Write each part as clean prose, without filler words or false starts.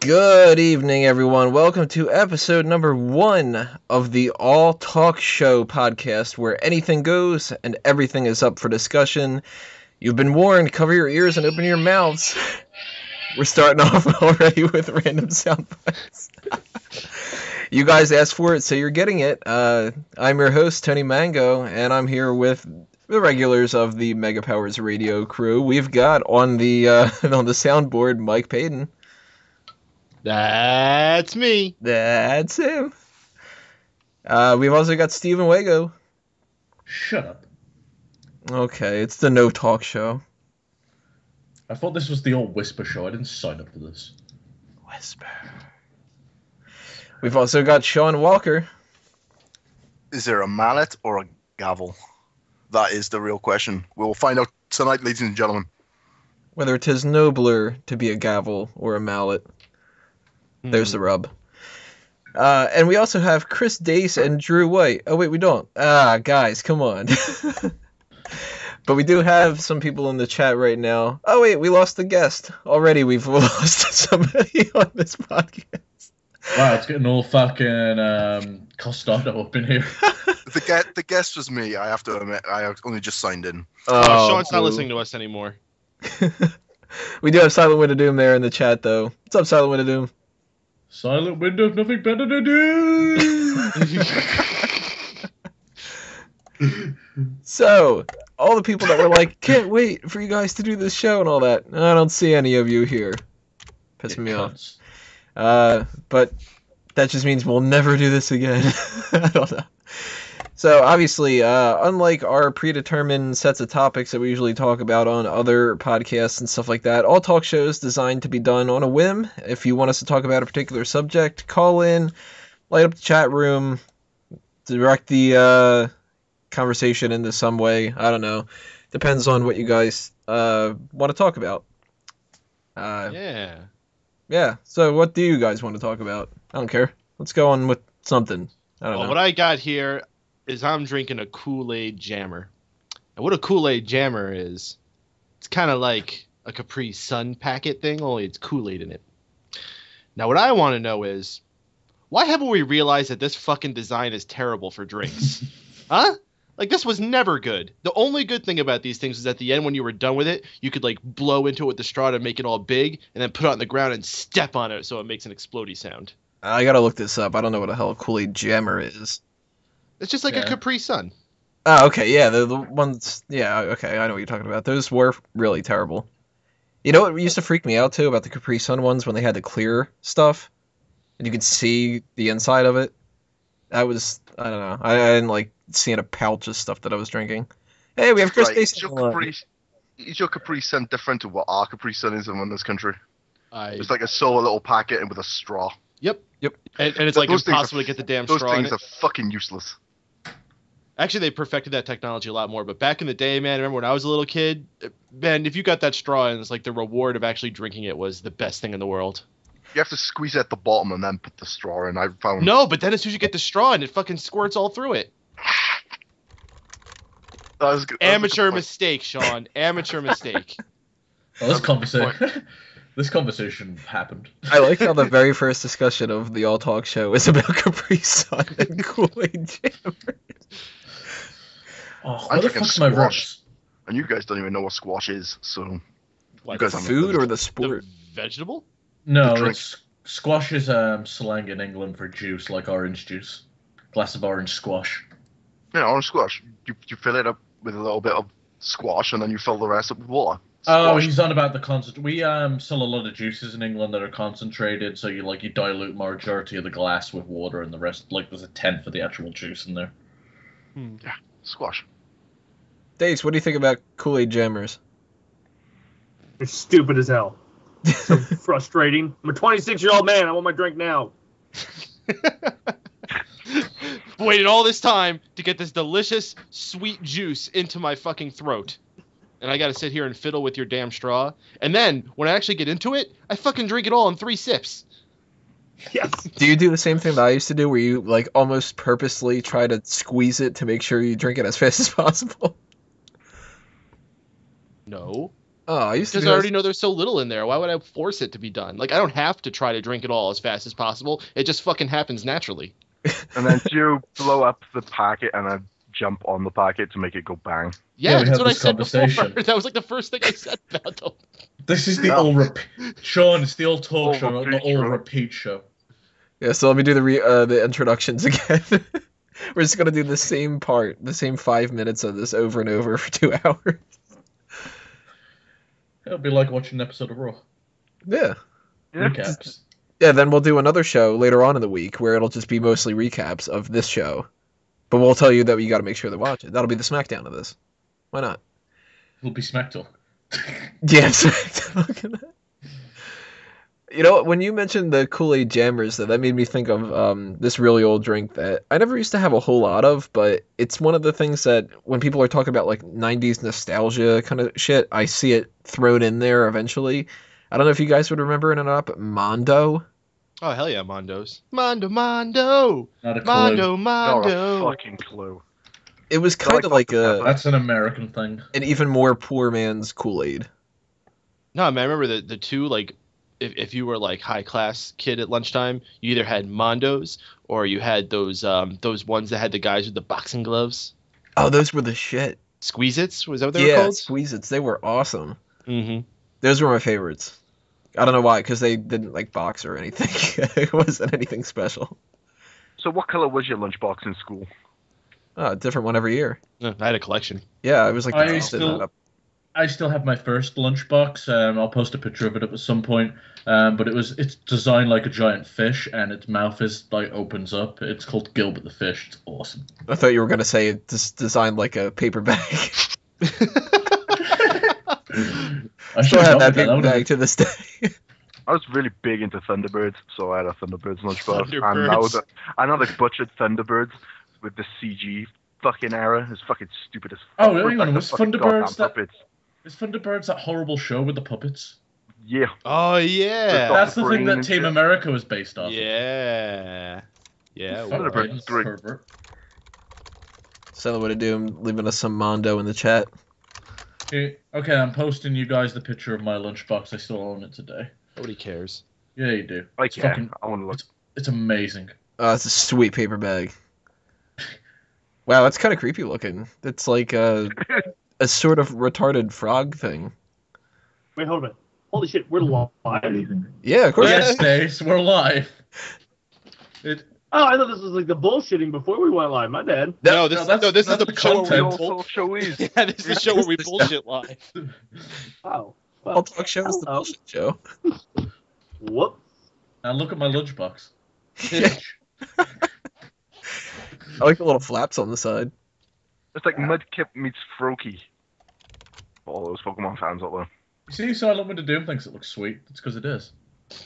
Good evening, everyone. Welcome to episode number 1 of the All Talk Show podcast, where anything goes and everything is up for discussion. You've been warned. Cover your ears and open your mouths. We're starting off already with random sound bites. You guys asked for it, so you're getting it. I'm your host, Tony Mango, and I'm here with the regulars of the Mega Powers Radio crew. We've got on the soundboard Mike Payton. That's me. That's him. We've also got Steven Wago. Shut up. Okay, it's the No Talk Show. I thought this was the old Whisper show. I didn't sign up for this. Whisper. We've also got Sean Walker. Is there a mallet or a gavel? That is the real question. We will find out tonight, ladies and gentlemen. Whether 'tis nobler to be a gavel or a mallet. There's the rub. And we also have Chris Dace and Drew White. Oh, wait, we don't. Guys, come on. But we do have some people in the chat right now. Oh, wait, we lost a guest. Already we've lost somebody on this podcast. Wow, it's getting all fucking costado up in here. The guest was me, I have to admit. I only just signed in. Sean's not listening to us anymore. We do have Silent Wind of Doom there in the chat, though. What's up, Silent Wind of Doom? Silent window, nothing better to do. So, all the people that were like, can't wait for you guys to do this show and all that, I don't see any of you here. Pissing me off. But that just means we'll never do this again. I don't know. So, obviously, unlike our predetermined sets of topics that we usually talk about on other podcasts and stuff like that, All Talk Show is designed to be done on a whim. If you want us to talk about a particular subject, call in, light up the chat room, direct the conversation into some way. I don't know. Depends on what you guys want to talk about. Yeah. So, what do you guys want to talk about? I don't care. Let's go on with something. I don't know. What I got here is I'm drinking a Koolaid jammer. And what a Koolaid jammer is, it's kind of like a Capri Sun packet thing, only it's Koolaid in it. Now, what I want to know is, why haven't we realized that this fucking design is terrible for drinks? Huh? Like, this was never good. The only good thing about these things is at the end, when you were done with it, you could, like, blow into it with the straw to make it all big, and then put it on the ground and step on it so it makes an explodey sound. I gotta look this up. I don't know what the hell a Kool-Aid jammer is. It's just like a Capri Sun. Oh, okay, yeah, the ones, yeah, okay, I know what you're talking about. Those were really terrible. You know what used to freak me out, too, about the Capri Sun ones when they had the clear stuff? And you could see the inside of it? That was, I don't know, I didn't like seeing a pouch of stuff that I was drinking. Hey, we have Chris Dace. Is your Capri Sun different to what our Capri Sun is in this country? It's like a solo little packet and with a straw. Yep. And it's like impossible to get the damn straw in it. Those things are fucking useless. Actually, they perfected that technology a lot more. But back in the day, man, I remember when I was a little kid, man, if you got that straw in, it's like the reward of actually drinking it was the best thing in the world. You have to squeeze it at the bottom and then put the straw in. I found. No, but then as soon as you get the straw in, it fucking squirts all through it. Amateur mistake, Sean. Amateur mistake. Well, this conversation happened. I like how the very first discussion of the All Talk Show is about Capri Sun and Kool-Aid jammers. Oh, where the fuck's my rocks? And you guys don't even know what squash is, so... Like the food or the sport? The vegetable? No, squash is slang in England for juice, like orange juice. Glass of orange squash. Yeah, orange squash. You fill it up with a little bit of squash, and then you fill the rest up with water. Oh, he's on about the concentrate. We sell a lot of juices in England that are concentrated, so you dilute majority of the glass with water, and the rest, like, there's a tenth of the actual juice in there. Yeah, squash. Dace, what do you think about Kool-Aid jammers? It's stupid as hell. So frustrating. I'm a 26-year-old man. I want my drink now. Waited all this time to get this delicious, sweet juice into my fucking throat. And I gotta sit here and fiddle with your damn straw. And then, when I actually get into it, I fucking drink it all in 3 sips. Yes. Do you do the same thing that I used to do, where you, like, almost purposely try to squeeze it to make sure you drink it as fast as possible? No. Oh, I used to Because do I already that. know there's so little in there. Why would I force it to be done? Like, I don't have to try to drink it all as fast as possible. It just fucking happens naturally. And then you blow up the packet and then jump on the packet to make it go bang. Yeah, we that's had what I this said before. conversation. That was like the first thing I said about them. This is the Yeah. all repeat. Sean, it's the old talk All show, not the repeat all show. repeat show. Yeah, so let me do the introductions again. We're just gonna do the same part, the same 5 minutes of this over and over for 2 hours. It'll be like watching an episode of Raw. Yeah. Yeah. Recaps. Yeah, then we'll do another show later on in the week where it'll just be mostly recaps of this show. But we'll tell you that you gotta make sure to watch it. That'll be the SmackDown of this. Why not? It'll be Smack Talk. Yeah, SmackDown. You know, when you mentioned the Kool-Aid Jammers, that made me think of this really old drink that I never used to have a whole lot of, but it's one of the things that when people are talking about like 90s nostalgia kind of shit, I see it thrown in there eventually. I don't know if you guys would remember it or not, but Mondo. Oh, hell yeah, Mondos. Mondo! Not a clue. Mondo, Not a Mondo! fucking clue. It was kind of like That's an American thing. an even more poor man's Kool-Aid. No, I mean, I remember the two, like, if you were, like, high-class kid at lunchtime, you either had Mondos or you had those ones that had the guys with the boxing gloves. Oh, those were the shit. Squeeze-Its? Was that what they were Yeah, called? Squeeze-Its. They were awesome. Mm-hmm. Those were my favorites. I don't know why, because they didn't like box or anything. It wasn't anything special. So what color was your lunchbox in school? Oh, a different one every year. I had a collection. Yeah, I was like, I still have my first lunchbox. I'll post a picture of it at some point. But it's designed like a giant fish, and its mouth is like opens up. It's called Gilbert the Fish. It's awesome. I thought you were gonna say it's designed like a paper bag. I Still should have that have paper bag to this day. I was really big into Thunderbirds, so I had a Thunderbirds lunchbox. Thunderbirds. And I know they butchered Thunderbirds with the CG fucking era. It's fucking stupid as fuck. Oh, hang on, was Fucking Thunderbirds goddamn that- puppets. Is Thunderbirds that horrible show with the puppets? Yeah. Oh, yeah. That's the thing brain that and Team shit. America was based off. Yeah. Yeah. Fuck Thunderbirds you, is great. pervert. So what to do? I'm leaving us some Mondo in the chat. Okay, I'm posting you guys the picture of my lunchbox. I still own it today. Nobody cares. Yeah, you do. I It's care. fucking- I want to look. It's amazing. Oh, it's a sweet paper bag. Wow, that's kind of creepy looking. It's like a sort of retarded frog thing. Wait, hold on. Holy shit, we're live. Yeah, of course. Yes, Stace, we're live. It, Oh, I thought this was like the bullshitting before we went live. My bad. No, this that's is the the show where we content. bull- All show is. Yeah, this is the show where we bullshit live. Wow. All talk show is the Hello. bullshit show. Whoop. now look at my lunchbox. Yeah. I like the little flaps on the side. It's like Mudkip meets Froakie. All those Pokemon fans out there. You see, Silent Winter Doom thinks it looks sweet. It's because it is.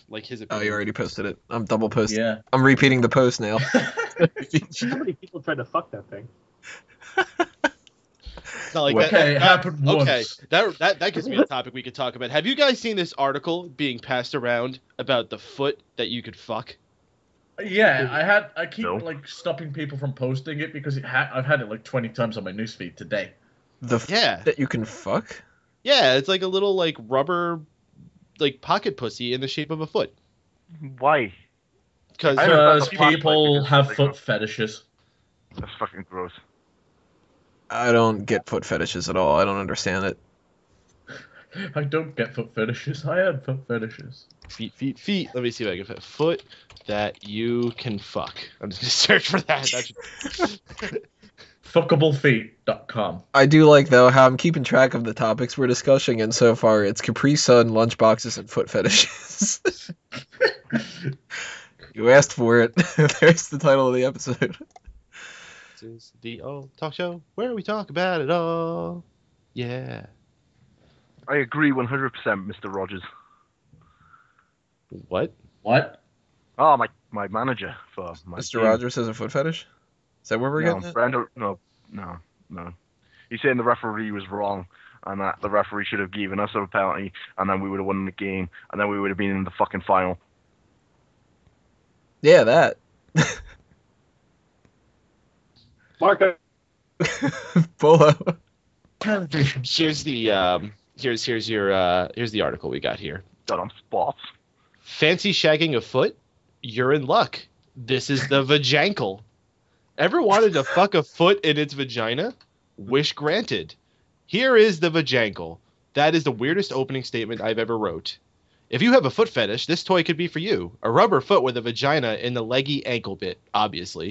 Like his Oh, opinion. you already posted it. I'm double posting. Yeah. I'm repeating the post now. How many people tried to fuck that thing? It's not like Okay, it happened Okay, once. that gives me a topic we could talk about. Have you guys seen this article being passed around about the foot that you could fuck? Yeah, I keep No. like stopping people from posting it because I've had it like 20 times on my newsfeed today. The Yeah. that you can fuck? Yeah, it's like a little like rubber like pocket pussy in the shape of a foot. Why? Because I don't know. Because that's a flashlight people because have they foot go- fetishes. That's fucking gross. I don't get foot fetishes at all. I don't understand it. I don't get foot fetishes. I had foot fetishes. feet. Let me see if I can fit foot that you can fuck. I'm just gonna search for that. Fuckablefeet.com. I do like, though, how I'm keeping track of the topics we're discussing, and so far it's Capri Sun, lunchboxes, and foot fetishes. You asked for it. There's the title of the episode. This is the All Talk Show where we talk about it all. Yeah. I agree 100%, Mr. Rogers. What? What? Oh, my manager for my Mr. team. Rogers has a foot fetish? Is that where we're No, getting at? Brando, no. He's saying the referee was wrong, and that the referee should have given us a penalty, and then we would have won the game, and then we would have been in the fucking final. Yeah, that. Marco. Bolo. Here's the Here's the article we got here. Got on spots. Fancy shagging a foot? You're in luck. This is the vajankle. Ever wanted to fuck a foot in its vagina? Wish granted. Here is the vajankle. That is the weirdest opening statement I've ever wrote. If you have a foot fetish, this toy could be for you. A rubber foot with a vagina in the leggy ankle bit, obviously.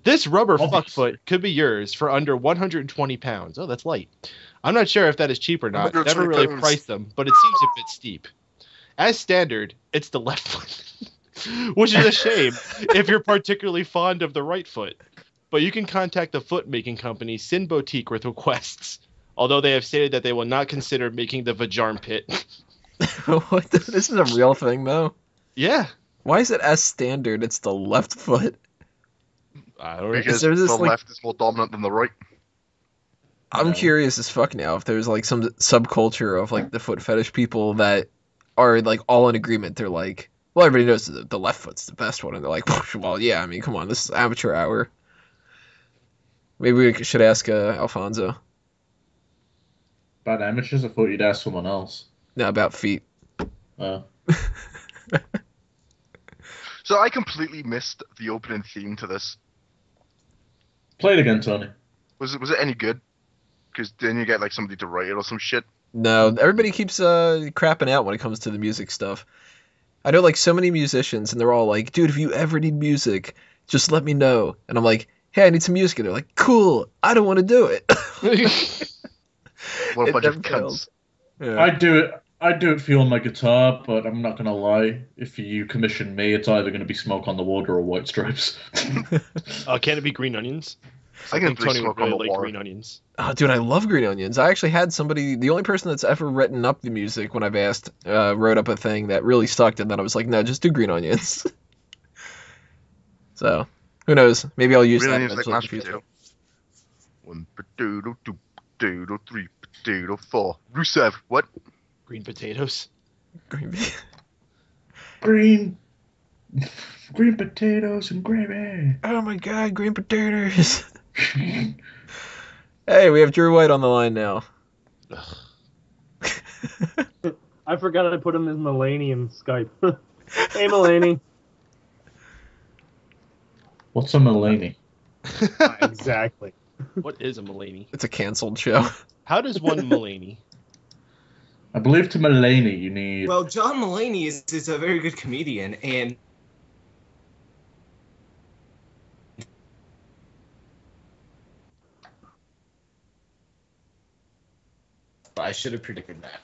This rubber fuck foot could be yours for under 120 pounds. Oh, that's light. I'm not sure if that is cheap or not. Never really priced them, but it seems a bit steep. As standard, it's the left foot, which is a shame if you're particularly fond of the right foot. But you can contact the foot making company Sin Boutique with requests, although they have stated that they will not consider making the vajarm pit. What? This is a real thing, though? Yeah. Why is it as standard? It's the left foot. I don't know. Because the left is more dominant than the right. I'm curious as fuck now if there's like some subculture of like the foot fetish people that are like all in agreement. They're like, well, everybody knows the left foot's the best one, and they're like, well, yeah, I mean, come on, this is amateur hour. Maybe we should ask Alfonso. About amateurs, I thought you'd ask someone else. No, about feet. Oh. So I completely missed the opening theme to this. Play it again, Tony. Was it any good? Because then you get like somebody to write it or some shit. No, everybody keeps crapping out when it comes to the music stuff. I know like so many musicians, and they're all like, dude, if you ever need music, just let me know. And I'm like, hey, I need some music. And they're like, cool, I don't want to do it. What a bunch of cunts. Yeah. I do it for you on my guitar, but I'm not gonna lie. If you commission me, it's either gonna be Smoke on the Water or White Stripes. Can it be Green Onions? I can Tony Smoke would really on the like Water. Green Onions. Oh, dude, I love Green Onions. I actually had somebody, the only person that's ever written up the music when I've asked, wrote up a thing that really sucked, and then I was like, no, just do Green Onions. So, who knows? Maybe I'll use Green that onions like eventually in the mashed future. potato. 1 potato, 2 potato, 3 potato, 4. Rusev, what? Green potatoes. Green potatoes and gravy. Oh my god, green potatoes. Hey, we have Drew White on the line now. I forgot I put him as Mulaney in Skype. Hey, Mulaney. What's a Mulaney? Exactly. What is a Mulaney? It's a canceled show. How does one Mulaney? I believe to Mulaney you need... Well, John Mulaney is a very good comedian, and I should have predicted that.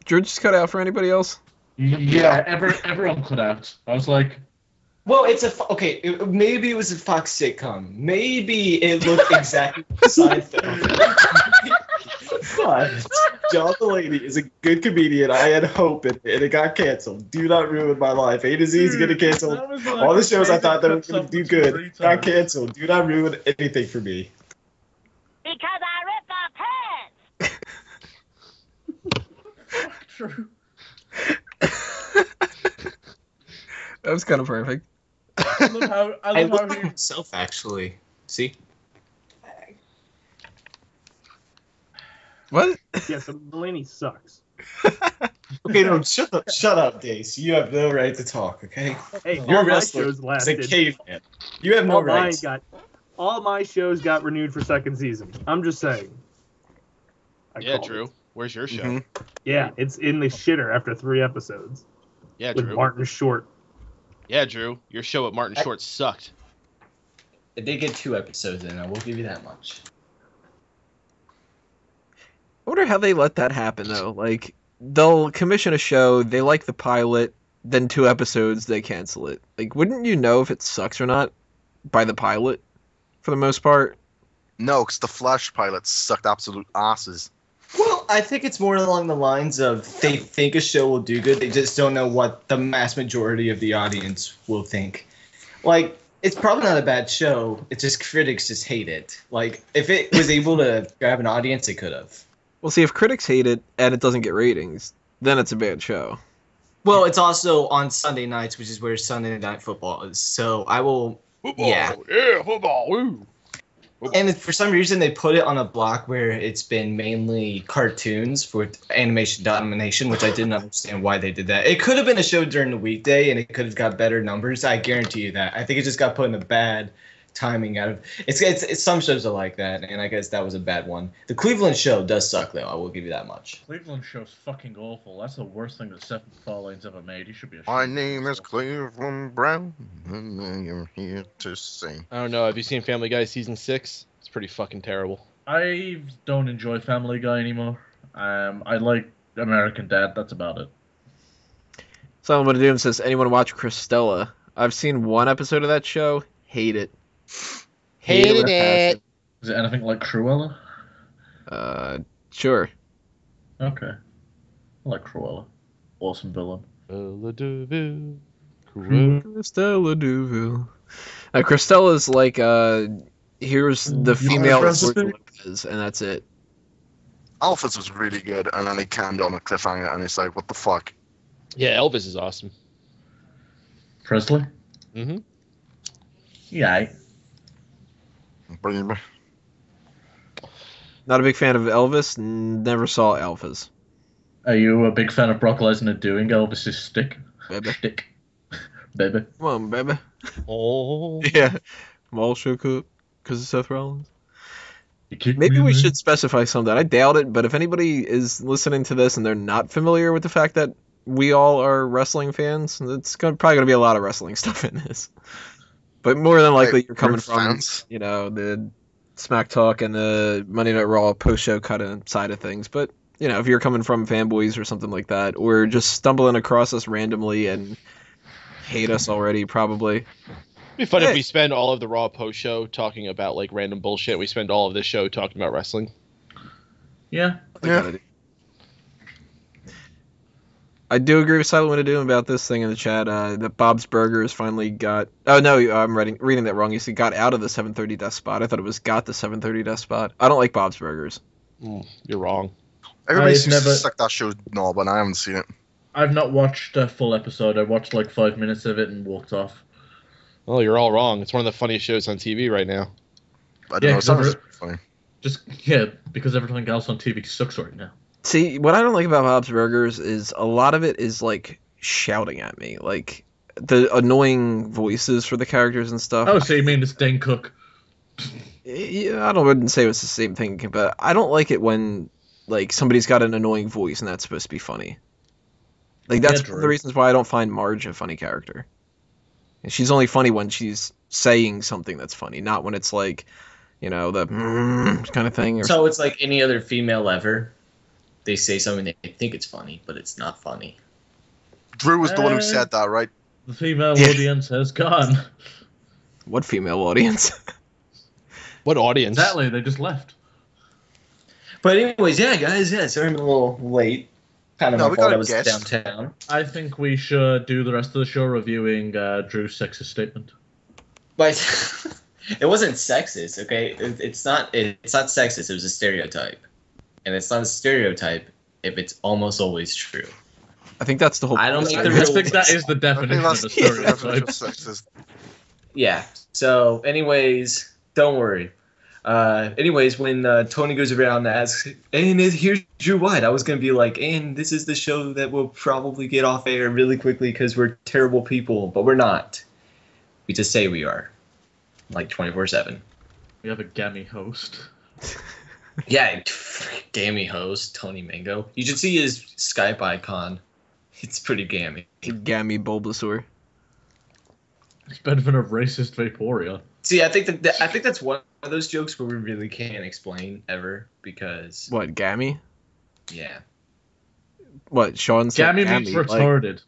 Drew just cut out for anybody else? Yeah, everyone cut out. I was like... Well, it's maybe it was a Fox sitcom. Maybe it looked exactly like Seinfeld. But John Mulaney is a good comedian. I had hope in it, and it got canceled. Do not ruin my life. A to Z is going to cancel. All the shows I thought that were going to do good got canceled. Do not ruin anything for me. Because I ripped off pants! True. That was kind of perfect. I love I how looked like he... myself, actually. See? What? Yeah, so Mulaney sucks. Okay, no, shut up, Dace. You have no right to talk, okay? Hey, You're all a my wrestler. shows It's a lasted. caveman. You have no All mine rights. all my shows got renewed for second season. I'm just saying. Yeah, called Drew. it. Where's your show? Mhm. Yeah, it's in the shitter after 3 episodes Yeah, with Drew. Martin Short. Yeah, Drew. Your show at Martin Short sucked. It did get 2 episodes in, I will give you that much. I wonder how they let that happen, though. Like, they'll commission a show, they like the pilot, then 2 episodes, they cancel it. Like, wouldn't you know if it sucks or not by the pilot, for the most part? No, because the Flash pilots sucked absolute asses. Well, I think it's more along the lines of they think a show will do good, they just don't know what the mass majority of the audience will think. Like, it's probably not a bad show, it's just critics just hate it. Like, if it was able to grab an audience, it could have. Well, see, if critics hate it and it doesn't get ratings, then it's a bad show. Well, it's also on Sunday nights, which is where Sunday Night Football is. So I will, yeah. Yeah, football, woo. And for some reason, they put it on a block where it's been mainly cartoons for animation domination, which I didn't understand why they did that. It could have been a show during the weekday, and it could have got better numbers. I guarantee you that. I think it just got put in a bad timing out of it's some shows are like that, and I guess that was a bad one. The Cleveland show does suck, though. I will give you that much. Cleveland show's fucking awful. That's the worst thing that Seth MacFarlane's ever made. He should be ashamed. My of name is himself. Cleveland Brown, and I am here to sing. I don't know. Have you seen Family Guy season 6? It's pretty fucking terrible. I don't enjoy Family Guy anymore. I like American Dad. That's about it. Someone Doom says, anyone watch Christella? I've seen one episode of that show. Hate it. Hated with a it. Is it anything like Cruella? passion. Sure. Okay. I like Cruella. Awesome villain. Christella Duville. Christella's like, here's the female recipe? Lopez, and that's it. Alphas was really good, and then it canned on a cliffhanger, and it's like, what the fuck? Yeah, Elvis is awesome. Presley? Mm-hmm. Yeah. Bring me. Not a big fan of Elvis. Never saw Alphas. Are you a big fan of Brock Lesnar doing Elvis's stick? Baby. Shtick. Baby. Come on, baby. Oh. Yeah. Mall shook up because of Seth Rollins. You kick Maybe me, we man. should specify something. I doubt it, but if anybody is listening to this and they're not familiar with the fact that we all are wrestling fans, it's probably going to be a lot of wrestling stuff in this. But more than likely, you're coming from, fans? the Smack Talk and the Monday Night Raw post-show kind of side of things. But, if you're coming from fanboys or something like that, or just stumbling across us randomly and hate us already, probably. It'd be fun Hey. if we spend all of the Raw post show talking about like random bullshit. We spend all of this show talking about wrestling. Yeah. Yeah. I do agree with Silent Winnie Doom about this thing in the chat. That Bob's Burgers finally got. Oh no, I'm reading that wrong. You see, got out of the 7:30 death spot. I thought it was got the 7:30 death spot. I don't like Bob's Burgers. You're wrong. Everybody I've seems to never- suck that show knob, and I haven't seen it. I've not watched a full episode. I watched like 5 minutes of it and walked off. Oh, you're all wrong. It's one of the funniest shows on TV right now. I don't Yeah, know. It 'cause sounds I've- funny. Because everything else on TV sucks right now. See, what I don't like about Bob's Burgers is a lot of it is like shouting at me, like the annoying voices for the characters and stuff. Oh, so you mean it's Dane Cook? Yeah, wouldn't say it was the same thing, but I don't like it when like somebody's got an annoying voice and that's supposed to be funny. Like that's Yeah, one of the reasons why I don't find Marge a funny character. And she's only funny when she's saying something that's funny, not when it's like, the kind of thing. Or So it's like any other female ever. They say something they think it's funny, but it's not funny. Drew was the one who said that, right? The female Yeah. audience has gone. What female audience? What audience? Exactly, they just left. But anyways, yeah, guys, sorry I'm a little late. Kind of No, my we fault. got a I was guest. downtown. I think we should do the rest of the show reviewing Drew's sexist statement. But it wasn't sexist, okay? It's not sexist. It was a stereotype, and it's not a stereotype if it's almost always true. I think that's the whole. I don't point. make the I rules. think that is the I think definition that's of a the definition stereotype. of sexist. Yeah. So, anyways, don't worry. Anyways, when Tony goes around and asks, and here's Drew White, I was gonna be like, and this is the show that will probably get off air really quickly because we're terrible people, but we're not. We just say we are, like 24/7. We have a gammy host. Yeah, gammy host Tony Mango. You should see his Skype icon. It's pretty gammy. Gammy Bulbasaur. It's better than a racist Vaporeon. See, I think that's one of those jokes where we really can't explain ever because What, Gammy? yeah, What, Sean said Gammy Gammy? means like- retarded.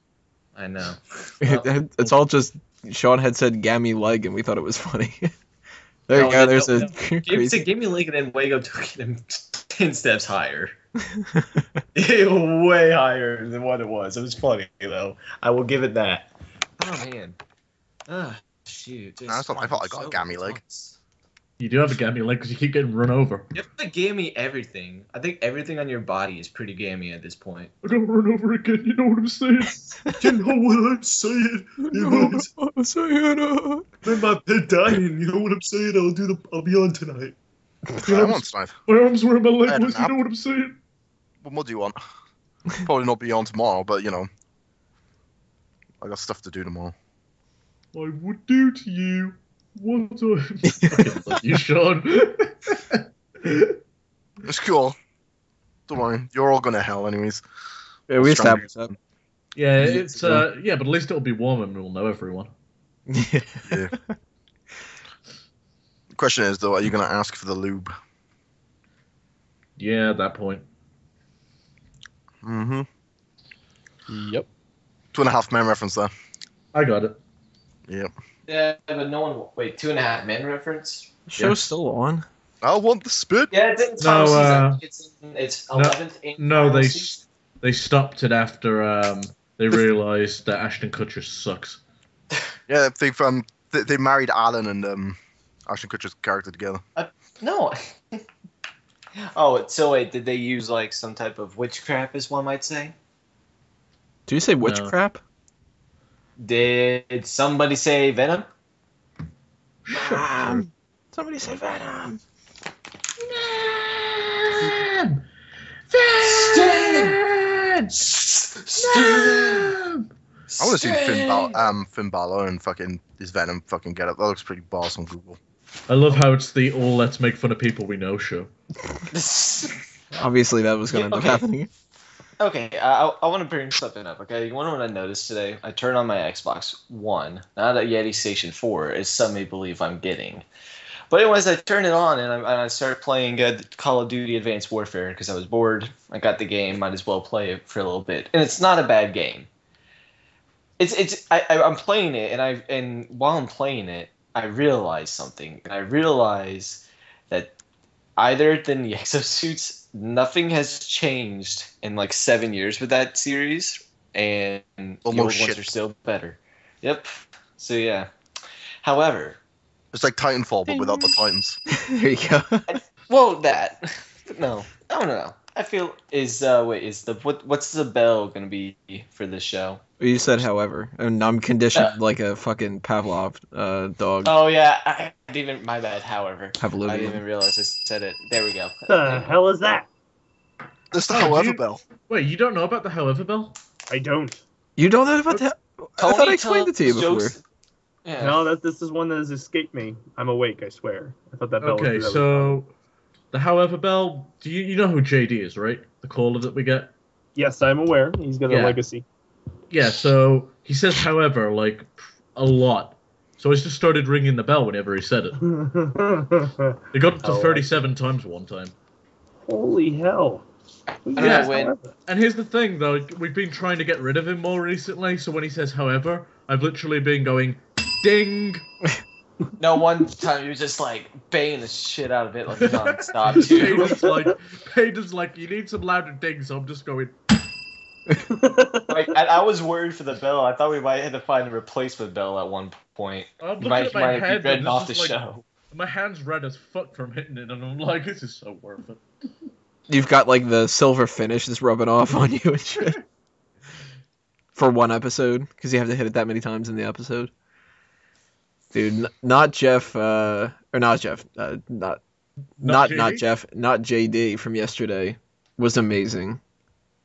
I know. It's all just Sean had said Gammy leg and we thought it was funny. There you No, go. no, There's no, a no. crazy. Give me a link and then Wago took him 10 steps higher. Way higher than what it was. It was funny though. I will give it that. Oh man. Ah, shoot. I thought I got a gammy leg. You do have a gammy leg because you keep getting run over. You have to gammy everything. I think everything on your body is pretty gammy at this point. I got run over again, you know what I'm saying? You know what I'm saying? You know what I'm saying? I'm my pet dying, you know what I'm saying? I'll be on tonight. I want tonight. My arms were in my leg, I had a you nap. know what I'm saying? What more do you want? Probably not be on tomorrow, but you know, I got stuff to do tomorrow. I would do to you what I fucking love you, Sean. It's cool. Don't worry, you're all going to hell anyways. Yeah, we established that. Yeah, it's yeah, but at least it'll be warm and we'll know everyone. Yeah. Yeah. The question is though, are you going to ask for the lube? Yeah, at that point. Mm-hmm. Yep. 2.5 Men reference there. I got it. Yep. Yeah, but no one. Wait, 2.5 Men reference? Show's still on. I want the spit. Yeah, it's in No, final season. It's 11th and No, final they season. they stopped it after they realised that Ashton Kutcher sucks. Yeah, they married Alan and Ashton Kutcher's character together. No. Oh, so wait, did they use like some type of witchcraft, as one might say? Do you say No. witchcraft? Did somebody say Venom? Somebody say Venom. I want to see Finn Balor and fucking his Venom fucking get up. That looks pretty boss on Google. I love how it's the all let's make fun of people we know show. Obviously, that was going to end up happening. Okay, I want to bring something up, okay? You want to know what I noticed today? I turned on my Xbox One, not a Yeti Station 4, as some may believe I'm getting. But anyways, I turned it on, and I started playing Call of Duty Advanced Warfare, because I was bored. I got the game, might as well play it for a little bit. And it's not a bad game. I'm playing it, and while I'm playing it, I realize something. And I realize that either than the exosuits, nothing has changed in like 7 years with that series, and the old ones are still better. Yep. So yeah. However, It's like Titanfall, but without the Titans. There you go. well, that. But no. I feel what's the bell gonna be for this show? You said, however, and I'm conditioned like a fucking Pavlov dog. Oh yeah, I didn't even. My bad. However, Pavlovian. I didn't even realize I said it. There we go. What the hell is that? It's the Oh, however you- bell. Wait, you don't know about the however bell? I don't. You don't know about that? I thought I explained it to you before. Yeah. No, this is one that has escaped me. I'm awake, I swear. I thought that bell Okay, was so the however bell, do you know who JD is, right? The caller that we get? Yes, I'm aware. He's got a Yeah. legacy. Yeah, so he says however like a lot. So I just started ringing the bell whenever he said it. It got up to 37 times one time. Holy hell. Who don't says know when- however? And here's the thing, though, we've been trying to get rid of him more recently, so when he says however, I've literally been going, ding! No, one time you were just like banging the shit out of it like non-stop too. Payton's like, you need some louder dings, so I'm just going, Like, I was worried for the bell. I thought we might have to find a replacement bell at one point. I'm You looking might at my be head, written and off the this is like, show. my hand's red as fuck from hitting it, and I'm like, this is so worth it. You've got like the silver finish just rubbing off on you and shit. For one episode, because you have to hit it that many times in the episode. Dude, not Jeff, not JD from yesterday was amazing.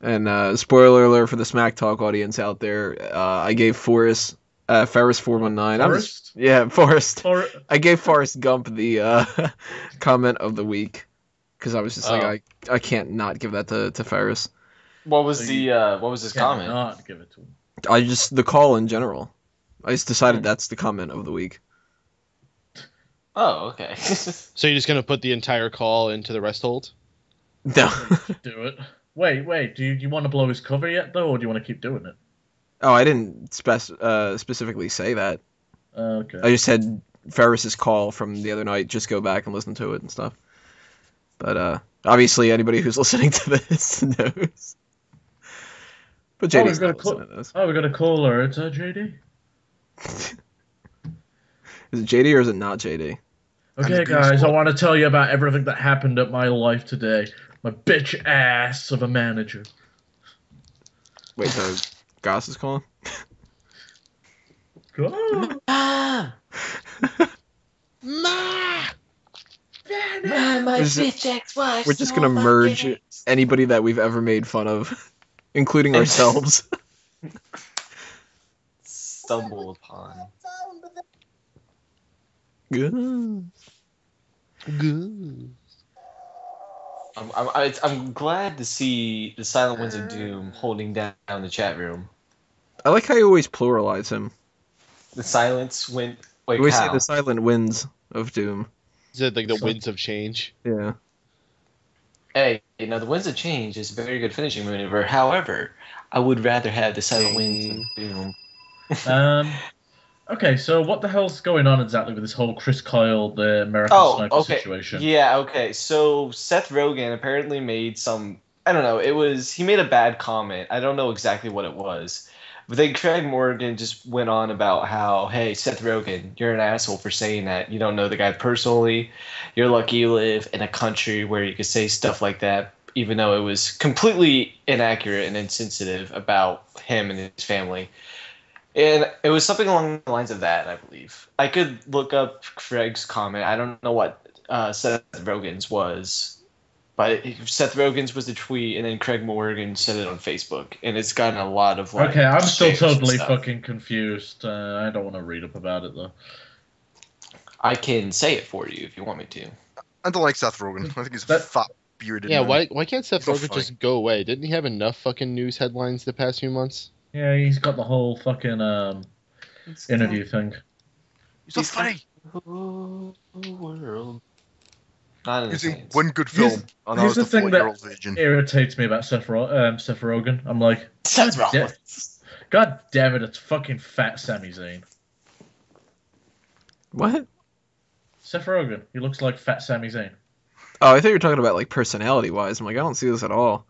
And spoiler alert for the Smack Talk audience out there, I gave Ferris 419. Forrest? Forrest. Or, I gave Forrest Gump the comment of the week because I was just like, I can't not give that to Ferris. What was his comment? not give it to him. The call in general. I just decided that's the comment of the week. Oh, okay. So you're just gonna put the entire call into the rest hold? No. Do it. Wait, do you want to blow his cover yet, though, or do you want to keep doing it? Oh, I didn't specifically say that. Okay. I just said Ferris's call from the other night. Just go back and listen to it and stuff. But obviously, anybody who's listening to this knows. But JD's not listening to this. Oh, we got a caller. It's JD. Is it JD or is it not JD? Okay, guys, I want to tell you about everything that happened at my life today. My bitch ass of a manager. Wait, the Goss is calling? Ah! Ma! My Is it- bitch ex-wife. We're just gonna merge anybody that we've ever made fun of, including ourselves. Stumble upon. Good. Good. I'm glad to see the Silent Winds of Doom holding down the chat room. I like how you always pluralize him. The silence went. You Wait, always say how? the silent winds of doom. Is it like the winds of change? Yeah. Hey, the Winds of Change is a very good finishing maneuver. However, I would rather have the Silent Winds of Doom. Okay, so what the hell's going on exactly with this whole Chris Kyle, the American Sniper situation? Yeah, okay. So Seth Rogen apparently made some. I don't know. He made a bad comment. I don't know exactly what it was. But then Craig Morgan just went on about how, hey, Seth Rogen, you're an asshole for saying that. You don't know the guy personally. You're lucky you live in a country where you could say stuff like that, even though it was completely inaccurate and insensitive about him and his family. And it was something along the lines of that, I believe. I could look up Craig's comment. I don't know what Seth Rogen's was. But Seth Rogen's was the tweet, and then Craig Morgan said it on Facebook, and it's gotten a lot of Okay, I'm still shares and totally stuff. fucking confused. I don't want to read up about it though. I can say it for you if you want me to. I don't like Seth Rogen. I think he's a That- fat bearded. Yeah, man. why can't Seth So Rogen funny. just go away? Didn't he have enough fucking news headlines the past few months? Yeah, he's got the whole fucking interview thing. He's not funny. World. Not in the He's in Saints. one good film, and that here's was the the thing 40-year-old virgin. Irritates me about Seth Rogen. I'm like, Seth God da- Rollins. God damn it, it's fucking fat Sami Zayn. What? Seth Rogen, he looks like fat Sami Zayn. Oh, I thought you were talking about like personality-wise. I'm like, I don't see this at all.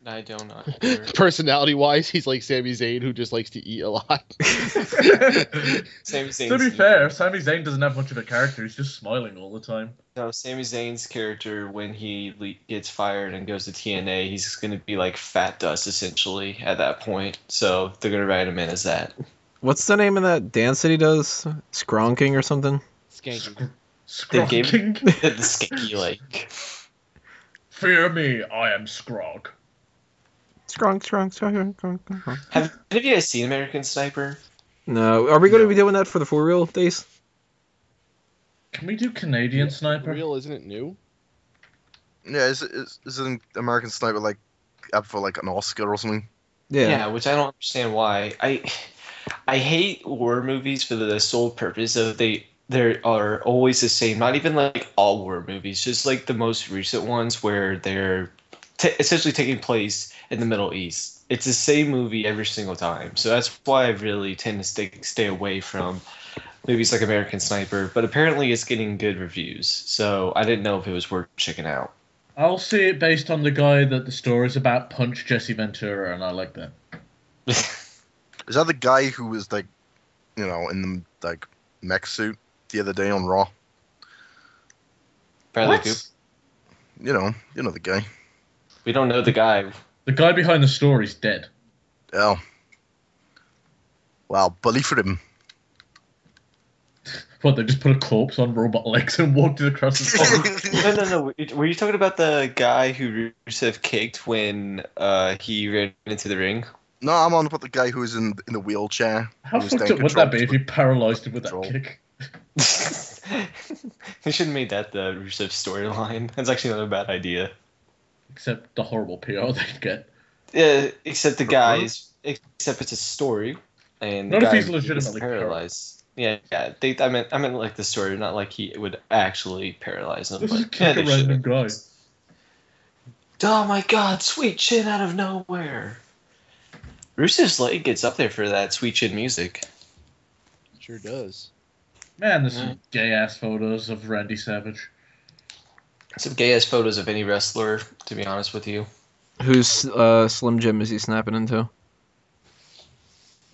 I don't know. Personality-wise, he's like Sami Zayn, who just likes to eat a lot. Sami Zayn's To be fair, Sami Zayn doesn't have much of a character. He's just smiling all the time. No, Sami Zayn's character, when he gets fired and goes to TNA, he's going to be like Fat Dust, essentially, at that point. So they're going to write him in as that. What's the name of that dance that he does? Skronking or something? Skanky. They gave Skronking. the skanky, like... Fear me, I am Skrog. Skronk. Have any of you guys seen American Sniper? No, are we going to be doing that for the for real days? Can we do Canadian Sniper? Real, isn't it new? Yeah, is an American Sniper like up for like an Oscar or something? Yeah, which I don't understand why. I hate horror movies for the sole purpose of they are always the same. Not even like all horror movies, just like the most recent ones where they're essentially taking place in the Middle East. It's the same movie every single time. So that's why I really tend to stay away from movies like American Sniper. But apparently it's getting good reviews. So I didn't know if it was worth checking out. I'll see it based on the guy that the story's about, Punch Jesse Ventura, and I like that. Is that the guy who was like, you know, in the like mech suit the other day on Raw? Bradley What? Coop. You know the guy. We don't know the guy. The guy behind the story's dead. Oh. Wow, bully for him. What, they just put a corpse on robot legs and walked it across the floor? No. Were you talking about the guy who Rusev kicked when he ran into the ring? No, I'm on about the guy who was in the wheelchair. How He was fucked getting up would that be controlled if you paralyzed him with that control. kick? They should have made that the Rusev storyline. That's actually not a bad idea. Except the horrible PR they'd get. Yeah, except the guys. Except it's a story, and the Not if guy he's is legitimately paralyzed. Yeah. I meant like the story, not like he would actually paralyze him. This But is kick a they random should've. guy. Oh my God! Sweet chin out of nowhere. Rusev's leg gets up there for that sweet chin music. Sure does. Man, there's some gay-ass photos of Randy Savage. Some gay ass photos of any wrestler, to be honest with you. Whose Slim Jim is he snapping into?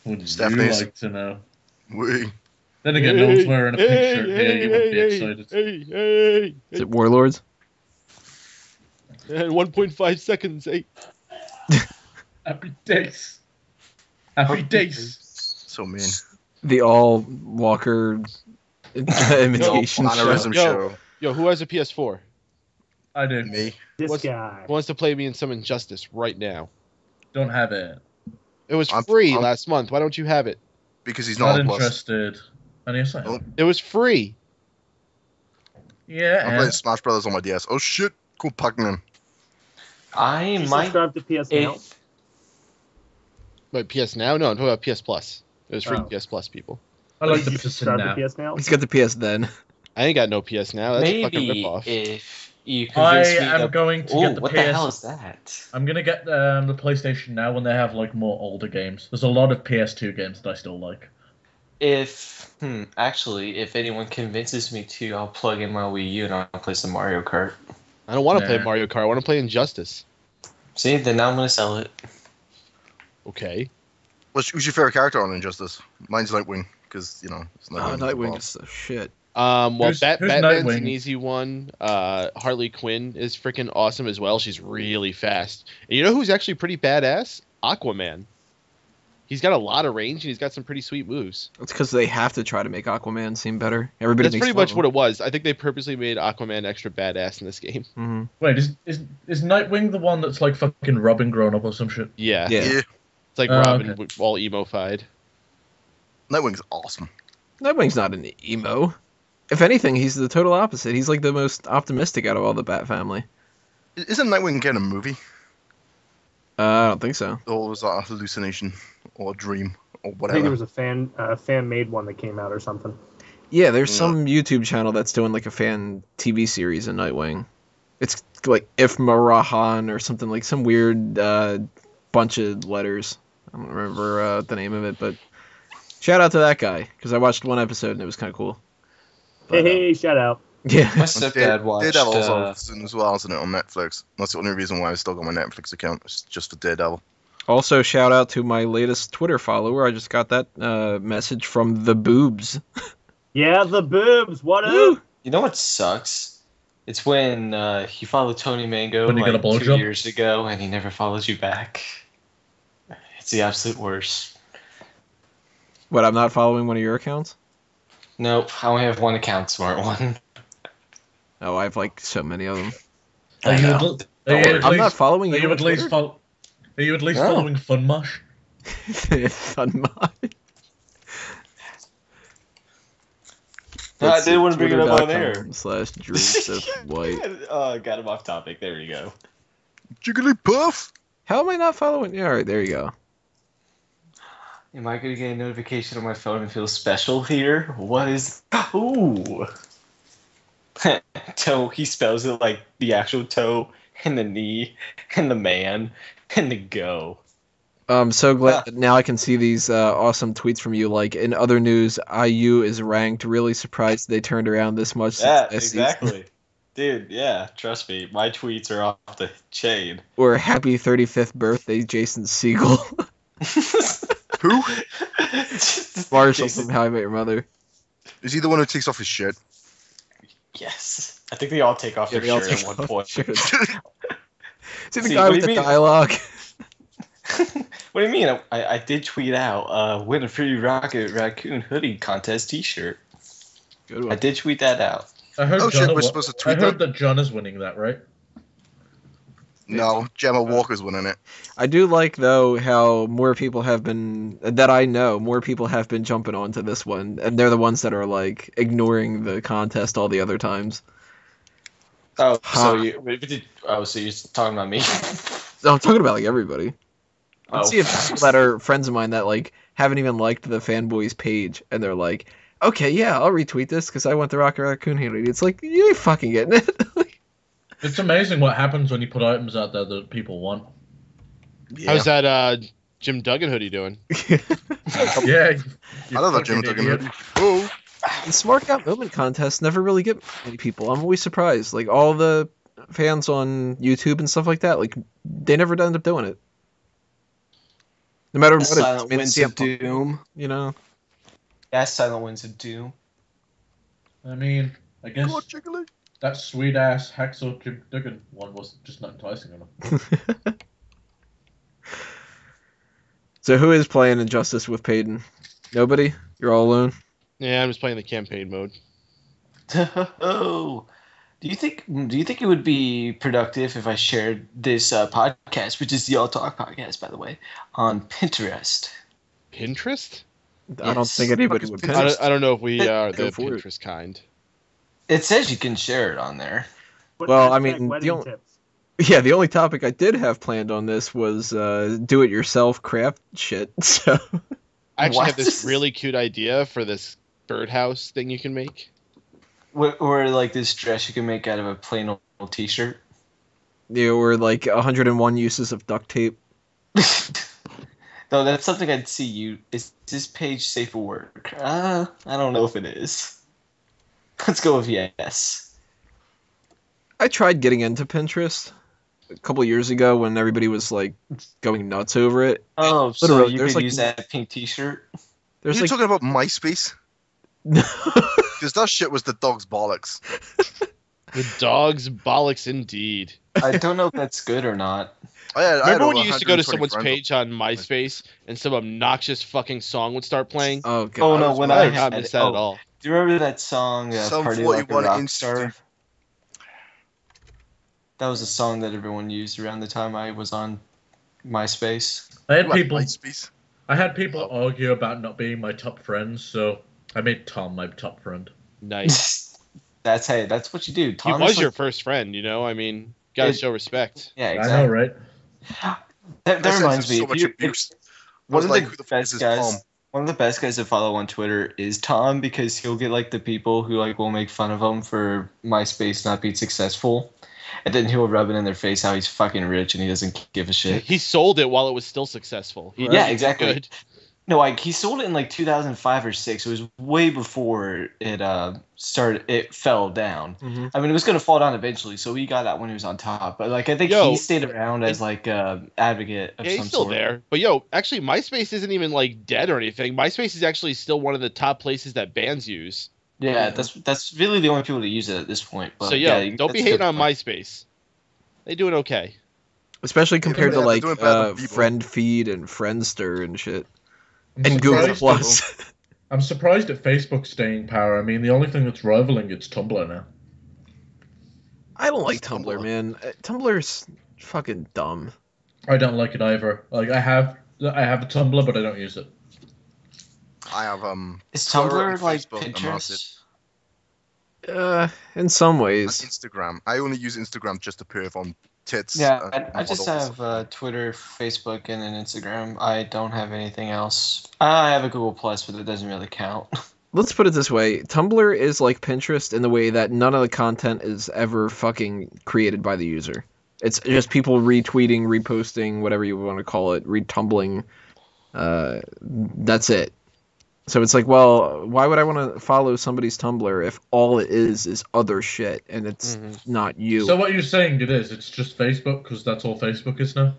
Would you Stephanie's. like to know? We. Then again, no one's wearing a pink shirt here. You wouldn't be excited. Hey. Is it Warlords? And 1.5 seconds. Hey. Happy days. Happy days. So mean. The all Walker imitation show. Mannerism show. Yo, who has a PS4? I do. Me. This guy. Who wants to play me in some Injustice right now? Don't have it. It was I'm- free I'm- last month. Why don't you have it? Because he's Not not on Plus. interested. And yes, I am. Oh. It was free. Yeah, I'm playing Smash Brothers on my DS. Oh shit! Cool Pac-Man. I You might. subscribe to PS Now. Wait, PS Now? No, I'm talking about PS Plus. It was free Oh. PS Plus, people. I like Did the you position subscribe now. to PS Now? He's got the PS then. I ain't got no PS Now. That's a fucking Maybe ripoff. if you I convince me am to... going to Ooh, get the what PS. the hell is that? I'm gonna get the PlayStation now when they have like more older games. There's a lot of PS2 games that I still like. Actually, if anyone convinces me to, I'll plug in my Wii U and I'll play some Mario Kart. I don't want to play Nah. Mario Kart. I want to play Injustice. See, then now I'm gonna sell it. Okay. Who's your favorite character on Injustice? Mine's Nightwing, because it's Oh, Nightwing. Nightwing is the shit. Well, Who's Batman's Nightwing? an easy one. Harley Quinn is freaking awesome as well. She's really fast. And you know who's actually pretty badass? Aquaman. He's got a lot of range and he's got some pretty sweet moves. It's because they have to try to make Aquaman seem better. Everybody That's makes pretty fun much of what it was. I think they purposely made Aquaman extra badass in this game. him. Wait, is Nightwing the one that's like fucking Robin grown up or some shit? Yeah. Yeah. Yeah, It's like Oh, Robin okay. all emo-fied. Nightwing's awesome. Nightwing's not an emo. If anything, he's the total opposite. He's like the most optimistic out of all the Bat family. Isn't Nightwing getting a movie? I don't think so. Or was that a hallucination or a dream or I think whatever? there was a fan made one that came out or something. Yeah, there's Yeah. some YouTube channel that's doing like a fan TV series in Nightwing. It's like If Marahan or something, like some weird bunch of letters. I don't remember the name of it, but shout out to that guy because I watched one episode and it was kind of cool. But, Hey, shout out. yeah. My stepdad watched. Daredevil's awesome as well, isn't it, on Netflix? That's the only reason why I still got my Netflix account. It's just for Daredevil. Also, shout out to my latest Twitter follower. I just got that message from the Boobs. Yeah, the boobs. What Woo! up? You know what sucks? It's when you followed Tony Mango When you got a like 2 blowjob? years ago and he never follows you back. It's the absolute worst. What, I'm not following one of your accounts? Nope, I only have one account, smart one. Oh, I have like so many of them. Are I you, know. at, Don't are you worry. at I'm least, not following are you you on at least Twitter. Are you at least No. following Funmosh? Fun mod. No, I didn't want to bring it up on air. /Joseph White. Oh, I got him off topic. There you go. Jigglypuff! How am I not following? Yeah, all right, there you go. Am I going to get a notification on my phone and feel special here? What is... Ooh. Toe, he spells it like the actual toe, and the knee, and the man, and the go. I'm so glad that now I can see these awesome tweets from you. Like, in other news, IU is ranked. Really surprised they turned around this much since Yeah, last season. exactly. Dude, yeah, trust me. My tweets are off the chain. Or happy 35th birthday, Jason Segel. Who? Marshall Jason- from How I Met Your Mother. Is he the one who takes off his shirt? Yes. I think they all take off Yeah, their they all shirt take at one off point. their shirts. Is he the See, guy what with do the you mean? dialogue? What do you mean? I did tweet out, win a free Rocket Raccoon hoodie contest t-shirt. Good I one. did tweet that out. I heard Oh, shit, John we're supposed to tweet I heard that? that John is winning that, right? No, Gemma Walker's winning it. I do like, though, how more people have been, that I know, more people have been jumping onto this one, and they're the ones that are, like, ignoring the contest all the other times. Oh, Huh. so you're talking about me? No, I'm talking about, like, everybody. Let's Oh. see if people that are friends of mine that, like, haven't even liked the Fanboys page, and they're like, okay, yeah, I'll retweet this because I want the Rocket Raccoon hoodie. It's like, you ain't fucking getting it. It's amazing what happens when you put items out there that people want. Yeah. How's that Jim Duggan hoodie doing? Yeah. I love that Jim Duggan hoodie. Oh! The Smart Out Moment contest never really get many people. I'm always surprised. Like, all the fans on YouTube and stuff like that, like, they never end up doing it. No matter what Silent it's Winds of CM Punk, Doom. you know? Yes, Silent Winds of Doom. I mean, I guess Go on, Chickly. that sweet ass Hacksaw Jim Duggan one was just not enticing enough. So who is playing Injustice with Peyton? Nobody? You're all alone? Yeah, I'm just playing the campaign mode. Oh, do you think it would be productive if I shared this podcast, which is the All Talk podcast, by the way, on Pinterest? Pinterest? I don't Yes. think anybody would Pinterest. I don't know if we are Go the for it. Pinterest kind. It says you can share it on there. Put Well, I hashtag mean, wedding the only- tips. Yeah, the only topic I did have planned on this was do-it-yourself craft shit. So I actually have What? this really cute idea for this birdhouse thing you can make. Or like this dress you can make out of a plain old T-shirt. there were like 101 uses of duct tape. No, that's something I'd see you. Is this page safe for work? I don't know if it is. Let's go with yes. I tried getting into Pinterest a couple years ago when everybody was like going nuts over it. Oh, so Literally, you there's, could like- use that pink T-shirt. There's You're like talking about MySpace? Because that shit was the dog's bollocks. The dog's bollocks indeed. I don't know if that's good or not. Remember when you used to go to someone's page on MySpace and some obnoxious fucking song would start playing? oh god. Oh no, when I I did not had miss that at all. Do you remember that song, Some "Party Like a 41 Rock inch Star"? dude. That was a song that everyone used around the time I was on MySpace. I had Like people. MySpace. I had people argue about not being my top friends, so I made Tom my top friend. Nice. That's what you do. He Tom was is your like- first friend, you know? I mean, gotta It- show respect. Yeah, I know, exactly. right? That That reminds sense me. of so if much you- abuse. One of like, the who the fuck is best this guys. Tom? One of the best guys to follow on Twitter is Tom because he'll get like the people who like will make fun of him for MySpace not being successful, and then he'll rub it in their face how he's fucking rich and he doesn't give a shit. He sold it while it was still successful. He Yeah, did exactly. Good. No, like he sold it in like 2005 or 6. It was way before it started. It fell down. Mhm. I mean, it was gonna fall down eventually, so he got that when he was on top. But like, I think Yo, he stayed around as like a advocate of Yeah, some he's still sort. there. But yo, actually, MySpace isn't even like dead or anything. MySpace is actually still one of the top places that bands use. Yeah, that's really the only people that use it at this point. But So yo, yeah, don't be that's a hating good on point. MySpace. They doing okay. Especially compared to they're like doing better than people. Friend Feed and Friendster and shit. I'm And Google surprised- Plus. I'm surprised at Facebook's staying power. I mean, the only thing that's rivaling it's Tumblr now. I don't like It's Tumblr, Tumblr. man. Tumblr's fucking dumb. I don't like it either. Like I have a Tumblr, but I don't use it. I have Is Twitter Tumblr and like Facebook, and that's it. Pinterest? In some and ways. Instagram. I only use Instagram just to perv on tits. Yeah, and I just models. have Twitter, Facebook, and an Instagram. I don't have anything else. I have a Google Plus, but it doesn't really count. Let's put it this way. Tumblr is like Pinterest in the way that none of the content is ever fucking created by the user. It's just people retweeting, reposting, whatever you want to call it, retumbling. That's it. So it's like, well, why would I want to follow somebody's Tumblr if all it is other shit and it's not you? So what you're saying it is? It's just Facebook because that's all Facebook is now.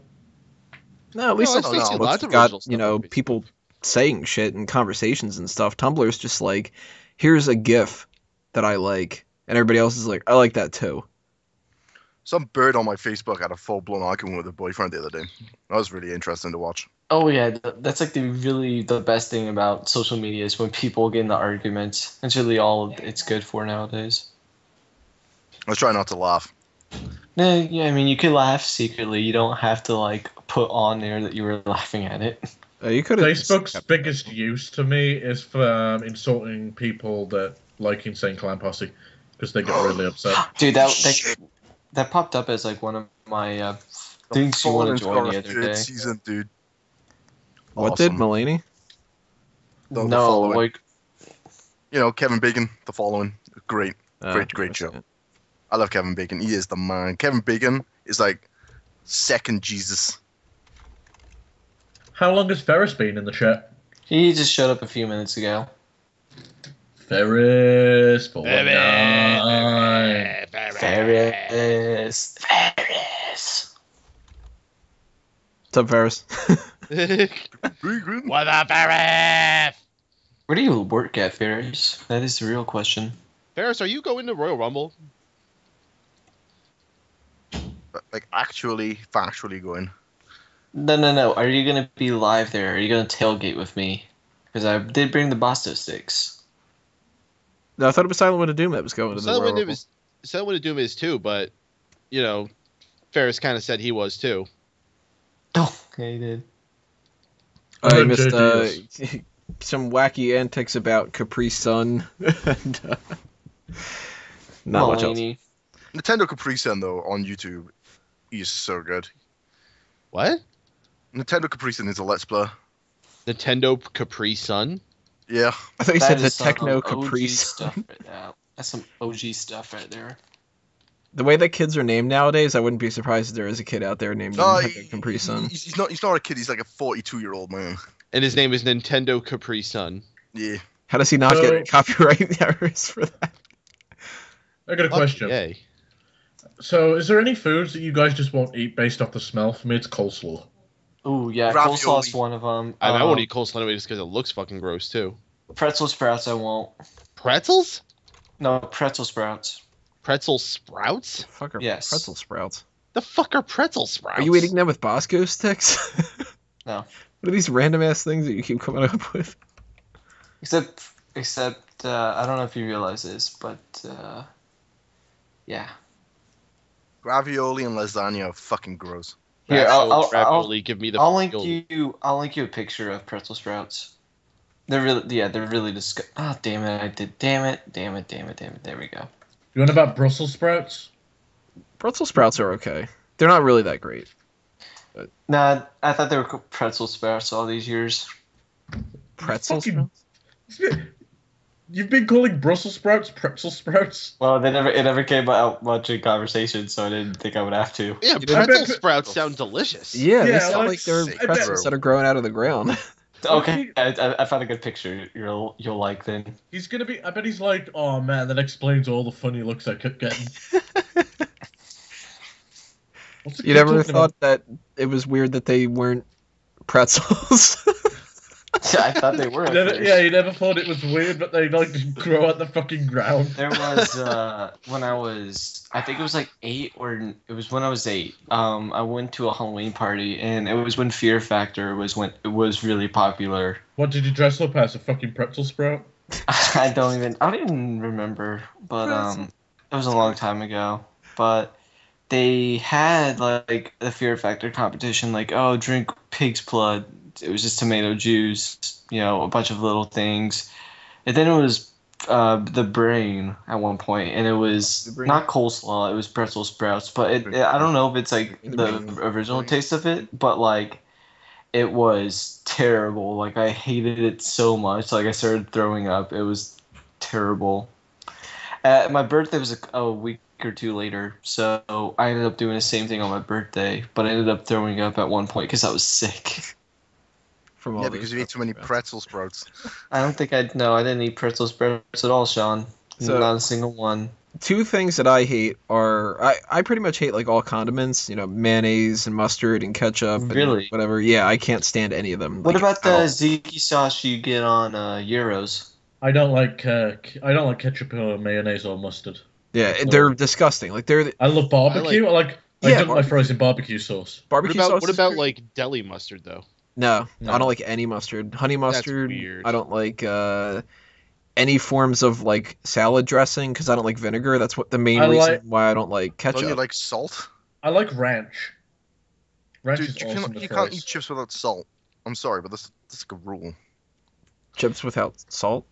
No, at least No, it's I see Facebook. lots It's of got, original stuff on Facebook. people saying shit and conversations and stuff. Tumblr's just like, here's a GIF that I like, and everybody else is like, I like that too. Some bird on my Facebook had a full-blown argument with a boyfriend the other day. That was really interesting to watch. Oh yeah, that's like the best thing about social media is when people get into arguments. That's really all it's good for nowadays. I was trying not to laugh. Yeah, I mean you could laugh secretly. You don't have to like put on there that you were laughing at it. You could have Facebook's biggest use to me is for insulting people that like Insane Clown Posse because they get really upset. Dude, that Shit. that popped up as like one of my things you want to join the other day. Season, dude. What Awesome. did Mulaney? The No, following. like You know, Kevin Bacon, The Following. Great. Great I've show. seen it. I love Kevin Bacon. He is the man. Kevin Bacon is like second Jesus. How long has Ferris been in the chat? he just showed up a few minutes ago. Ferris 49. Ferris. What's up, Ferris? Bacon. What up, Ferris? Where do you work at, Ferris? That is the real question. Ferris, are you going to Royal Rumble? Like, actually, factually going. No. Are you gonna be live there? Are you gonna tailgate with me? Because I did bring the Basta sticks. No, I thought it was Silent Wind of Doom that was going to the Silent Royal Wind Rumble. Silent Wind of Doom is too, but you know, Ferris kind of said he was too. Oh, okay, he did. I missed some wacky antics about Capri Sun. And, not much else. Mulaney. Nintendo Capri Sun, though, on YouTube, is so good. What? Nintendo Capri Sun is a Let's Play. Nintendo Capri Sun? Yeah. I thought you That said the is some Techno OG Capri stuff Sun. right now. That's some OG stuff right there. The way that kids are named nowadays, I wouldn't be surprised if there is a kid out there named Nintendo Capri Sun. He's not a kid, he's like a 42-year-old man. And his name is Nintendo Capri Sun. Yeah. How does he not get copyright errors for that? I got a question. Yay. So, is there any foods that you guys just won't eat based off the smell? For me, it's coleslaw. Ooh, yeah, Ravioli. coleslaw's one of them. I won't eat coleslaw anyway just because it looks fucking gross too. Pretzel sprouts I won't. Pretzels? No, pretzel sprouts. Pretzel sprouts? Fuck are Yes. pretzel sprouts? The fuck are pretzel sprouts? Are you eating them with Bosco sticks? No. What are these random ass things that you keep coming up with? Except, I don't know if you realize this, but, yeah. Ravioli and lasagna are fucking gross. Here, Ravioli, give me the I'll link ravioli. I'll link you a picture of pretzel sprouts. They're really disgusting. Oh, damn it, I did. Damn it. There we go. You want about Brussels sprouts? Pretzel sprouts are okay. They're not really that great. Nah, I thought they were called pretzel sprouts all these years. Pretzel Fucking- sprouts? You've been calling Brussels sprouts pretzel sprouts? Well, it never came out much in conversation, so I didn't think I would have to. Yeah, You pretzel bet- sprouts sound delicious. Yeah, they Yeah, sound like, like they're I bet- pretzels that are growing out of the ground. Okay, I found a good picture you'll like then. He's gonna be. I bet he's like, oh man, that explains all the funny looks I kept getting. What's the You kid never talking thought that it was weird that they weren't pretzels? I thought they were. about? At first. Yeah, you never thought it was weird, but they like just grow out the fucking ground. There was when I was, I think it was like 8 or it was when I was 8. I went to a Halloween party and it was when Fear Factor was when it was really popular. What did you dress up as? A fucking pretzel sprout? I don't even remember, but it was a long time ago. But they had like the Fear Factor competition, like, oh, drink pig's blood. It was just tomato juice, a bunch of little things. And then it was the brain at one point, and it was not coleslaw, it was pretzel sprouts. But I don't know if it's like the original taste of it, but like it was terrible. Like I hated it so much. Like I started throwing up. It was terrible. My birthday was a week or 2 later, so I ended up doing the same thing on my birthday, but I ended up throwing up at one point because I was sick. From all Yeah, those because you ate too many pretzel pretzel sprouts. I don't think I didn't eat pretzel sprouts at all, Sean. So- Not a single one. Two things that I hate are I pretty much hate like all condiments, mayonnaise and mustard and ketchup and Really? whatever. Yeah, I can't stand any of them. What like, about at all. the ziti sauce you get on Euros? I don't like ketchup or mayonnaise or mustard. Yeah, they're disgusting. Like they're I love barbecue. I Yeah, dunk my fries in barbecue sauce. barbecue sauce. What is about great. like deli mustard though? No, No. I don't like any mustard. Honey mustard. weird. I don't like any forms of like salad dressing because I don't like vinegar. That's what the main I reason like- why I don't like Don't ketchup. you like salt? I like ranch. Ranch Dude, is you, awesome. can't, with you can't fries. eat chips without salt. I'm sorry, but that's like a rule. Chips without salt.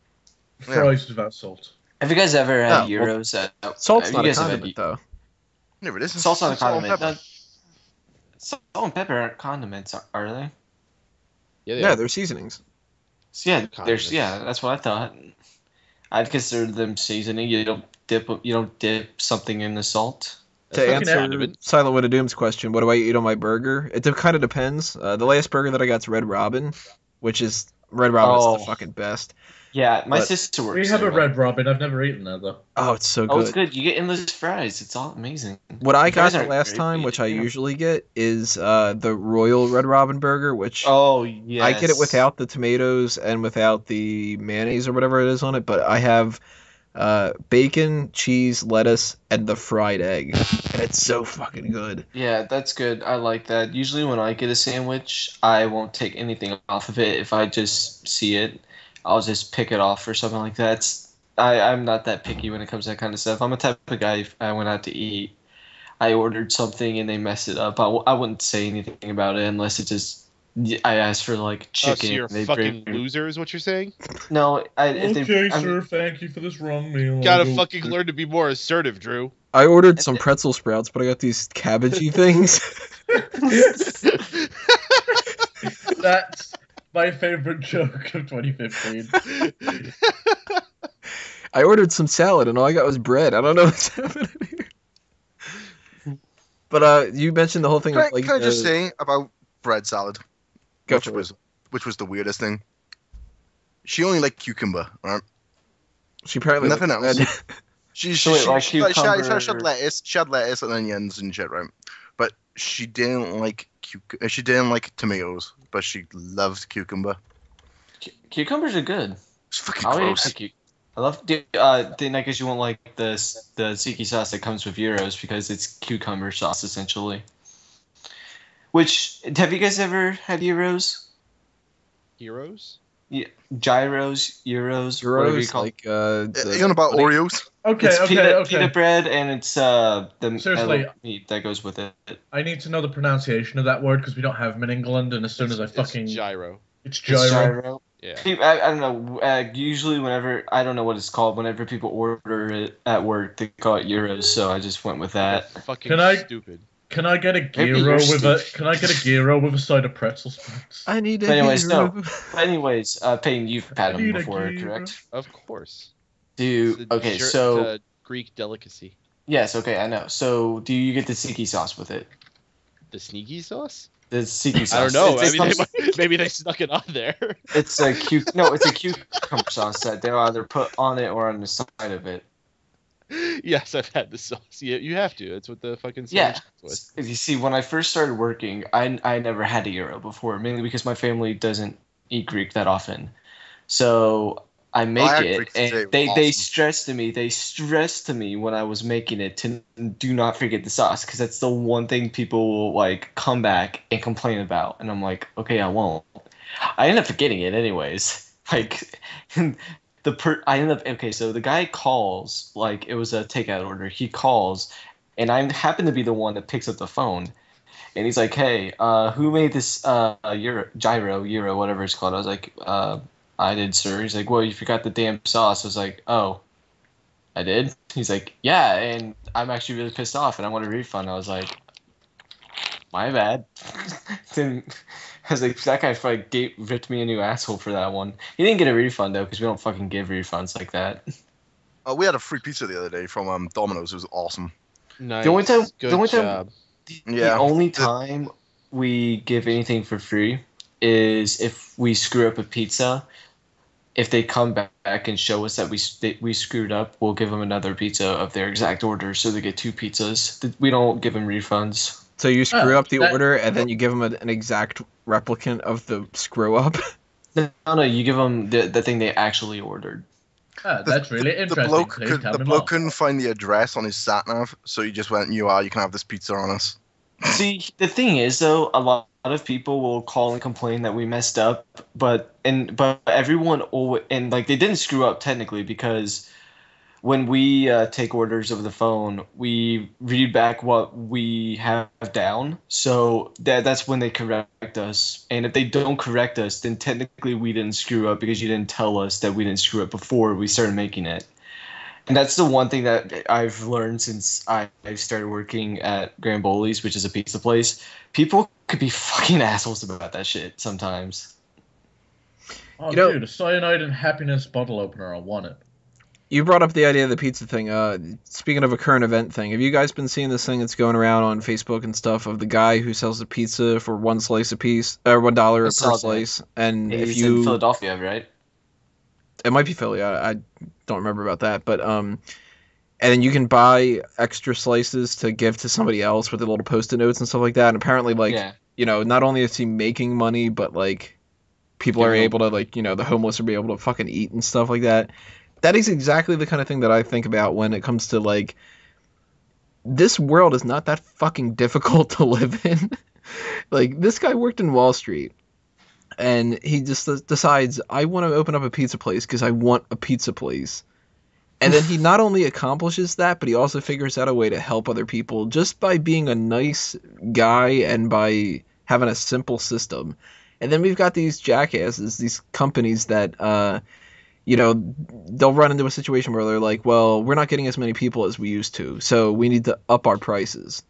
Fries without salt. Have you guys ever had Oh, well, Euros? Salt's have not you a guys ever condiment though. Never it isn't. Salt's not a It's salt and condiment. pepper. Salt and pepper aren't condiments, are they? Yeah, they're seasonings. So yeah, Condiments. that's what I thought. I'd consider them seasoning. You don't dip something in the salt. To fucking answer condiment. Silent Wind of Doom's question, what do I eat on my burger? It kind of depends. The last burger that I got is Red Robin, which is Red Robin's Oh. the fucking best. Yeah, my But- sister works We have there, a Red Robin. I've never eaten that though. Oh, it's so Oh, good. it's good. You get endless fries. It's all amazing. What I got Fries the aren't last great, time, but which I yeah. usually get, is the Royal Red Robin burger, which Oh, yes. I get it without the tomatoes and without the mayonnaise or whatever it is on it, but I have bacon, cheese, lettuce, and the fried egg, and it's so fucking good. Yeah, that's good. I like that. Usually when I get a sandwich, I won't take anything off of it. If I just see it, I'll just pick it off or something like that. I'm not that picky when it comes to that kind of stuff. I'm a type of guy, if I went out to eat, I ordered something and they messed it up, I wouldn't say anything about it unless it just, I asked for like chicken. So you're a they fucking bring- loser, is what you're saying? No, Okay, I'm- sir. Thank you for this wrong meal. Gotta I'll go- fucking learn to be more assertive, Drew. I ordered some pretzel sprouts, but I got these cabbagey things. That's my favorite joke of 2015. I ordered some salad, and all I got was bread. I don't know what's happening here. But you mentioned the whole thing. Can Of, like, I just say about bread salad, Go which for was the weirdest thing. She only liked cucumber, right? She apparently Nothing liked else. bread. She So wait, like had cucumber- lettuce, she had lettuce and onions and shit, right? But she didn't like tomatoes, but she loved cucumber. Cucumbers are good. It's fucking I'll eat gross. a cucumber. I love. Then I guess you won't like the tzatziki sauce that comes with gyros because it's cucumber sauce essentially. Which have you guys ever had gyros? Heroes? Gyros, euros, whatever you Gyros, call. like You on about Oreos? Okay, It's okay. peanut bread, and it's the Seriously. meat that goes with it. I need to know the pronunciation of that word because we don't have them in England. And as soon as I fucking, It's gyro. it's It's gyro. gyro. Yeah. I don't know. Usually, whenever I don't know what it's called, whenever people order it at work, they call it euros. So I just went with that. Fucking Can I- stupid. Can I get a Maybe gyro you're with a? Can I get a gyro with a side of pretzel sprouts? I need a But anyways, hero. But anyways, Payne, you've had I them need a before, gyro. correct? Of course. Do It's a okay. jer- So it's a Greek delicacy. yes, okay, I know. So do you get the tzatziki sauce with it? The sneaky sauce? The tzatziki sauce. I don't know. It comes- Maybe they snuck it on there. It's a it's a cucumber sauce that they'll either put on it or on the side of it. Yes, I've had the sauce. You have to. That's what the fucking Yeah. sandwich was. You see, when I first started working, I never had a gyro before, mainly because my family doesn't eat Greek that often. So I make had it, Greek today. and they Awesome. stressed to me when I was making it to do not forget the sauce, because that's the one thing people will like come back and complain about, and I'm like, okay, I won't. I end up forgetting it anyways. Like I end up okay. So the guy calls, like it was a takeout order. He calls, and I happen to be the one that picks up the phone, and he's like, "Hey, who made this gyro, whatever it's called?" I was like, "I did, sir." He's like, "Well, you forgot the damn sauce." I was like, "Oh, I did?" He's like, "Yeah," and I'm actually really pissed off, and I want a refund. I was like, "My bad." Then I was like, that guy ripped me a new asshole for that one. He didn't get a refund though, because we don't fucking give refunds like that. We had a free pizza the other day from Domino's. It was awesome. Nice. The only time- Good the only time- job. The only time we give anything for free is if we screw up a pizza. If they come back and show us that we screwed up, we'll give them another pizza of their exact order, so they get 2 pizzas. We don't give them refunds. So you screw up the that- order, and then you give them an exact replicant of the screw up. No, you give them the thing they actually ordered. Ah, that's really The interesting. bloke, Please tell the me bloke more. couldn't find the address on his sat nav, so he just went, "You can have this pizza on us." See, the thing is though, a lot of people will call and complain that we messed up, but everyone and like they didn't screw up technically, because when we take orders over the phone, we read back what we have down, so that's when they correct us. And if they don't correct us, then technically we didn't screw up because you didn't tell us that we didn't screw up before we started making it. And that's the one thing that I've learned since I started working at Grambolis, which is a pizza place. People could be fucking assholes about that shit sometimes. Oh, You know- dude, a cyanide and happiness bottle opener. I want it. You brought up the idea of the pizza thing. Speaking of a current event thing, have you guys been seeing this thing that's going around on Facebook and stuff of the guy who sells the pizza for one slice a piece, or $1 per slice? And if He's you, in Philadelphia, right? it might be Philly. I don't remember about that, but and then you can buy extra slices to give to somebody else with the little Post-it notes and stuff like that. And apparently, like, not only is he making money, but like people are able to, like, the homeless are able to fucking eat and stuff like that. That is exactly the kind of thing that I think about when it comes to, like, this world is not that fucking difficult to live in. Like, this guy worked in Wall Street, and he just decides, I want to open up a pizza place because I want a pizza place. And then he not only accomplishes that, but he also figures out a way to help other people just by being a nice guy and by having a simple system. And then we've got these jackasses, these companies that, they'll run into a situation where they're like, well, we're not getting as many people as we used to, so we need to up our prices.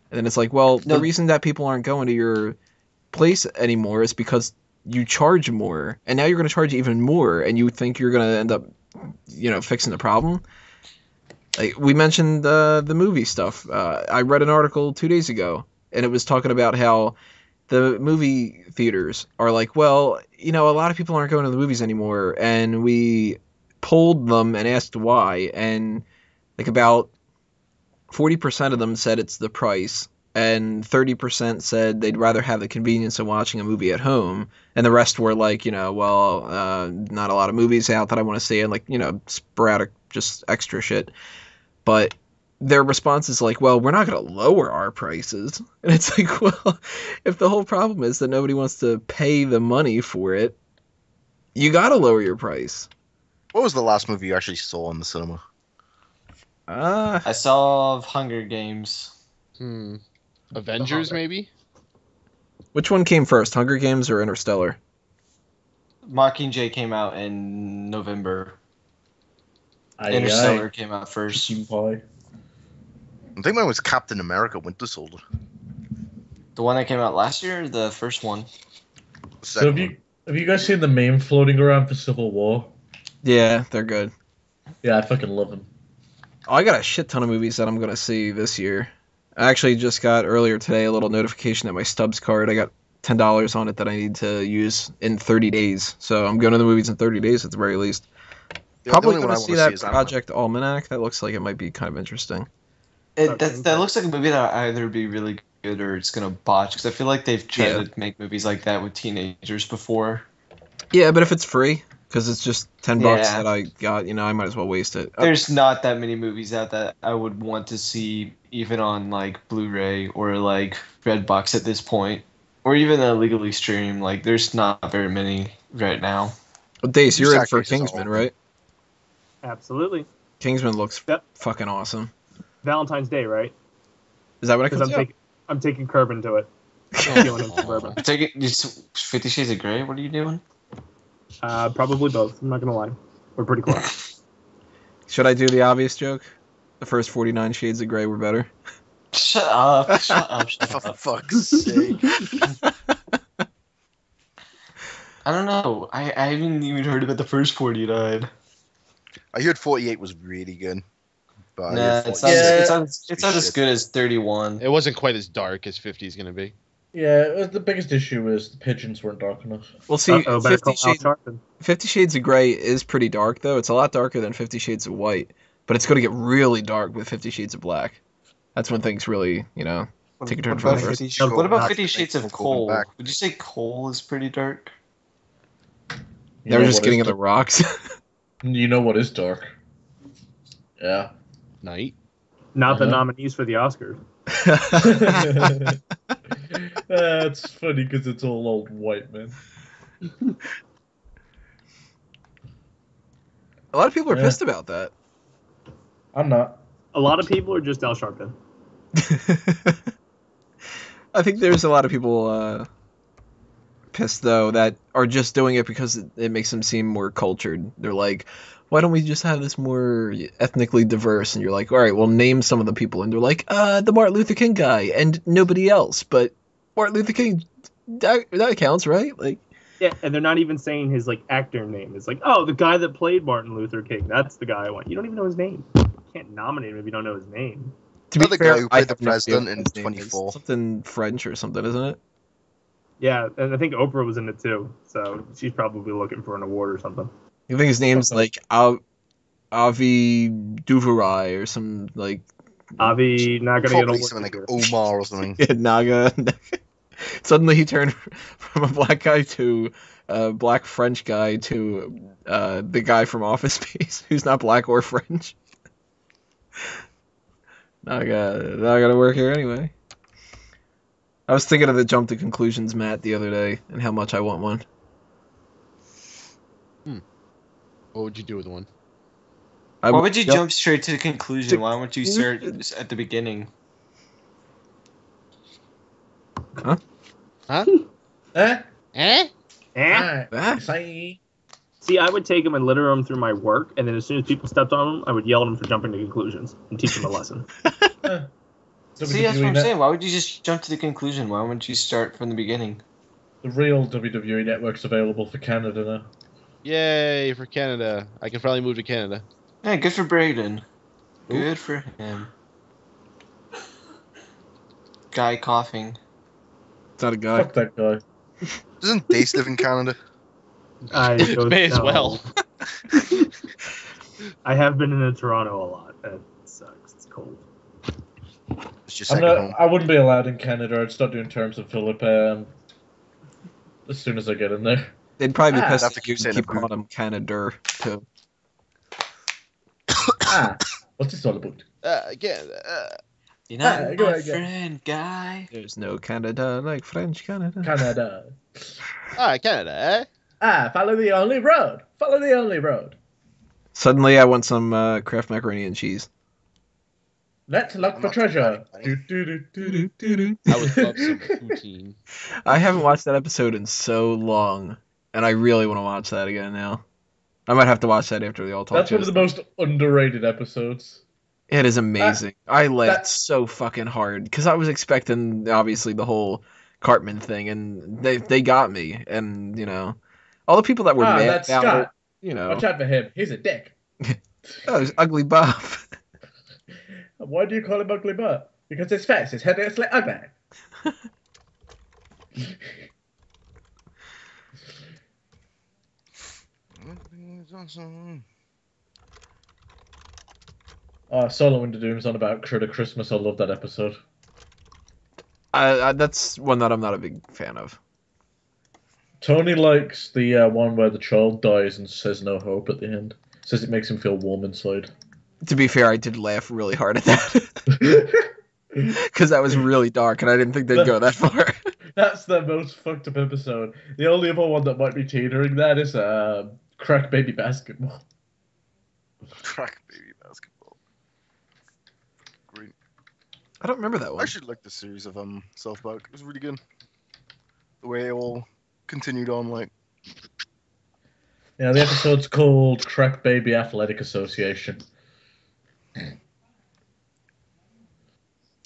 And then it's like, well, the reason that people aren't going to your place anymore is because you charge more, and now you're going to charge even more, and you think you're going to end up, fixing the problem. Like, we mentioned the movie stuff. I read an article 2 days ago, and it was talking about how the movie theaters are like, well, a lot of people aren't going to the movies anymore, and we polled them and asked why, and like about 40% of them said it's the price, and 30% said they'd rather have the convenience of watching a movie at home, and the rest were like, not a lot of movies out that I want to see, and like, sporadic, just extra shit. But their response is like, well, we're not going to lower our prices. And it's like, well, if the whole problem is that nobody wants to pay the money for it, you got to lower your price. What was the last movie you actually saw in the cinema? I saw Hunger Games. Avengers, maybe? Which one came first, Hunger Games or Interstellar? Mockingjay came out in November. Interstellar came out first. I think mine was Captain America Winter Soldier. The one that came out last year, or the first one? So have you guys seen the meme floating around for Civil War? Yeah, they're good. Yeah, I fucking love them. Oh, I got a shit ton of movies that I'm going to see this year. I actually just got earlier today a little notification that my Stubbs card, I got $10 on it that I need to use in 30 days. So I'm going to the movies in 30 days at the very least. Probably going to see that Project Almanac. That looks like it might be kind of interesting. That looks like a movie that either be really good or it's gonna botch, because I feel like they've tried to make movies like that with teenagers before. Yeah, but if it's free, because it's just $10 that I got, I might as well waste it. There's not that many movies out that I would want to see, even on like Blu-ray or like Redbox at this point, or even illegally stream. Like, there's not very many right now. Well, Dace, you're in for Kingsman, right? Absolutely. Kingsman looks fucking awesome. Valentine's Day, right? Is that what it comes out? I'm taking Kerbin to it. I'm feeling him for You're taking 50 Shades of Grey? What are you doing? Probably both. I'm not gonna lie. We're pretty close. Should I do the obvious joke? The first 49 Shades of Grey were better. Shut up! Shut up! Shut up! For fuck's sake! I don't know. I haven't even heard about the first 49. I heard 48 was really good. But nah, it's not as good as 31. It wasn't quite as dark as 50 is going to be. Yeah, the biggest issue is the pigeons weren't dark enough. Well, see, 50 Shades of Grey is pretty dark, though. It's a lot darker than 50 Shades of White. But it's going to get really dark with 50 Shades of Black. That's when things really, take a turn for the worse. What about 50 Shades of Coal? Would you say coal is pretty dark? They were just getting in the rocks. You know what is dark? Yeah. Night. Not the nominees for the Oscars. That's funny because it's all old white men. A lot of people are pissed about that. I'm not. A lot of people are just Al Sharpton. I think there's a lot of people pissed, though, that are just doing it because it makes them seem more cultured. They're like, why don't we just have this more ethnically diverse? And you're like, all right, well, name some of the people. And they're like, the Martin Luther King guy and nobody else. But Martin Luther King, that counts, right? Like, Yeah, and they're not even saying his like actor name. It's like, oh, the guy that played Martin Luther King. That's the guy I want. You don't even know his name. You can't nominate him if you don't know his name. To be The fair, guy who I played the have no idea president what in his name is. 24. Something French or something, isn't it? Yeah, and I think Oprah was in it too. So she's probably looking for an award or something. I think his name's like Avi Duvernay or some like Avi not gonna get an Probably award. something like this year. Omar or something. Naga. Suddenly he turned from a black guy to a black French guy to the guy from Office Space who's not black or French. Not gonna work here anyway. I was thinking of the jump to conclusions Matt the other day and how much I want one. What would you do with one? Why would you jump straight to the conclusion? Why wouldn't you start at the beginning? Huh? Eh? Eh? Eh? Say. See, I would take them and litter them through my work, and then as soon as people stepped on them, I would yell at them for jumping to conclusions and teach them a lesson. See, that's what I'm saying. Why would you just jump to the conclusion? Why wouldn't you start from the beginning? The real WWE Network's available for Canada now. Yay for Canada. I can finally move to Canada. Hey, good for Braden. Good for him. Guy coughing. It's not a guy. Fuck that guy. Doesn't Dace live in Canada? I don't May as know. well. I have been in Toronto a lot. That sucks. It's cold. It's just I'm second not, home. I wouldn't be allowed in Canada. I'd start doing terms of Philip as soon as I get in there. They'd probably be I'd pissed have to if you keep saying keep it. calling him Canada too. What's this all about? Canada. You're not go my ahead, friend, guy. There's no Canada like French Canada. Canada. Canada, eh? Follow the only road. Follow the only road. Suddenly I want some Kraft macaroni and cheese. Let's look I'm for not treasure. too bad, I would love some poutine. I haven't watched that episode in so long, and I really want to watch that again now. I might have to watch that after the all talk. That's one of the most underrated episodes. It is amazing. I laughed that- so fucking hard because I was expecting obviously the whole Cartman thing, and they got me. And you know, all the people that were mad That's about Scott. it, you know, Watch out for him. He's a dick. oh, it's Ugly Bob. Why do you call him ugly butt? Because his face is hideously ugly. Solo into Doom's on about Critter Christmas. I love that episode. That's one that I'm not a big fan of. Tony likes the one where the child dies and says no hope at the end. Says it makes him feel warm inside. To be fair, I did laugh really hard at that because that was really dark, and I didn't think they'd go that far. That's the most fucked up episode. The only other one that might be teetering that is Crack Baby Basketball. Crack baby basketball. Great. I don't remember that I one. actually liked the series of South Park. It was really good. The way it all continued on, like. Yeah, the episode's called Crack Baby Athletic Association.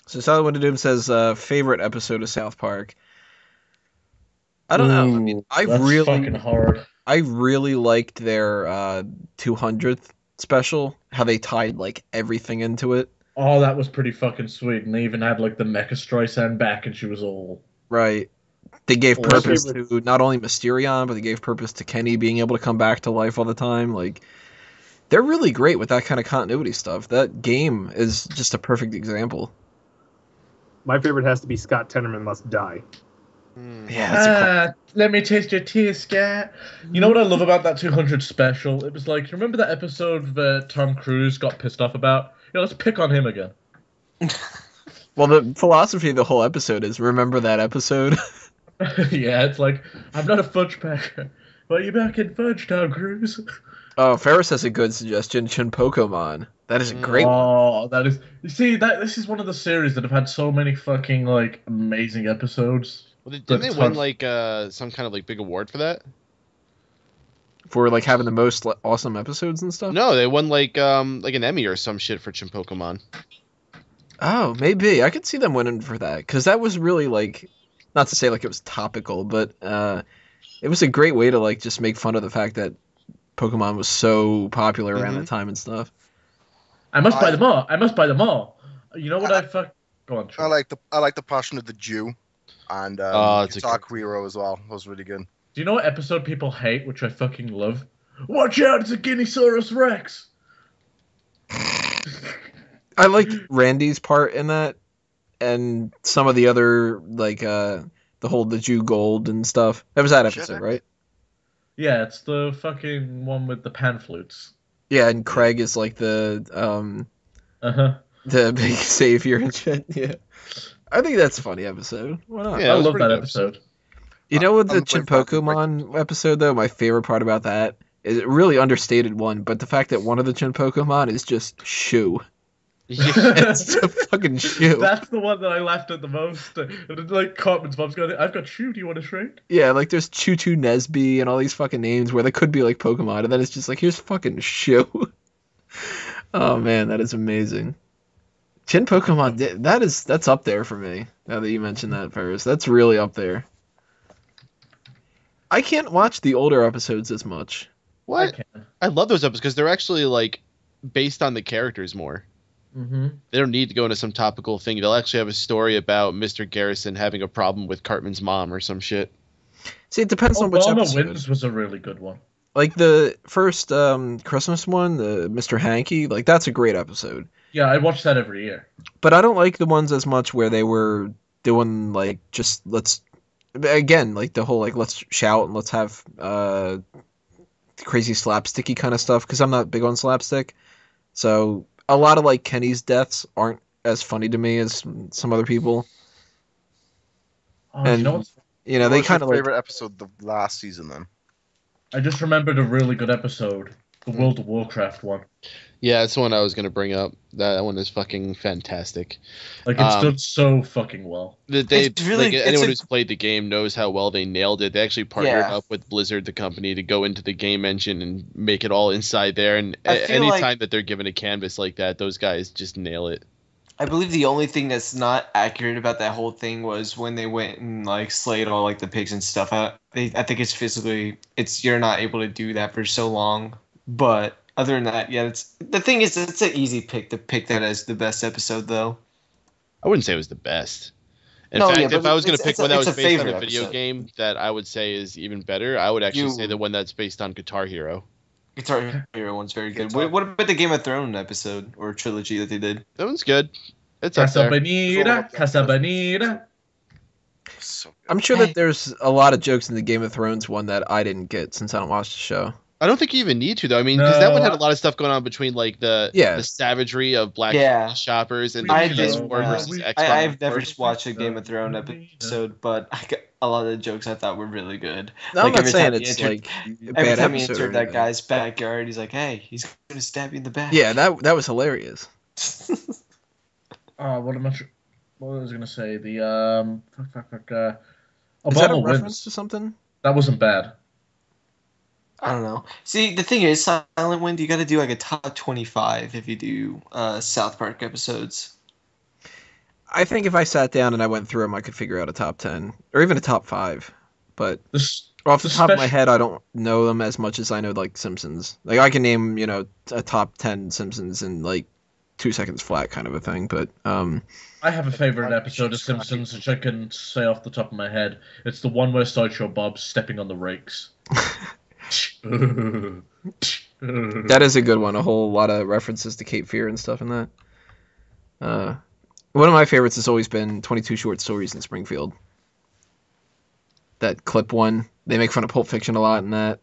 So Solid Doom says favorite episode of South Park. I don't know. I mean, That's fucking hard. I really liked their 200th special. How they tied like everything into it. Oh, that was pretty fucking sweet. And they even had like the Mecha Streisand back, and she was all Right. They gave Oh, purpose favorite- to not only Mysterion, but they gave purpose to Kenny being able to come back to life all the time. Like, they're really great with that kind of continuity stuff. That game is just a perfect example. My favorite has to be Scott Tenorman Must Die. Yeah, that's let me taste your tears, Scat. You know what I love about that 200 special? It was like, remember that episode that Tom Cruise got pissed off about? Let's pick on him again. well, the philosophy of the whole episode is remember that episode. Yeah, it's like, I'm not a fudge packer. But you back in Fudge Town, Cruise? Oh, Ferris has a good suggestion. Chun Pokemon. That is a great one. Oh, that is... You see, this is one of the series that have had so many fucking, like, amazing episodes. Well, didn't But they it's win hard- like some kind of like big award for that? For like having the most awesome episodes and stuff. No, they won like an Emmy or some shit for Chim Pokemon. Oh, maybe I could see them winning for that because that was really like, not to say like it was topical, but it was a great way to like just make fun of the fact that Pokemon was so popular around that time and stuff. I must buy them all. I must buy them all. You know what I fuck? Go on. I like the Passion of the Jew, and it's a Guitar good- Hero as well. That was really good. Do you know what episode people hate, which I fucking love? Watch out! It's a Guineasaurus Rex. I liked Randy's part in that, and some of the other like the Jew Gold and stuff. That was that episode, right? Yeah, it's the fucking one with the pan flutes. Yeah, and Craig is like the big savior and shit. Yeah, I think that's a funny episode. Why not? Yeah, I was love pretty that good. episode. You know what the I'm Chin quite proud Pokemon episode though? My favorite part about that is a really understated one, but the fact that one of the Chin Pokemon is just Shoe. Yeah. It's a fucking Shoe. That's the one that I laughed at the most. Like Cartman's mom's going, "I've got Shoe. Do you want to trade?" Yeah, like there's Choo Choo Nesby and all these fucking names where they could be like Pokemon, and then it's just like here's fucking Shoe. Oh man, that is amazing. Chin Pokemon, that's up there for me. Now that you mentioned that, Ferris, that's really up there. I can't watch the older episodes as much. What? I can. I love those episodes because they're actually like based on the characters more. Mm-hmm. They don't need to go into some topical thing. They'll actually have a story about Mr. Garrison having a problem with Cartman's mom or some shit. See, it depends on which Obama episode. Wins was a really good one. Like the first Christmas one, the Mr. Hanky, like that's a great episode. Yeah, I watch that every year. But I don't like the ones as much where they were doing like just let's again like the whole like let's shout and let's have crazy slapsticky kind of stuff because I'm not big on slapstick. So a lot of like Kenny's deaths aren't as funny to me as some other people. Oh, And you know what's you know What they was kind your of like favorite episode the last season then? I just remembered a really good episode, the World of Warcraft one. Yeah, that's the one I was going to bring up. That one is fucking fantastic. Like it's done so fucking well. It's really- like, it's anyone a- who's played the game knows how well they nailed it. They actually partnered Yeah. up with Blizzard, the company, to go into the game engine and make it all inside there. And I feel anytime like- that they're given a canvas like that, those guys just nail it. I believe the only thing that's not accurate about that whole thing was when they went and like slayed all like the pigs and stuff. I think it's physically you're not able to do that for so long. But other than that, yeah, it's the thing is it's an easy pick to pick that as the best episode though. I wouldn't say it was the best. In No, fact, yeah, if but I was going to it's pick a- one that it's was a based on a favorite video episode. game that I would say is even better, I would actually say the one that's based on Guitar Hero. Guitar Hero one's very good. Guitar- What about the Game of Thrones episode or trilogy that they did? That one's good. It's up Casa there. Bonita, Casa Bonita. So good. I'm sure Hey. that there's a lot of jokes in the Game of Thrones one that I didn't get since I don't watch the show. I don't think you even need to though. I mean, because that No. one had a lot of stuff going on between like the savagery of black Yeah. shoppers and I the did, war versus I- X-Men. I've never watched a Game of Thrones episode, but a lot of the jokes I thought were really good. No, I'm Like, not every saying time he it's entered- like a Every bad time he episode. or entered that anything. guy's backyard, he's like, "Hey, he's gonna stab you in the back." Yeah, that was hilarious. Oh, what am I? What was I gonna say? The Is that a Obama reference Wins. to something? That wasn't bad. I don't know. See, the thing is, Silent Wind, you got to do like a top 25 if you do South Park episodes. I think if I sat down and I went through them, I could figure out a top 10 or even a top 5. But This off the The top of my special- head, I don't know them as much as I know like Simpsons. Like I can name a top 10 Simpsons in like 2 seconds flat kind of a thing. But I have a favorite episode of Simpsons, which I can say off the top of my head. It's the one where Sideshow Bob's stepping on the rakes. that is a good one. A whole lot of references to Cape Fear and stuff in that. One of my favorites has always been 22 Short Stories in Springfield. That clip one. They make fun of Pulp Fiction a lot in that.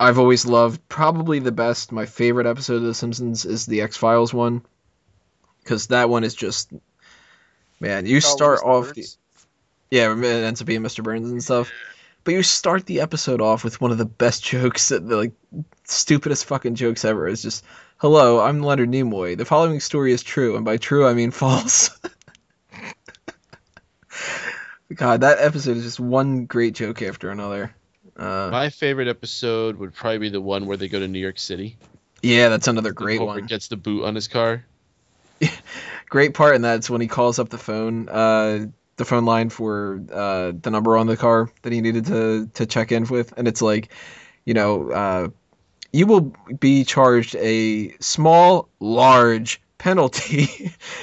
I've always loved, probably the best, my favorite episode of The Simpsons is the X-Files one. Because that one is just, man, you start off... Yeah, it ends up being Mr. Burns and stuff. But you start the episode off with one of the best jokes, the like stupidest fucking jokes ever. It's just, "Hello, I'm Leonard Nimoy. The following story is true, and by true I mean false." God, that episode is just one great joke after another. My favorite episode would probably be the one where they go to New York City. Yeah, that's another great Homer one. gets the boot on his car. Great part in that's when he calls up the phone. the phone line for the number on the car that he needed to check in with, and it's like, you know, you will be charged a small, large penalty,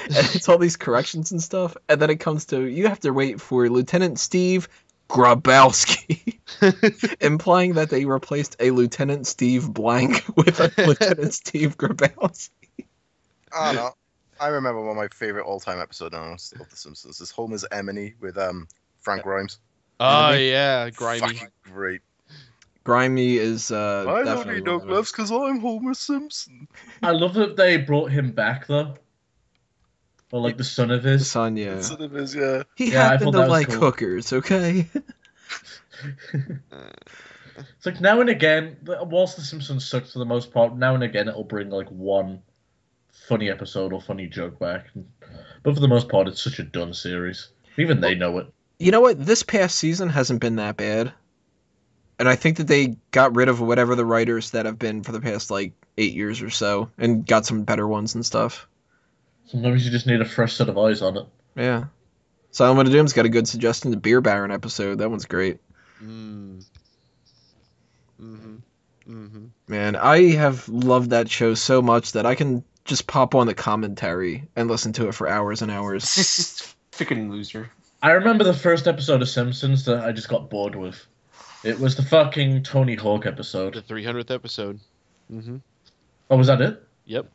and it's all these corrections and stuff, and then it comes to you have to wait for Lieutenant Steve Grabowski, implying that they replaced a Lieutenant Steve Blank with a Lieutenant Steve Grabowski. I don't know. I remember one of my favorite all-time episodes of The Simpsons. This Homer's Emily with Frank Grimes. Oh yeah, grimy. Fucking great. Grimy is I don't definitely need no one of them. gloves because I'm Homer Simpson. I love that they brought him back though. Or like the son of The his. son, yeah. That's what it is, yeah. He Yeah, I happened thought to that was like cool. hookers, okay? It's like now and again, whilst The Simpsons sucks for the most part, now and again it'll bring like one funny episode or funny joke back. But for the most part, it's such a done series. Even they know it. You know what? This past season hasn't been that bad. And I think that they got rid of whatever the writers that have been for the past, like, 8 years or so, and got some better ones and stuff. Sometimes you just need a fresh set of eyes on it. Yeah. Silent Doom's got a good suggestion, the Beer Baron episode. That one's great. Mm. Mm-hmm. Mm-hmm. Man, I have loved that show so much that I can just pop on the commentary and listen to it for hours and hours. Freaking loser. I remember the first episode of Simpsons that I just got bored with. It was the fucking Tony Hawk episode. The 300th episode. Mm-hmm. Oh, was that it? Yep.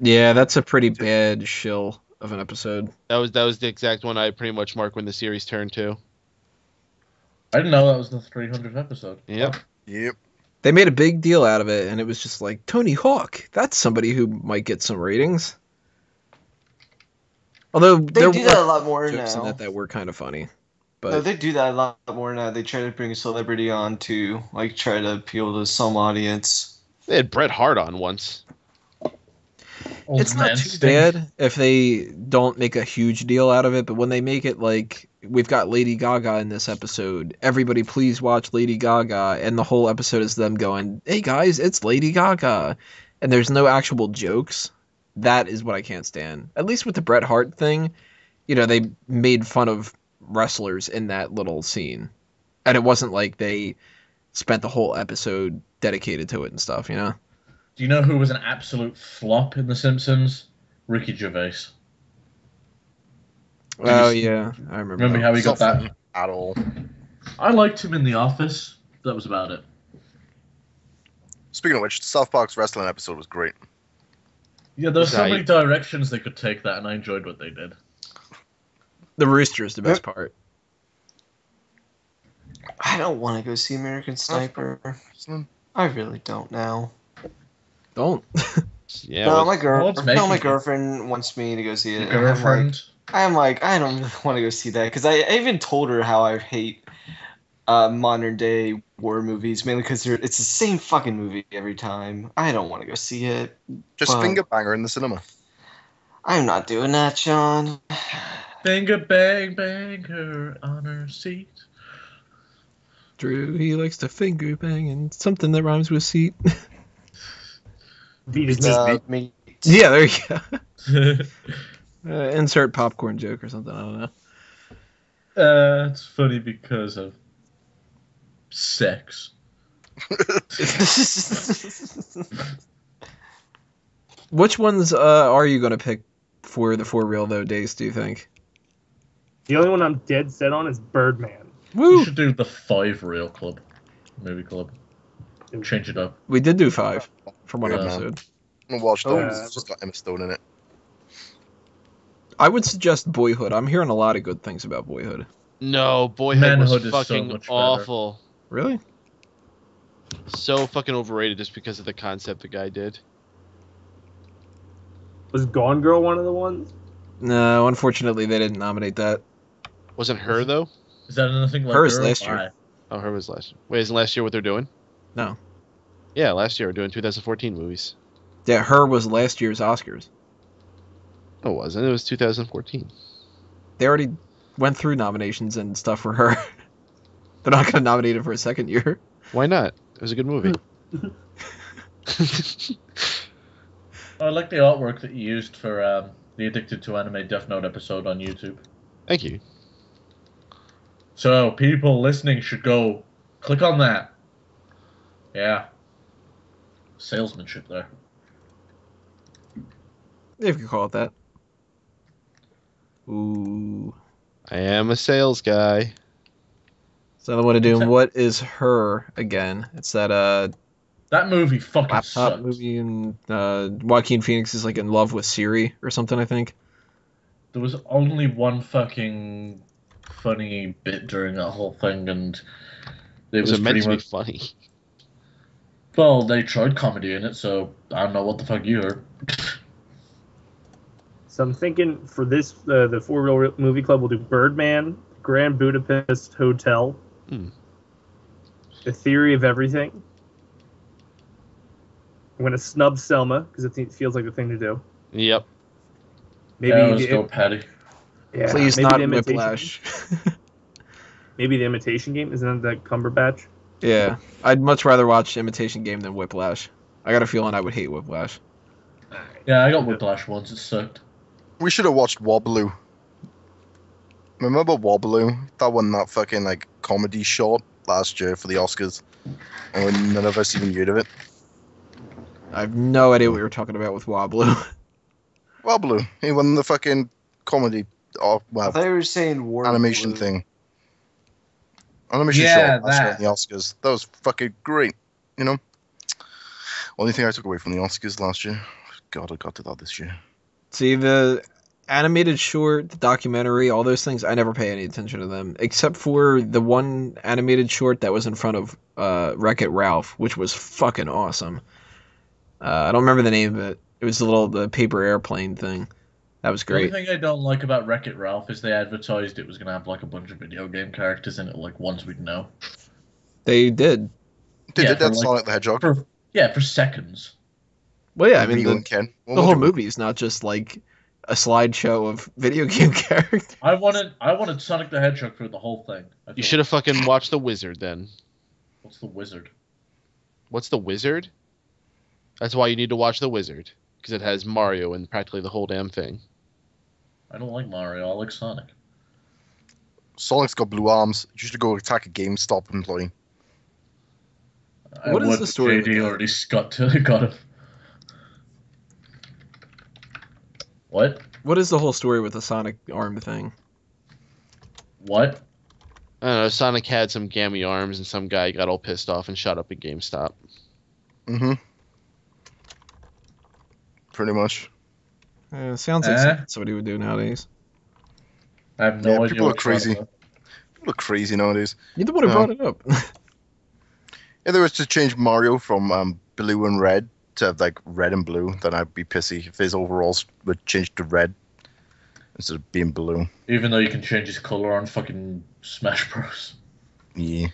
Yeah, that's a pretty bad shill of an episode. That was the exact one I pretty much marked when the series turned to. I didn't know that was the 300th episode. Yep. Yep. They made a big deal out of it, and it was just like, Tony Hawk, that's somebody who might get some ratings. Although They there do were that a lot more jokes in now. that were kind of funny. But No, they do that a lot more now. They try to bring a celebrity on to like try to appeal to some audience. They had Bret Hart on once. Old it's man not too stink. bad if they don't make a huge deal out of it, but when they make it like, we've got Lady Gaga in this episode, everybody please watch Lady Gaga, and the whole episode is them going, hey guys, it's Lady Gaga, and there's no actual jokes. That is what I can't stand. At least with the Bret Hart thing, you know, they made fun of wrestlers in that little scene, and it wasn't like they spent the whole episode dedicated to it and stuff, you know? Do you know who was an absolute flop in The Simpsons? Ricky Gervais. Oh yeah, I remember. Remember that. how he got Not that? fun at all. I liked him in The Office. That was about it. Speaking of which, South Park's wrestling episode was great. Yeah, there were so Right. many directions they could take that, and I enjoyed what they did. The rooster is the best part. I don't want to go see American Sniper. I really don't now. Don't. Yeah. No, well, my What's making my you- girlfriend wants me to go see it. Your and girlfriend. I'm like, I don't really want to go see that because I even told her how I hate modern day war movies mainly because it's the same fucking movie every time. I don't want to go see it. Just Well- finger banger in the cinema. I'm not doing that, Sean. Finger bang bang her on her seat. Drew, he likes to finger bang and something that rhymes with seat. Beat his meat. Me. Yeah, there you go. Insert popcorn joke or something. I don't know. It's funny because of sex. Which ones are you going to pick for the For Real Though days, do you think? The only one I'm dead set on is Birdman. We Woo! should do the 5 Reel Club. Movie club. Change it up. We did do 5 for one Yeah. episode. And Watch Dogs. Oh. It's just got Emma Stone in it. I would suggest Boyhood. I'm hearing a lot of good things about Boyhood. no, Boyhood Manhood was is so fucking much better. awful. Really? So fucking overrated just because of the concept the guy did. Was Gone Girl one of the ones? No, unfortunately, they didn't nominate that. Wasn't her though? Is that anything like Hers Girl? last year. Why? Oh, her was last year. Wait, isn't last year what they're doing? No. Yeah, last year we're doing 2014 movies. Yeah, Her was last year's Oscars. No, it wasn't. It was 2014. They already went through nominations and stuff for Her. They're not going to nominate it for a second year. Why not? It was a good movie. I like the artwork that you used for the Addicted to Anime Death Note episode on YouTube. Thank you. So people listening should go click on that. Yeah. Salesmanship there. If you call it that. Ooh. I am a sales guy. So I want to do What Is Her again. It's that that movie fucking laptop sucks. movie, and Joaquin Phoenix is like in love with Siri or something, I think. There was only one fucking funny bit during that whole thing, and it was meant pretty to be much funny. Well, they tried comedy in it, so I don't know what the fuck you heard. So I'm thinking for this, the Four Real Movie Club, we'll do Birdman, Grand Budapest Hotel, The Theory of Everything. I'm going to snub Selma, because it feels like the thing to do. Yep. Maybe yeah, let's go, Patty. Yeah, Please maybe not the Imitation Whiplash. Game. Maybe the Imitation Game? Isn't that Cumberbatch? Yeah. I'd much rather watch Imitation Game than Whiplash. I got a feeling I would hate Whiplash. Yeah, I got Whiplash once. It sucked. We should have watched Wobbloo. Remember Wobbloo? That won that fucking like comedy short last year for the Oscars, and none of us even heard of it. I have no idea what you were talking about with Wobblu. Wobbloo. He won the fucking comedy. I thought you were saying War animation Blue. thing. Animation Yeah, short last year that. on the Oscars. That was fucking great. You know. Only thing I took away from the Oscars last year. God, I got to that this year. See, the animated short, the documentary, all those things, I never pay any attention to them. Except for the one animated short that was in front of Wreck-It Ralph, which was fucking awesome. I don't remember the name of it. It was the paper airplane thing. That was The only great. thing I don't like about Wreck-It Ralph is they advertised it was going to have like a bunch of video game characters in it, like ones we'd know. They did. They Yeah, did that for, like, Sonic the Hedgehog. For seconds. Well, yeah, I mean, Ryu and Ken. What the would whole you- movie is not just like a slideshow of video game characters. I wanted Sonic the Hedgehog for the whole thing. You should have fucking watched The Wizard then. What's the Wizard? What's The Wizard? That's why you need to watch The Wizard. Because it has Mario in practically the whole damn thing. I don't like Mario. I like Sonic. Sonic's got blue arms. You should go attack a GameStop employee. What is the story with JD that? already got him. What? What is the whole story with the Sonic arm thing? What? I don't know, Sonic had some gammy arms and some guy got all pissed off and shot up a GameStop. Mm-hmm. Pretty much. Sounds like that's what he would do nowadays. I have no Yeah, idea. people are what you're crazy. talking People are crazy nowadays. You're the one who Yeah. brought it up. If there was to change Mario from blue and red to like red and blue, then I'd be pissy if his overalls would change to red instead of being blue. Even though you can change his color on fucking Smash Bros. Yeah.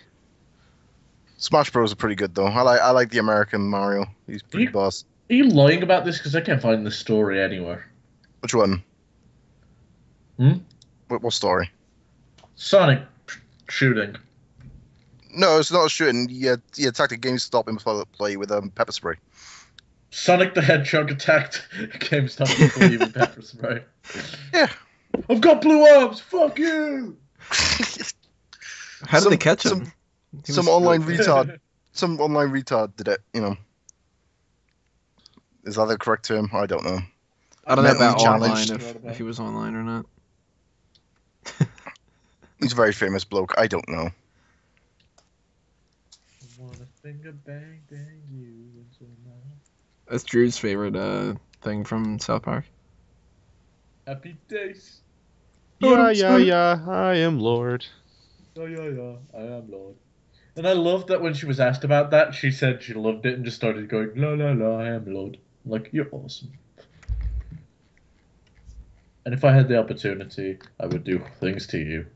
Smash Bros are pretty good though. I like the American Mario. He's pretty You- boss. Are you lying about this? Because I can't find the story anywhere. Which one? Hmm? What story? Sonic shooting. No, it's not a shooting. He attacked a GameStop employee with pepper spray. Sonic the Hedgehog attacked GameStop employee with pepper spray. Yeah. I've got blue arms. Fuck you. How did Some- they catch him? He Some was- online retard. Some online retard did it. You know. Is that the correct term? I don't know. I don't know mentally about online, challenged. if he was online or not. He's a very famous bloke. I don't know. That's Drew's favorite thing from South Park. Happy days. Yeah, I am Lord. Yeah, I am Lord. And I loved that when she was asked about that, she said she loved it and just started going, la la la, I am Lord. Like, you're awesome. And if I had the opportunity, I would do things to you.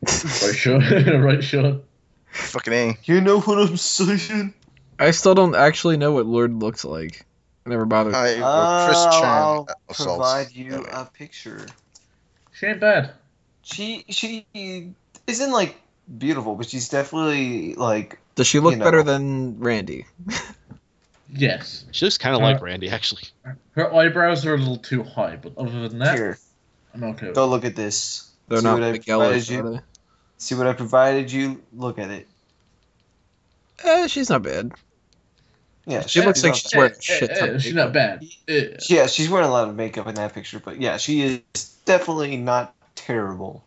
Right, Sean? Right, Sean? Fucking A. You know what I'm saying? I still don't actually know what Lord looks like. I never bothered. Chris I'll Chan assaults. provide you Anyway. a picture. She ain't bad. She isn't like beautiful, but she's definitely like. Does she look you know. better than Randy? Yes. She looks kind of like Randy, actually. Her eyebrows are a little too high, but other than that, Here, I'm okay with go it. look at this. They're See not what I Miguel's, provided you? are they? See what I provided you? Look at it. She's not bad. Yeah, She looks like she's wearing a shit ton of She's not makeup. bad. Yeah, she's wearing a lot of makeup in that picture, but yeah, she is definitely not terrible.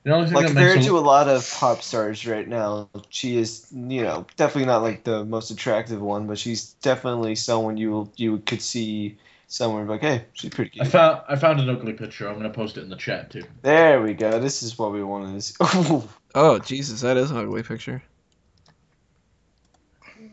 The only thing Like that compared makes to a lot of pop stars right now, she is, definitely not like the most attractive one, but she's definitely someone you could see somewhere like, hey, she's pretty cute. I found an ugly picture. I'm gonna post it in the chat too. There we go. This is what we wanted to see. Oh, Jesus, that is an ugly picture.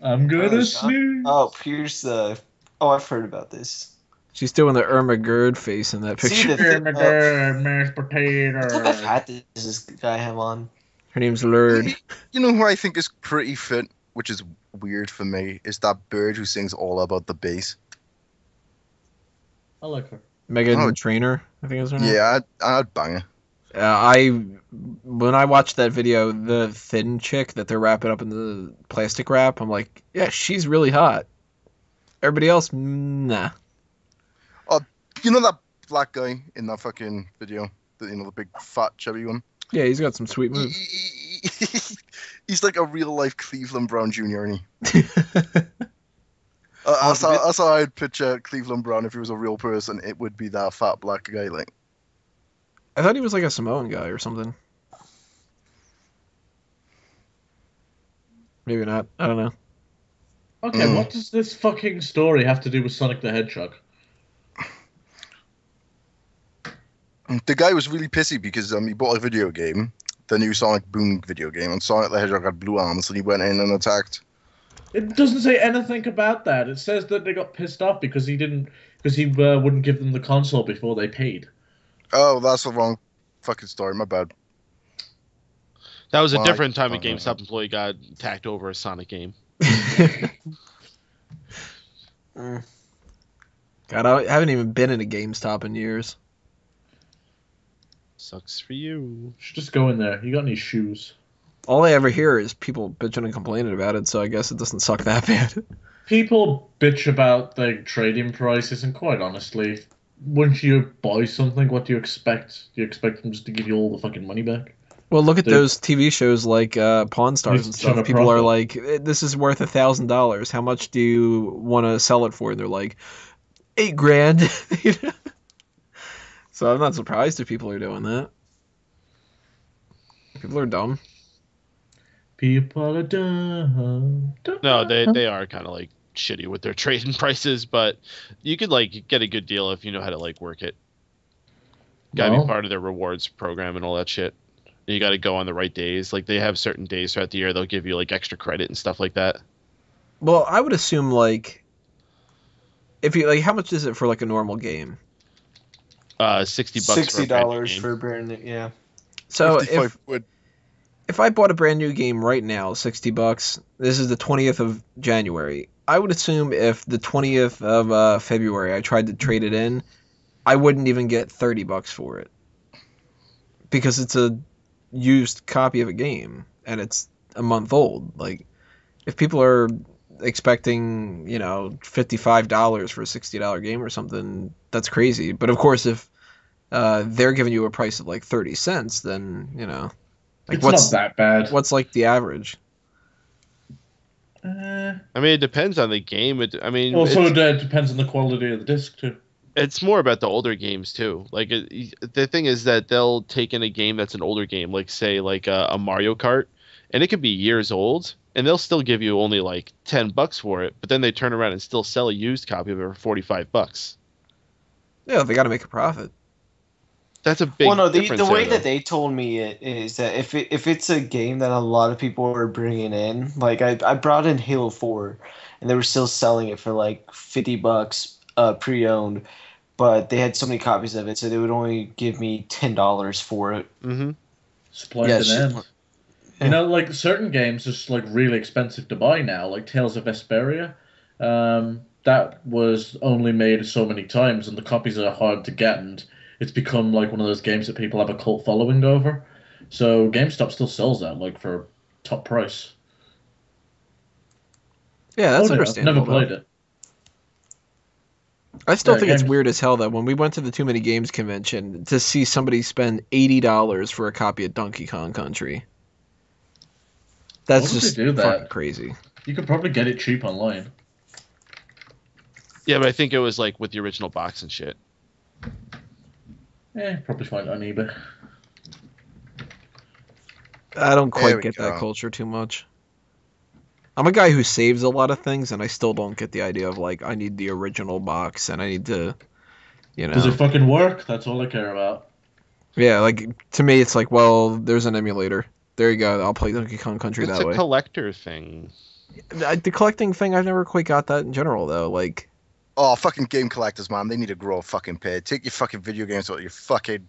I'm gonna sneeze. Oh, here's the. Oh, I've heard about this. She's doing the Irma Gerd face in that See picture. the Mashed potato. What type of hat does this guy have on? Her name's Lurd. You know who I think is pretty fit, which is weird for me, is that bird who sings all about the bass. I like her. Megan Trainor, I think is her name. Yeah, I'd bang her. When I watched that video, the thin chick that they're wrapping up in the plastic wrap, I'm like, yeah, she's really hot. Everybody else, nah. You know that black guy in that fucking video? The big fat chubby one? Yeah, he's got some sweet moves. He's like a real life Cleveland Brown Jr., isn't he? That's how I'd picture Cleveland Brown if he was a real person. It would be that fat black guy, like. I thought he was like a Samoan guy or something. Maybe not. I don't know. Okay, what does this fucking story have to do with Sonic the Hedgehog? The guy was really pissy because he bought a video game, the new Sonic Boom video game, and Sonic the Hedgehog had blue arms, and he went in and attacked. It doesn't say anything about that. It says that they got pissed off because he wouldn't give them the console before they paid. Oh, that's the wrong fucking story. My bad. That was a different time a GameStop employee got attacked over a Sonic game. God, I haven't even been in a GameStop in years. Sucks for you. Should just go in there. You got any shoes? All I ever hear is people bitching and complaining about it, so I guess it doesn't suck that bad. People bitch about the trading prices, and quite honestly, once you buy something, what do you expect? Do you expect them just to give you all the fucking money back? Well, look at those TV shows like Pawn Stars and stuff. People are like, this is worth $1,000. How much do you want to sell it for? And they're like, $8,000. So I'm not surprised if people are doing that. People are dumb. People are dumb. No, they are kind of like shitty with their trading prices, but you could like get a good deal if you know how to like work it. Gotta be part of their rewards program and all that shit. And you got to go on the right days. Like they have certain days throughout the year they'll give you like extra credit and stuff like that. Well, I would assume like if you like, how much is it for like a normal game? $60 $60 for a brand new, yeah. So if I bought a brand new game right now, $60, this is the 20th of January. I would assume if the 20th of February I tried to trade it in, I wouldn't even get $30 for it. Because it's a used copy of a game and it's a month old. Like if people are expecting, $55 for a $60 game or something, that's crazy. But of course, if they're giving you a price of like 30 cents, then, like it's not that bad. What's like the average? I mean, it depends on the game. Also, it depends on the quality of the disc too. It's more about the older games too. Like the thing is that they'll take in a game that's an older game, like say like a Mario Kart, and it could be years old, and they'll still give you only like $10 for it. But then they turn around and still sell a used copy of it for $45. Yeah, they got to make a profit. That's a big difference. The way that they told me it is that if it's a game that a lot of people are bringing in, like I brought in Halo 4, and they were still selling it for like $50 pre-owned, but they had so many copies of it, so they would only give me $10 for it. Mm-hmm. Supply and demand. Like certain games are just like really expensive to buy now, like Tales of Vesperia. That was only made so many times, and the copies are hard to get, and it's become like one of those games that people have a cult following over. So GameStop still sells that like for top price. Yeah, that's understandable. Never played it. I still Yeah, think it's games- weird as hell that when we went to the Too Many Games convention to see somebody spend $80 for a copy of Donkey Kong Country. That's Why would just they do that? fucking crazy. You could probably get it cheap online. Yeah, but I think it was like with the original box and shit. Probably find it on eBay. I don't There quite we get that go. culture too much. I'm a guy who saves a lot of things, and I still don't get the idea of, like, I need the original box, and I need to, Does it fucking work? That's all I care about. Yeah, like, to me, it's like, well, there's an emulator. There you go. I'll play Donkey Kong Country It's that a way. collector thing. The collecting thing, I've never quite got that in general, though. Like, Oh, fucking game collectors, man. They need to grow a fucking pair. Take your fucking video games out of your fucking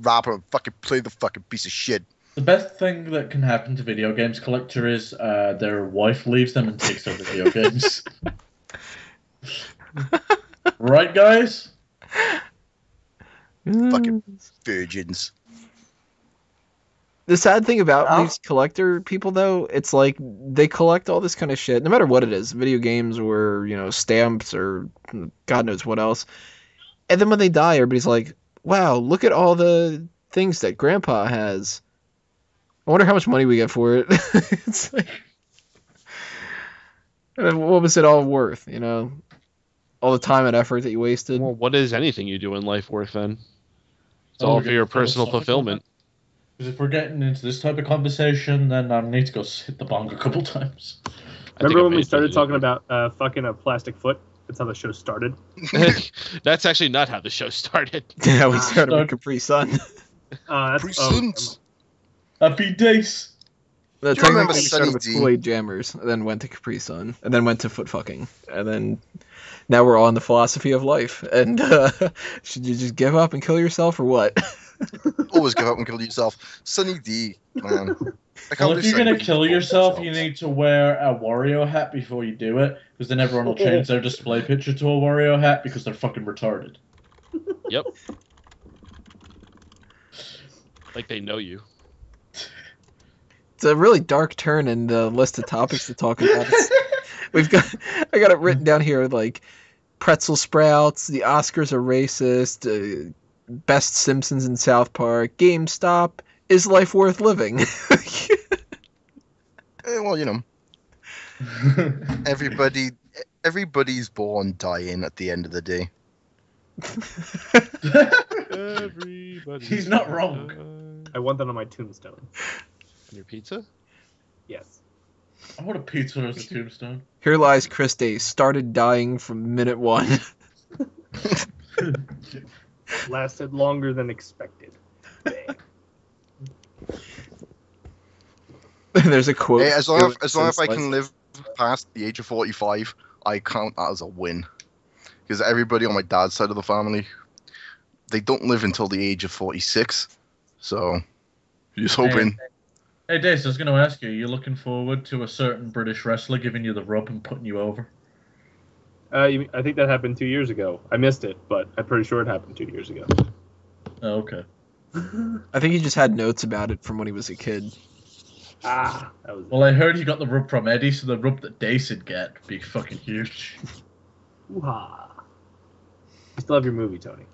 wrapper and fucking play the fucking piece of shit. The best thing that can happen to video games collector is their wife leaves them and takes their video games. Right, guys? Fucking virgins. the sad thing about Oh. these collector people, though, it's like they collect all this kind of shit, no matter what it is, video games or, stamps or God knows what else. And then when they die, everybody's like, wow, look at all the things that Grandpa has. I wonder how much money we get for it. It's like, what was it all worth, All the time and effort that you wasted. Well, what is anything you do in life worth then? It's Oh, all we're for getting your personal philosophical. fulfillment. Because if we're getting into this type of conversation, then I need to go hit the bong a couple times. Remember when we started talking about fucking a plastic foot? That's how the show started. That's actually not how the show started. Yeah, we started with Capri Sun. That's Presents. Happy days. No, Do you remember technically we started Sunny with D? Koolaid Jammers, and then went to Capri Sun, and then went to foot fucking, and then now we're on the philosophy of life. And should you just give up and kill yourself, or what? Always give up and kill yourself. Sunny D, man. I can't Well, if believe you're Sunny gonna D kill killed yourself, themselves. you need to wear a Wario hat before you do it, because then everyone will change their display picture to a Wario hat because they're fucking retarded. Yep. Like they know you. It's a really dark turn in the list of topics to talk about. I got it written down here, like pretzel sprouts, the Oscars are racist, best Simpsons in South Park, GameStop, is life worth living? Well, everybody's born dying at the end of the day. Everybody. He's not wrong. I want that on my tombstone. On your pizza? Yes. I want a pizza as a tombstone. Here lies Chris Day, started dying from minute one. Lasted longer than expected. Bang. There's a quote. Hey, as long as I says, can live past the age of 45, I count that as a win. Because everybody on my dad's side of the family, they don't live until the age of 46. So, just hoping. Hey, Dace, I was going to ask you, are you looking forward to a certain British wrestler giving you the rub and putting you over? I think that happened 2 years ago. I missed it, but I'm pretty sure it happened 2 years ago. Oh, okay. I think he just had notes about it from when he was a kid. That was Well, I heard he got the rub from Eddie, so the rub that Dace would get would be fucking huge. Ooh-ha. You still have your movie, Tony.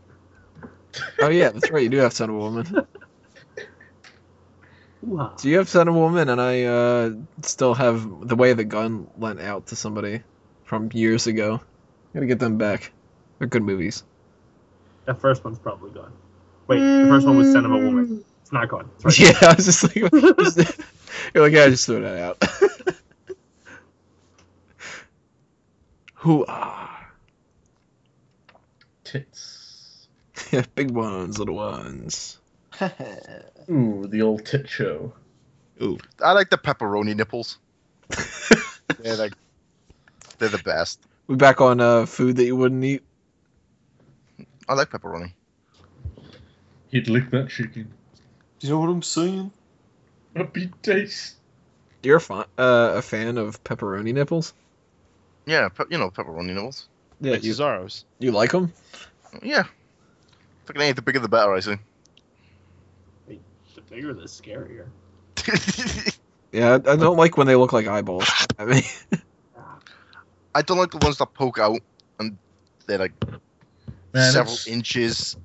Oh yeah, that's right. You do have Son of a Woman. Ooh-ha. So you have Son of a Woman, and I still have The Way of the Gun lent out to somebody from years ago. Gotta get them back. They're good movies. That first one's probably gone. Wait, the first one was Son of a Woman. It's not gone. It's right Yeah, I was just like, you're like, yeah, just throw that out. Hoo-ah. Tits. Big ones, little ones. Ooh, the old tit show. I like the pepperoni nipples. they're the best. We back on food that you wouldn't eat. I like pepperoni. He'd lick that chicken. You know what I'm saying? Happy Dace. You're a fan of pepperoni nipples? Yeah, pepperoni nipples. Yeah, Like Cesaro's. you like them? Yeah. Fucking ain't the bigger the better, I say. The bigger, the scarier. Yeah, I don't like when they look like eyeballs. I mean, I don't like the ones that poke out and They're like Man, several inches.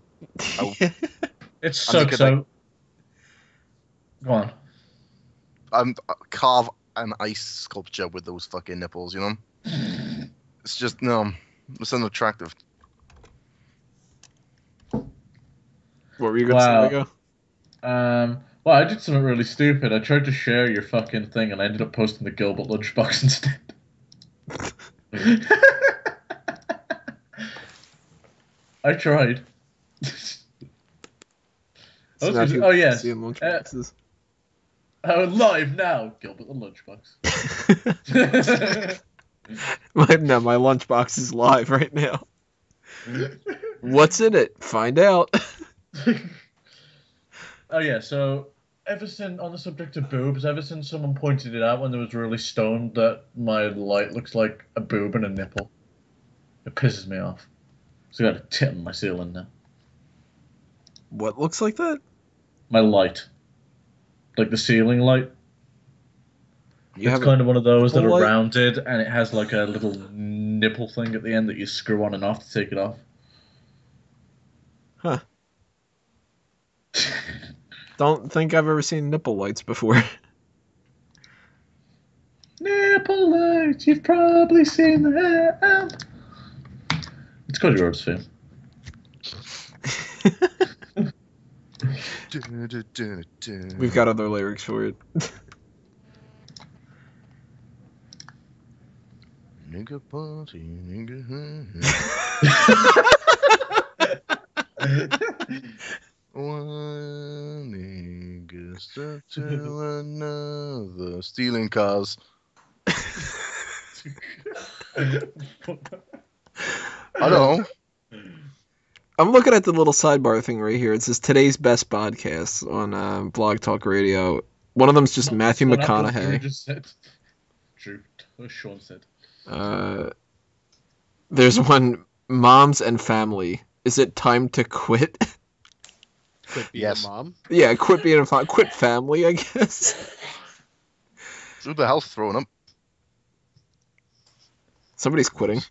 Oh, It sucks. could, Go on. Carve an ice sculpture with those fucking nipples, you know? It's just, no, it's unattractive. What were you going to say, Lego? Well, I did something really stupid. I tried to share your fucking thing, and I ended up posting the Gilbert Lunchbox instead. I tried. Oh yes. Live now, Gilbert the Lunchbox. My lunchbox is live right now. What's in it? Find out. Oh yeah, so on the subject of boobs, ever since someone pointed it out when they was really stoned that my light looks like a boob and a nipple, it pisses me off. So I got a tit on my ceiling now. What looks like that? My light. Like the ceiling light. It's kind of one of those that are rounded, and it has like a little nipple thing at the end that you screw on and off to take it off. Huh. Don't think I've ever seen nipple lights before. Nipple lights, you've probably seen them. It's called your Orbs fame. We've got other lyrics for it. Nigga party, nigga. One nigga stuck to another, stealing cars. I don't know. I'm looking at the little sidebar thing right here. It says today's best podcasts on Blog Talk Radio. One of them's just Matthew McConaughey. Just said. True. Sean said. There's one, Moms and Family. Is it time to quit? Quit being a mom? Yeah, quit being a mom. Quit family, I guess. Who the hell's throwing up? Somebody's quitting.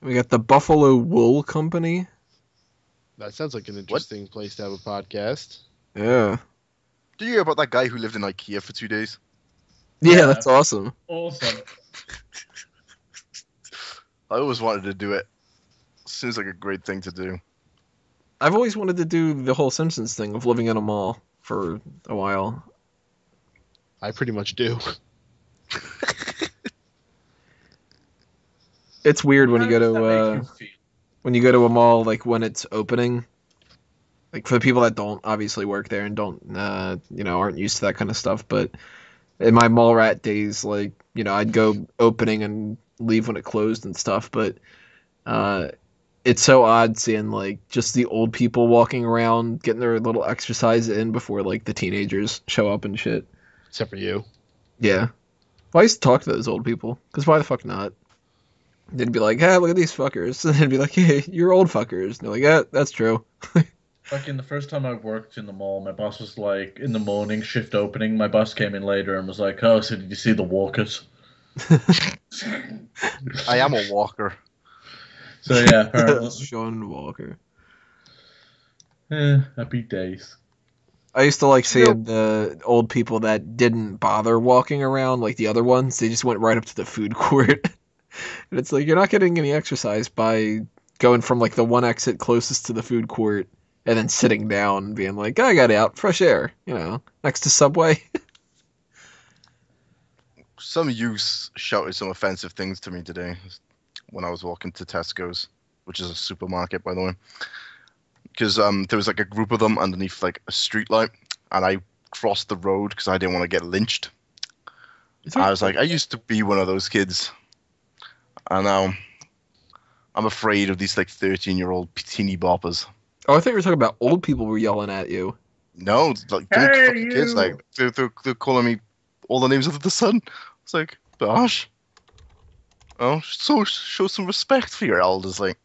We got the Buffalo Wool Company. That sounds like an interesting place to have a podcast. Yeah. Did you hear about that guy who lived in IKEA for 2 days? Yeah, that's awesome. Awesome. I always wanted to do it. Seems like a great thing to do. I've always wanted to do the whole Simpsons thing of living in a mall for a while. I pretty much do. It's weird when you go to a mall, like when it's opening. Like for the people that don't obviously work there and don't aren't used to that kind of stuff, but in my mall rat days, like, I'd go opening and leave when it closed and stuff, but it's so odd seeing like just the old people walking around getting their little exercise in before like the teenagers show up and shit. Except for you. Yeah. Well, I used to talk to those old people, because why the fuck not? They'd be like, hey, look at these fuckers. And they'd be like, hey, you're old fuckers. And they're like, yeah, that's true. Fucking the first time I worked in the mall, my boss was like, in the morning shift opening, my boss came in later and was like, oh, so did you see the walkers? I am a walker. So yeah, apparently. Sean Walker. Happy days. I used to like seeing the old people that didn't bother walking around like the other ones. They just went right up to the food court. And it's like, you're not getting any exercise by going from like the one exit closest to the food court and then sitting down and being like, I got out, fresh air, next to Subway. Some youths shouted some offensive things to me today when I was walking to Tesco's, which is a supermarket, by the way. Because there was like a group of them underneath like a street light, and I crossed the road because I didn't want to get lynched. I was like, I used to be one of those kids, and now I'm afraid of these like 13-year-old teeny boppers. Oh, I thought you were talking about old people were yelling at you. No, like fucking kids, like they're calling me all the names under the sun. It's like, gosh, so show some respect for your elders, like.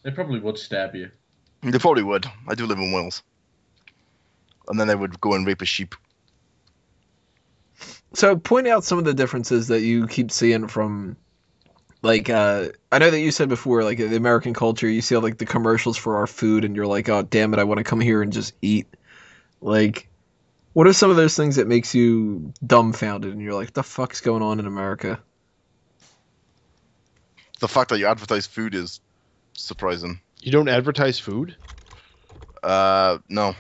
They probably would stab you. They probably would. I do live in Wales. And then they would go and rape a sheep. So point out some of the differences that you keep seeing from, like, I know that you said before, like, the American culture, you see, like, the commercials for our food, and you're like, oh, damn it, I want to come here and just eat. Like, what are some of those things that makes you dumbfounded, and you're like, what the fuck's going on in America? The fact that you advertise food is surprising. You don't advertise food? No.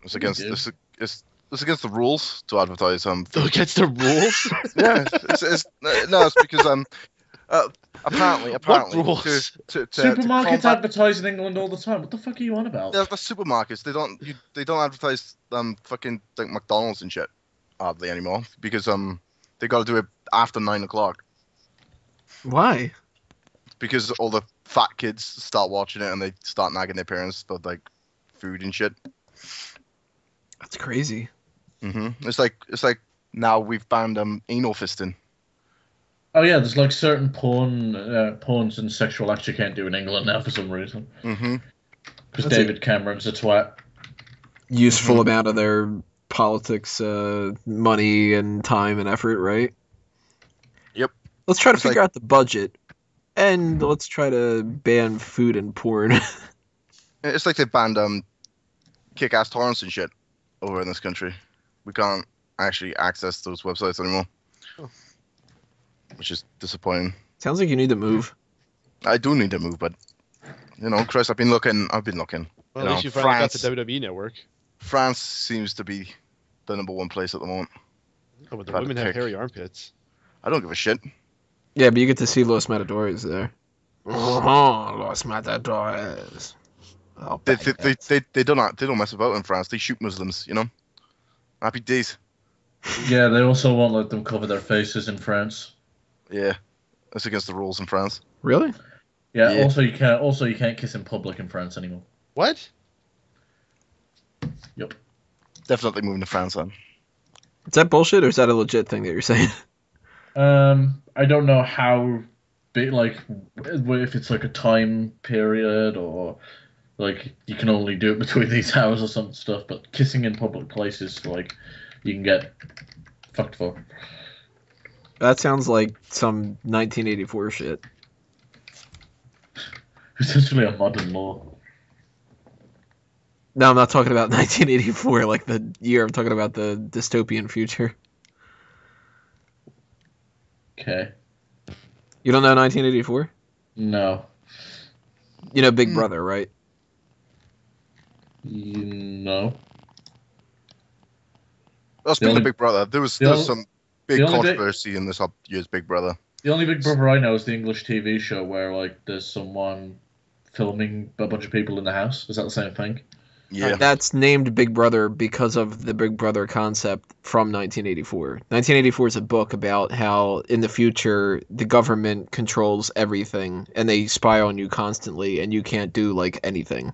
It's against it's against the rules to advertise food. Against the rules? Yeah. It's because apparently What rules? Supermarkets advertise in England all the time. What the fuck are you on about? Yeah, the supermarkets they don't advertise fucking like McDonald's and shit hardly anymore because they got to do it after 9 o'clock Why? because all the fat kids start watching it and they start nagging their parents about like food and shit. That's crazy. It's like now we've banned anal fisting. Oh yeah, there's like certain porns and sexual acts you can't do in England now for some reason. Because David Cameron's a twat. Useful amount of their politics, money and time and effort, right? Yep. Let's try to figure out the budget, and let's try to ban food and porn. It's like they banned kick-ass torrents and shit over in this country. We can't actually access those websites anymore. Which is disappointing. Sounds like you need to move. I do need to move, but Chris, I've been looking. Well, at least you finally got the WWE network. France seems to be the number one place at the moment. Oh, but the women have hairy armpits. I don't give a shit. Yeah, but you get to see Los Matadores there. Oh, Los Matadores. Oh, they don't mess about in France. They shoot Muslims, Happy days. Yeah, they also won't let them cover their faces in France. Yeah, that's against the rules in France. Really? Yeah. Also, you can't kiss in public in France anymore. What? Yep. Definitely moving to France then. Is that bullshit or is that a legit thing that you're saying? I don't know how big, like, if it's like a time period or like you can only do it between these hours or some stuff. But kissing in public places, like, you can get fucked for. That sounds like some 1984 shit. Essentially a modern law. No, I'm not talking about 1984, like the year. I'm talking about the dystopian future. Okay. You don't know 1984? No. You know Big Brother, right? No. Well, speaking of Big Brother, there was some big controversy in this year's Big Brother. The only Big Brother I know is the English TV show where, like, there's someone filming a bunch of people in the house. Is that the same thing? Yeah. That's named Big Brother because of the Big Brother concept from 1984. 1984 is a book about how, in the future, the government controls everything, and they spy on you constantly, and you can't do, like, anything.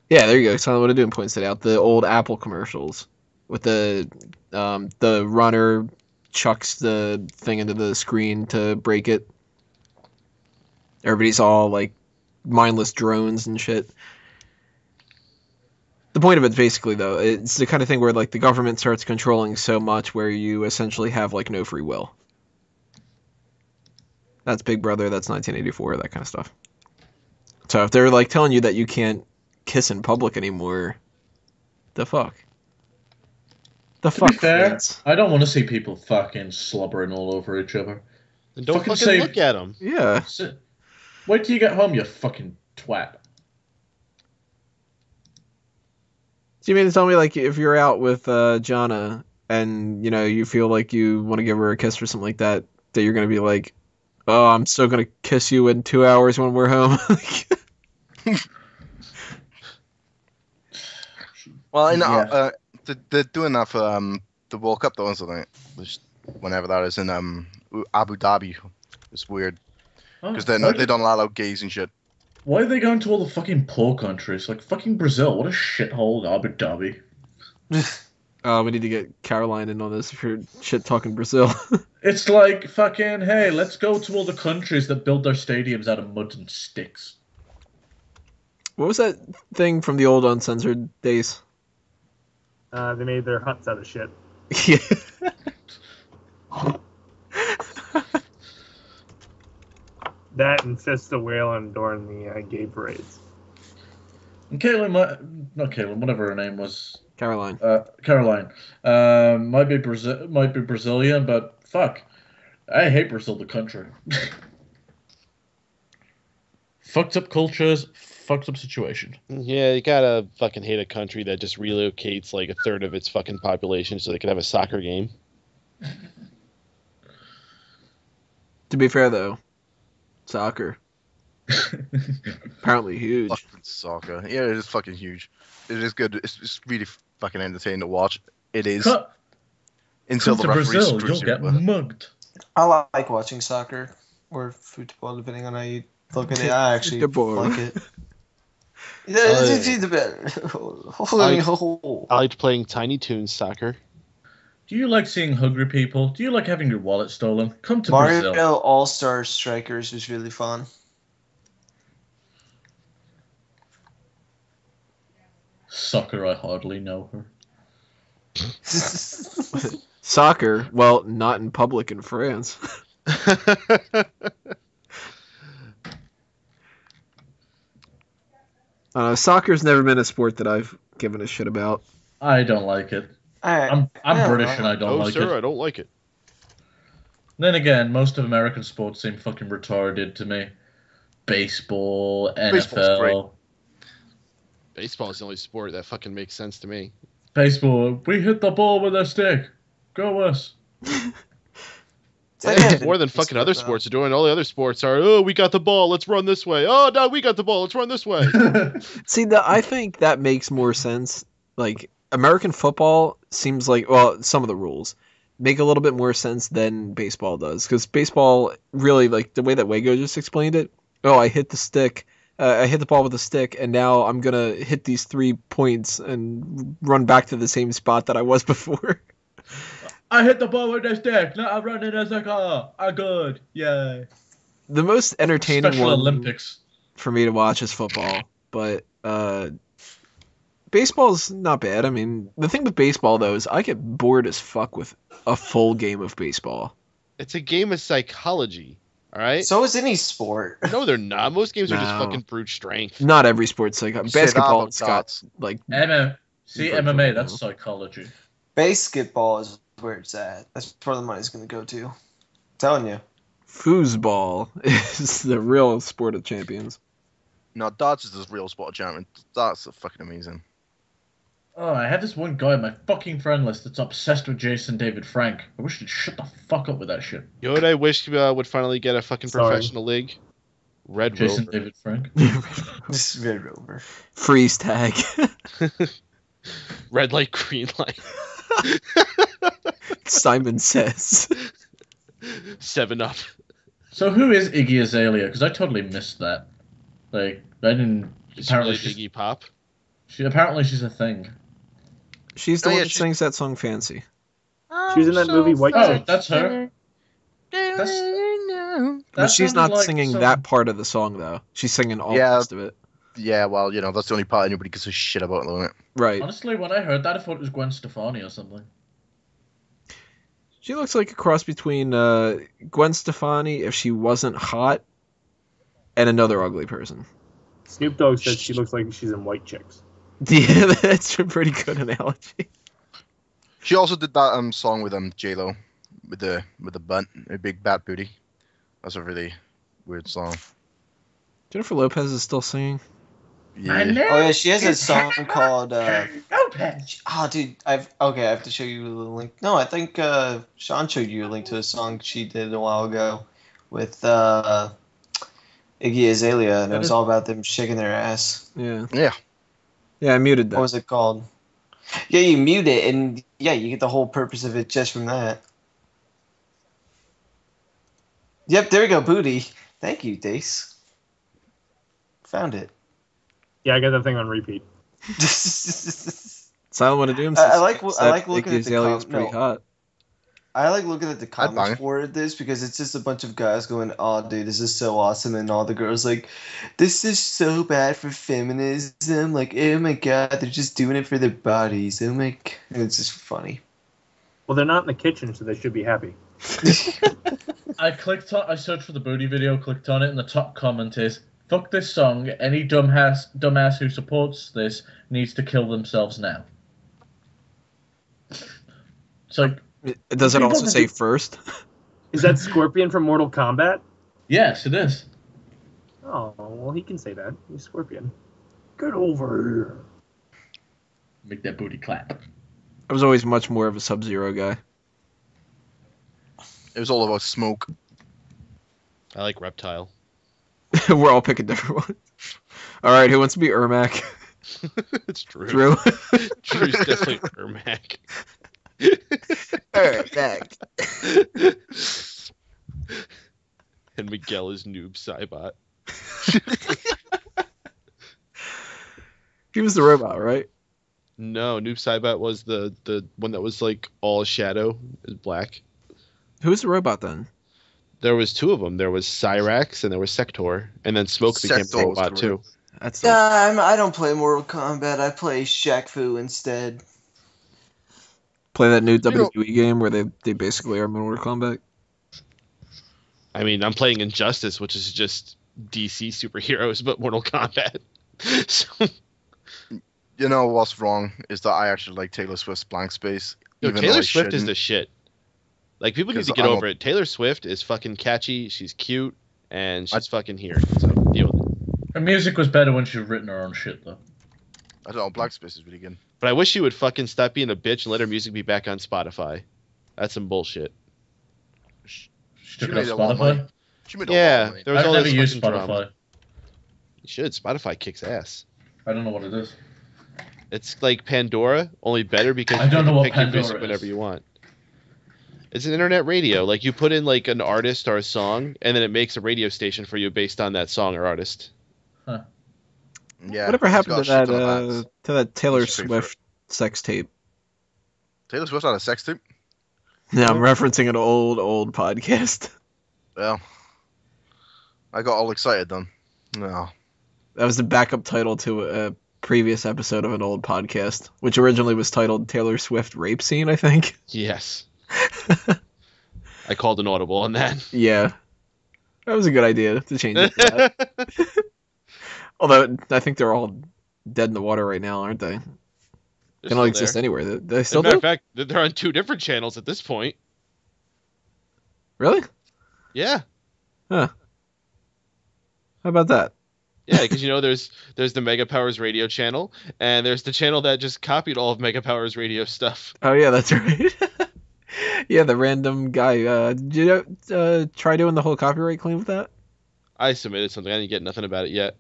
Yeah, there you go. Silent What I'm Doing points it out. The old Apple commercials with the runner chucks the thing into the screen to break it. Everybody's all, like, mindless drones and shit. The point of it, basically, though, it's the kind of thing where, like, the government starts controlling so much where you essentially have, like, no free will. That's Big Brother, that's 1984, that kind of stuff. So if they're, like, telling you that you can't kiss in public anymore, the fuck? The fuck, to be fair, friends? I don't want to see people fucking slobbering all over each other. Then don't fucking look at them. Yeah. Wait till you get home, you fucking twat. So you mean to tell me, like, if you're out with Jonna and, you feel like you want to give her a kiss or something like that, that you're going to be like, oh, I'm still going to kiss you in 2 hours when we're home? Well, they're doing that for the World Cup, though, isn't it? Whenever that is in Abu Dhabi. It's weird. Because they don't allow gays and shit. Why are they going to all the fucking poor countries? Like fucking Brazil. What a shithole, Abu Dhabi. We need to get Caroline in on this if you're shit talking Brazil. It's like fucking, hey, let's go to all the countries that build their stadiums out of mud and sticks. What was that thing from the old Uncensored days? They made their huts out of shit. Yeah. That and Fist of Whalen during the gay parades. And Caitlin, whatever her name was, Caroline. Caroline, might be Brazilian, but fuck, I hate Brazil, the country. Fucked up cultures, fucked up situation. Yeah, you gotta fucking hate a country that just relocates like a third of its fucking population so they can have a soccer game. To be fair, though, soccer. Apparently huge. Fucking soccer. Yeah, it is fucking huge. It is good. It's really fucking entertaining to watch. It is. Until Come the to referee Brazil, screws you'll you get over. mugged. I like watching soccer or football, depending on how you look at it. I actually like it. I liked playing Tiny Toons soccer. Do you like seeing hungry people? Do you like having your wallet stolen? Come to Mario Brazil. All-Star Strikers was really fun. Soccer, I hardly know her. Soccer? Well, not in public in France. Soccer's never been a sport that I've given a shit about. I don't like it. I'm British and I don't like it. I don't like it. Then again, most of American sports seem fucking retarded to me. Baseball, Baseball's great. NFL. Baseball is the only sport that fucking makes sense to me. Baseball, we hit the ball with a stick. Go us. Yeah, more than fucking other sports are doing. All the other sports are, oh, we got the ball, let's run this way. Oh, no, we got the ball, let's run this way. See, I think that makes more sense. Like, American football seems like, well, some of the rules make a little bit more sense than baseball does. Because baseball, really, like, the way that Wago just explained it, oh, I hit the stick, I hit the ball with a stick, and now I'm going to hit these 3 points and run back to the same spot that I was before. I hit the ball with a stick. Now I'm running as a car. I'm good. Yay. The most entertaining Special one Olympics for me to watch is football, but baseball's not bad. I mean, the thing with baseball, though, is I get bored as fuck with a full game of baseball. It's a game of psychology, all right? So is any sport. No, they're not. Most games are just No. fucking brute strength. Not every sport's like basketball. It's got like MMA, that's psychology. Basketball is where it's at. That's where the money's going to go to. I'm telling you. foosball is the real sport of champions. No, darts is the real sport of champion. Darts are fucking amazing. Oh, I have this one guy on my fucking friend list that's obsessed with Jason David Frank. I wish he'd shut the fuck up with that shit. You know what I wish would finally get a fucking professional league? Red Jason Rover. David Frank. This is Red Rover. Freeze tag. Red light, green light. Simon Says. 7-Up. So who is Iggy Azalea? Because I totally missed that. Like, I didn't... Just apparently really she's, Iggy Pop. apparently she's a thing. She's the Oh, one yeah, that she's- sings that song Fancy. She was in that movie White Oh, Chicks. that's her. But That she's sounded not like singing some- that part of the song, though. She's singing all the Yeah. rest of it. Yeah, well, you know, that's the only part anybody gives a shit about, isn't it? Right. Honestly, when I heard that, I thought it was Gwen Stefani or something. She looks like a cross between Gwen Stefani, if she wasn't hot, and another ugly person. Snoop Dogg said she looks like she's in White Chicks. Yeah, that's a pretty good analogy. She also did that song with J-Lo with the butt, a big bat booty. That's a really weird song. Jennifer Lopez is still singing. Yeah. Oh yeah, she has a song called Lopez. oh dude, I have to show you the link. No, I think Sean showed you a link to a song she did a while ago with Iggy Azalea, and it was all about them shaking their ass. Yeah. Yeah. Yeah, I muted that. What was it called? Yeah, you mute it, and yeah, you get the whole purpose of it just from that. Yep, there we go, booty. Thank you, Dace. Found it. Yeah, I got that thing on repeat. Silent One of Doom I says like that looking Iggy at the Azalea's pretty hot. I like looking at the bang comments it. for this because it's just a bunch of guys going, "Oh, dude, this is so awesome," and all the girls like, "This is so bad for feminism." Like, oh my god, they're just doing it for their bodies. Oh my, and it's just funny. Well, they're not in the kitchen, so they should be happy. I searched for the booty video, clicked on it, and the top comment is, "Fuck this song. Any dumbass who supports this needs to kill themselves now." It's like, Does it also say first? Is that Scorpion from Mortal Kombat? yes, it is. Oh, well, he can say that. He's Scorpion. Get over here. Make that booty clap. I was always much more of a Sub-Zero guy. It was all about smoke. I like Reptile. We're all picking different ones. All right, who wants to be Ermac? It's Drew. Drew? Drew's definitely Ermac. Ermac. And Miguel is Noob Saibot. He was the robot, right? No, Noob Saibot was the one that was like all shadow, is black. Who was the robot then? There was two of them. There was Cyrax and there was Sector, and then Smoke became Sector a was robot the too. That's I don't play Mortal Kombat. I play Shaq Fu instead. play that new WWE game where they basically are Mortal Kombat. I mean, I'm playing Injustice, which is just DC superheroes, but Mortal Kombat. So, You know what's wrong is that I actually like Taylor Swift's Blank Space. yo, even though Taylor I Swift is shouldn't. the shit. Like, people need 'Cause to get I'm a- over it. Taylor Swift is fucking catchy. She's cute, and she's fucking here. So deal with it. Her music was better when she was written her own shit, though. I don't know. Black Space is really good. But I wish she would fucking stop being a bitch and let her music be back on Spotify. That's some bullshit. She took it made off a lot of Spotify. money. She made a lot Yeah, of money. there was I've all never this used fucking Spotify. drama. You should. Spotify kicks ass. I don't know what it is. It's like Pandora, only better because I you don't can know what pick your Pandora music whenever is. you want. It's an internet radio. Like, you put in like an artist or a song, and then it makes a radio station for you based on that song or artist. Yeah. Whatever it's happened got to a shit ton of ads. that Taylor Just pay for Swift sex tape? Taylor Swift had a sex tape? No, I'm referencing an old podcast. Well, I got all excited then. No. That was the backup title to a previous episode of an old podcast, which originally was titled Taylor Swift Rape Scene, I think. Yes. I called an audible on that. Yeah. That was a good idea to change it to that. Although, I think they're all dead in the water right now, aren't they? They don't exist anywhere. They still As a matter do? of fact, they're on two different channels at this point. Really? Yeah. Huh. How about that? Yeah, because there's the Mega Powers Radio channel, and there's the channel that just copied all of Mega Powers Radio stuff. Oh, yeah, that's right. Yeah, the random guy. Did you try doing the whole copyright claim with that? I submitted something. I didn't get nothing about it yet.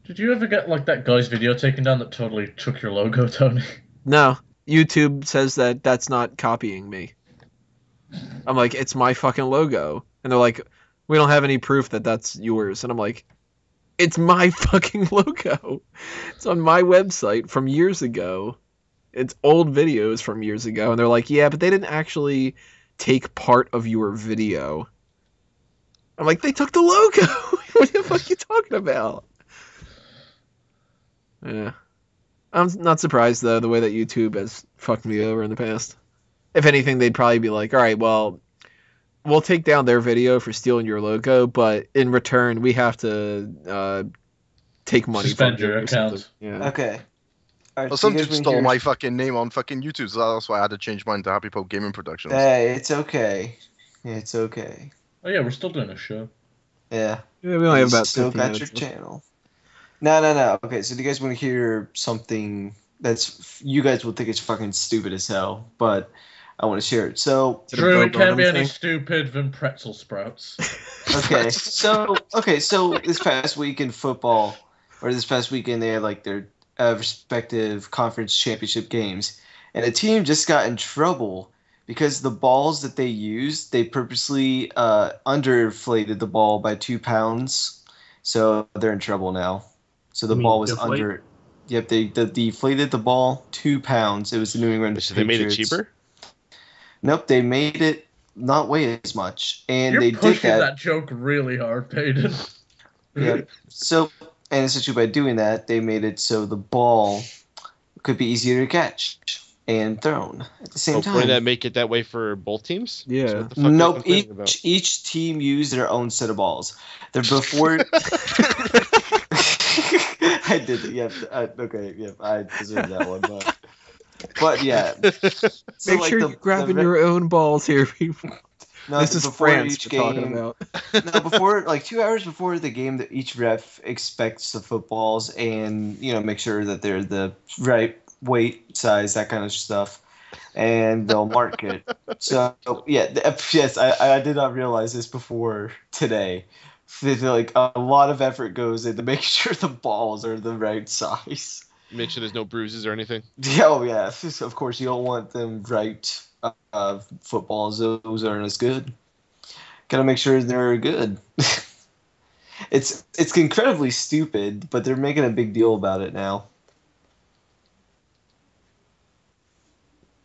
Did you ever get like that guy's video taken down that totally took your logo, Tony? No. YouTube says that that's not copying me. I'm like, it's my fucking logo. And they're like, we don't have any proof that that's yours. And I'm like, it's my fucking logo. It's on my website from years ago. It's old videos from years ago. And they're like, yeah, but they didn't actually take part of your video. I'm like, they took the logo. What the fuck are you talking about? Yeah. I'm not surprised, though, the way that YouTube has fucked me over in the past. If anything, they'd probably be like, all right, well, we'll take down their video for stealing your logo, but in return, we have to take money Suspend from you your or something." account. Yeah. Okay. All right, Well, so some you guys dude wanna stole hear- my fucking name on fucking YouTube, so that's why I had to change mine to Happy Pope Gaming Productions. Hey, it's okay. It's okay. Oh yeah, we're still doing a show. Yeah. Yeah, we only have You about still 15 got your minutes left. channel. No. Okay, so do you guys want to hear something that's you guys will think it's fucking stupid as hell, but I want to share it. So Is it a Drew, Bo it can't be Burnham any thing? stupid than pretzel sprouts. so this past week in football, or this past weekend, they had like their respective conference championship games, and a team just got in trouble because the balls that they used, they purposely underinflated the ball by 2 pounds, so they're in trouble now. So the You mean ball was deflate? under. Yep, they deflated the ball 2 pounds. It was the New England. So they made it Patriots. cheaper? Nope, they made it not weigh as much, and You're they did pushing that. that joke really hard, Peyton. Yep. So, and essentially by doing that, they made it so the ball could be easier to catch. and thrown at the same Wouldn't time. that make it that way for both teams? Yeah. So what the fuck are you Nope. complaining about? Each team used their own set of balls. They're before. I did it. Yep. Okay. Yep. I deserve that one. But yeah. So, Make sure you're grabbing your own balls here, people. No, This is before France each we're talking game. about. No, before 2 hours before the game, that each ref expects the footballs and make sure that they're the right weight, size, that kind of stuff, and they'll mark it. So yes, I did not realize this before today. Like a lot of effort goes into making sure the balls are the right size. Make sure there's no bruises or anything. Oh yeah, of course you don't want them right footballs. Those aren't as good. Gotta make sure they're good. It's incredibly stupid, but they're making a big deal about it now.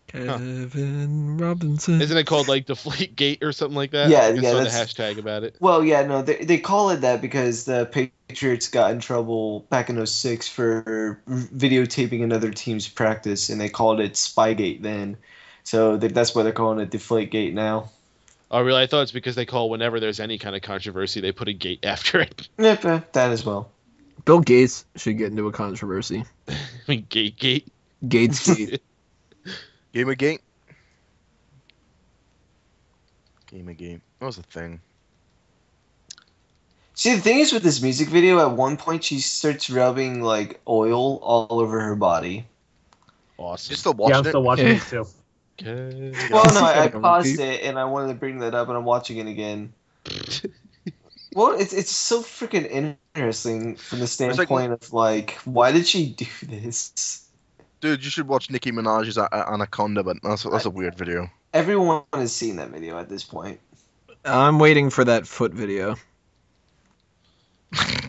Kevin Robinson. Isn't it called like Deflate Gate or something like that? Yeah, I saw the that's- hashtag about it. Well, yeah, no, they call it that because the Patriots got in trouble back in 2006 for videotaping another team's practice, and they called it Spygate then. So that's why they're calling it Deflategate now. Oh, really? I thought it's because they call whenever there's any kind of controversy, they put a gate after it. Yep, that as well. Bill Gates should get into a controversy. I mean, Gate. Gates Gate. Game of game. Game of game. That was a thing. See, the thing is with this music video, at one point she starts rubbing like oil all over her body. Awesome. You still Yeah, watching I'm still watching it too. Okay. Well, no, I Yeah, paused repeat. it and I wanted to bring that up, and I'm watching it again. Well, it's so freaking interesting from the like- standpoint of like, why did she do this? Dude, you should watch Nicki Minaj's Anaconda, but that's a weird video. Everyone has seen that video at this point. I'm waiting for that foot video.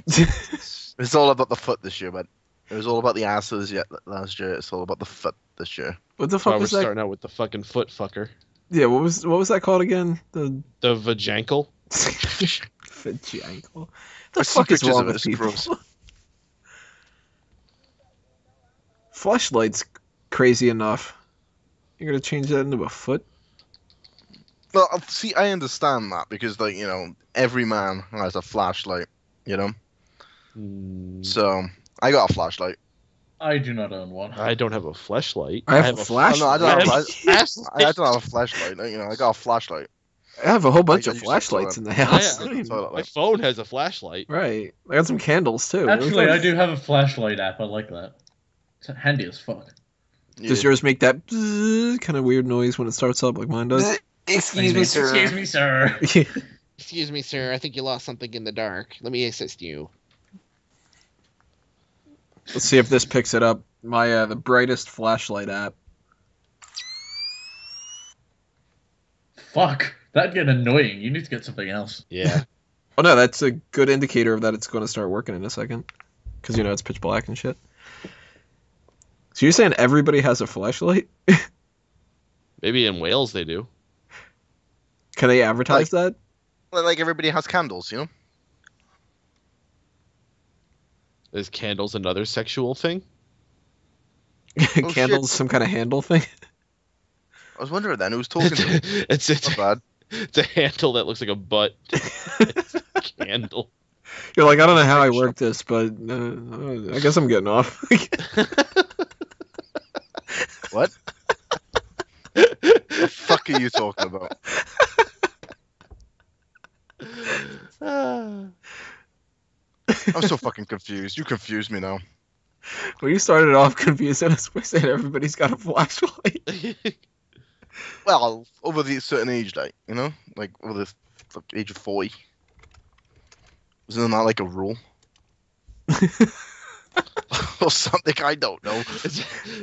It's all about the foot this year, but it was all about the asses last year. It's all about the foot this year. What the That's why fuck we're was that? starting out with the fucking foot fucker. Yeah, what was that called again? The The vajankle. vajankle. The I've seen fuck is pictures wrong of it, with it's people? gross. Fleshlight's crazy enough. You're gonna change that into a foot? Well, see, I understand that because, like, every man has a flashlight, So, I got a flashlight. I do not own one. I don't have a fleshlight. I have a flashlight. Oh, no, I don't have, I I don't have a flashlight. I got a flashlight. I have a whole bunch I of used to flashlights in the I house. have- Toilet My light. phone has a flashlight. Right. I got some candles too. Actually, I do have a flashlight app. I like that. It's handy as fuck. Does yours make that kind of weird noise when it starts up like mine does? Excuse me, sir. Excuse me, sir. Excuse me, sir. I think you lost something in the dark. Let me assist you. Let's see if this picks it up. My the brightest flashlight app. Fuck. That'd get annoying. You need to get something else. Yeah. Oh no, that's a good indicator of that it's going to start working in a second. Because it's pitch black and shit. So you're saying everybody has a flashlight? Maybe in Wales they do. Can they advertise that? Like everybody has candles, Is candles another sexual thing? Candles, shit. some kind of handle thing? I was wondering then who's talking to me. it's Not bad. it's a handle that looks like a butt. It's a candle. You're like, I don't know how I work this, but I guess I'm getting off. What? The fuck are you talking about? I'm so fucking confused. You confused me now. Well, you started off confused and by saying everybody's got a flashlight. Well, over the certain age, like over the age of 40. Isn't that like a rule? Or something? I don't know.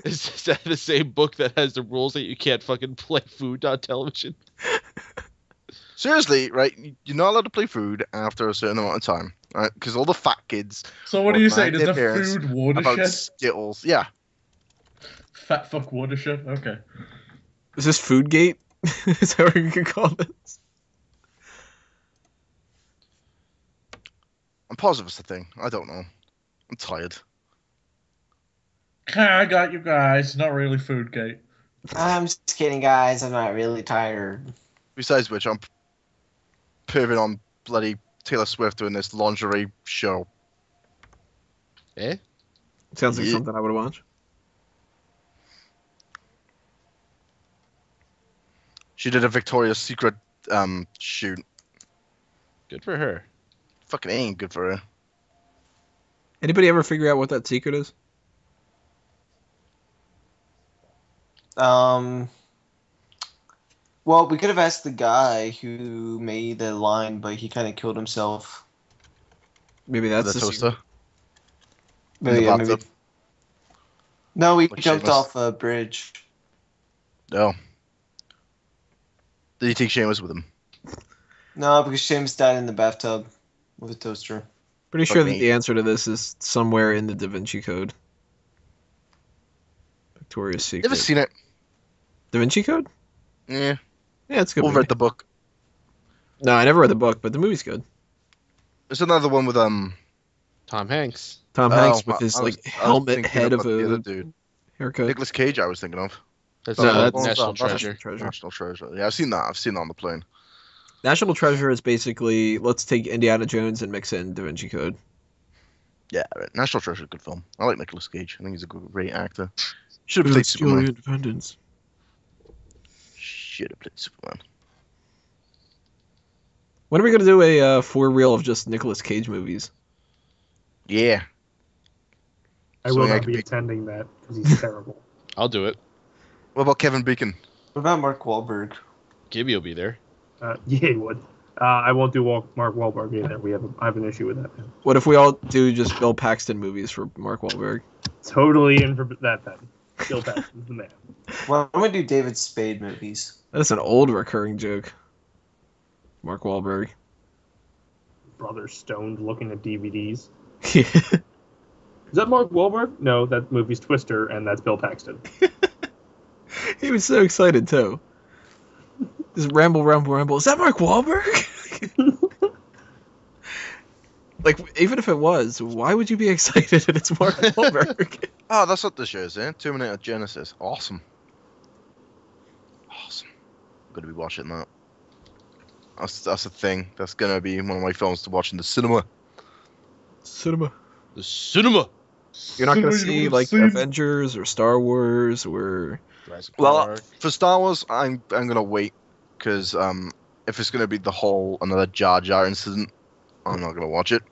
Is that the same book that has the rules that you can't fucking play food on television? Seriously, right? You're not allowed to play food after a certain amount of time, right? Because all the fat kids. So what will are you brag saying? Is their a parents food about watershed? Skittles? Yeah. Fat fuck watershed? Okay. Is this Foodgate? Is that what you could call this? I'm positive it's a thing. I don't know. I'm tired. I got you guys. Not really food gate. I'm just kidding, guys. I'm not really tired. Besides which, I'm perving on bloody Taylor Swift doing this lingerie show. Eh? Sounds like Yeah. something I would watch. She did a Victoria's Secret shoot. Good for her. Fucking ain't good for her. Anybody ever figure out what that secret is? Well, we could have asked the guy who made the line, but he kind of killed himself. Maybe that's the the toaster. secret. In the Yeah, maybe. bathtub. No, we Like jumped Seamus. off a bridge. No. Did he take Seamus with him? No, because James died in the bathtub with a toaster. Pretty Fuck sure that me. the answer to this is somewhere in the Da Vinci Code. Victoria's Secret. Never seen it. Da Vinci Code? Yeah. Yeah, it's a good. We'll Movie. read the book. No, I never read the book, but the movie's good. There's another one with Tom Hanks. Tom oh, Hanks with his I was- like I was helmet thinking head of about the other a dude. haircut. Nicolas Cage. I was thinking of. That's No, that's National National Treasure. Treasure. National Treasure. Yeah, I've seen that. I've seen that on the plane. National Treasure is basically let's take Indiana Jones and mix it in Da Vinci Code. Yeah, right. National Treasure, good film. I like Nicolas Cage. I think he's a great actor. Should have played Superman. Independence. Should have played Superman. When are we gonna do a for-real of just Nicolas Cage movies? Yeah. I So will I not could be be- attending that because he's terrible. I'll do it. What about Kevin Bacon? What about Mark Wahlberg? Gibby will be there. Yeah, he would. I won't do Mark Wahlberg either. I have an issue with that. What if we all do just Bill Paxton movies for Mark Wahlberg? Totally in for that then. Bill Paxton's the man. Well, I'm gonna do David Spade movies. That's an old recurring joke. Mark Wahlberg. Brother stoned looking at DVDs. Yeah. Is that Mark Wahlberg? No, that movie's Twister, and that's Bill Paxton. He was so excited too. Just ramble. Is that Mark Wahlberg? Like, even if it was, why would you be excited that it's Mark Wahlberg? Oh, that's what this show is, eh? Terminator Genesis. Awesome. Awesome. I'm gonna be watching that. That's a thing. That's gonna be one of my films to watch in the cinema. Cinema. The cinema. You're not gonna Cinema, you see wanna like see- Avengers or Star Wars or Jurassic Well, Park. for Star Wars, I'm gonna wait because if it's gonna be the whole another Jar Jar incident, I'm not gonna watch it.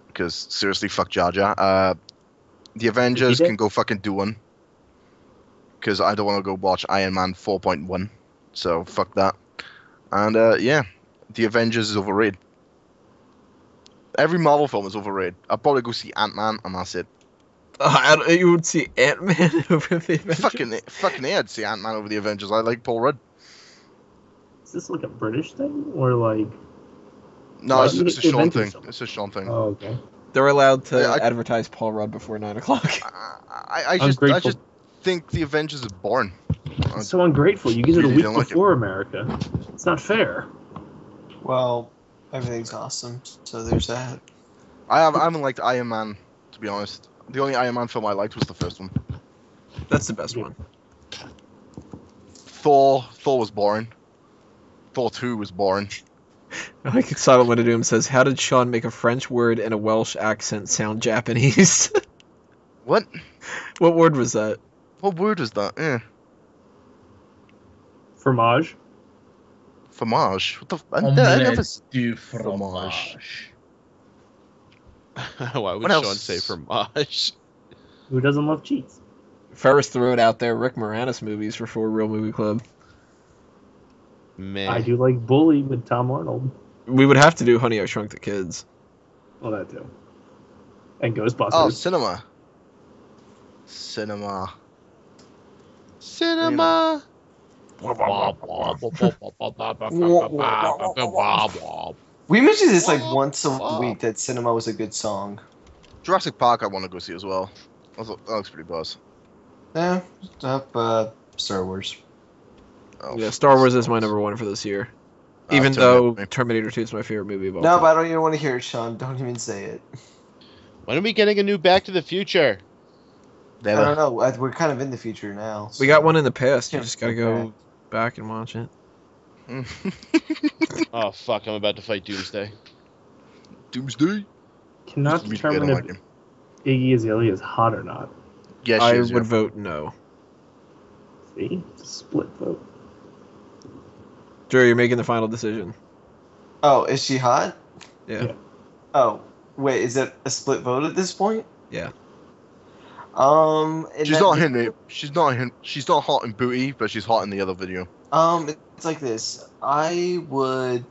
Because seriously, fuck Jar Jar. The Avengers did? can go fucking do one. Because I don't want to go watch Iron Man 4.1. So fuck that. And yeah, the Avengers is overrated. Every Marvel film is overrated. I'll probably go see Ant-Man and that's it. you would see Ant-Man over the Avengers? Fucking A, I'd see Ant-Man over the Avengers. I like Paul Rudd. Is this like a British thing or like? No, Why it's do you a think Sean Avengers thing. so much? It's a Sean thing. Oh, okay. They're allowed to Yeah, I- advertise Paul Rudd before 9 o'clock. I just Ungrateful. think the Avengers is boring. It's so ungrateful. You get it a Really week don't like it. before America. It's not fair. Well, everything's awesome, so there's that. I haven't liked Iron Man, to be honest. The only Iron Man film I liked was the first one. That's the best Yeah. one. Thor was boring. Thor 2 was boring. I like Silent Winter Doom says, how did Sean make a French word in a Welsh accent sound Japanese? What? What word was that? What word was that? Yeah. Fromage. Fromage. What the f- I Omelette never... du Fromage. fromage. Why would What Sean else? say fromage? Who doesn't love cheese? Ferris threw it out there. Rick Moranis movies for Real Movie Club. Man. I do like Bully with Tom Arnold. We would have to do Honey, I Shrunk the Kids. Well, that too. And Ghostbusters. Oh, cinema. Cinema. Cinema. We mentioned this like once a week that cinema was a good song. Jurassic Park I want to go see as well. That looks pretty buzz. Yeah, Star Wars. Oh, Yeah, Star Wars is my number one for this year. Even though Terminator 2 is my favorite movie of all No, time. but I don't even want to hear it, Sean. Don't even say it. When are we getting a new Back to the Future? I don't know. We're kind of in the future now. We got one in the past. You Yeah, just gotta go back and watch it. Oh fuck! I'm about to fight Doomsday. Doomsday. Cannot determine if Iggy Azalea is hot or not. Yeah, I would vote no. See? It's a split vote. Drew, you're making the final decision. Oh, is she hot? Yeah. Oh, wait, is it a split vote at this point? Yeah. She's not hot. She's not hot in booty, but she's hot in the other video. It's like this. I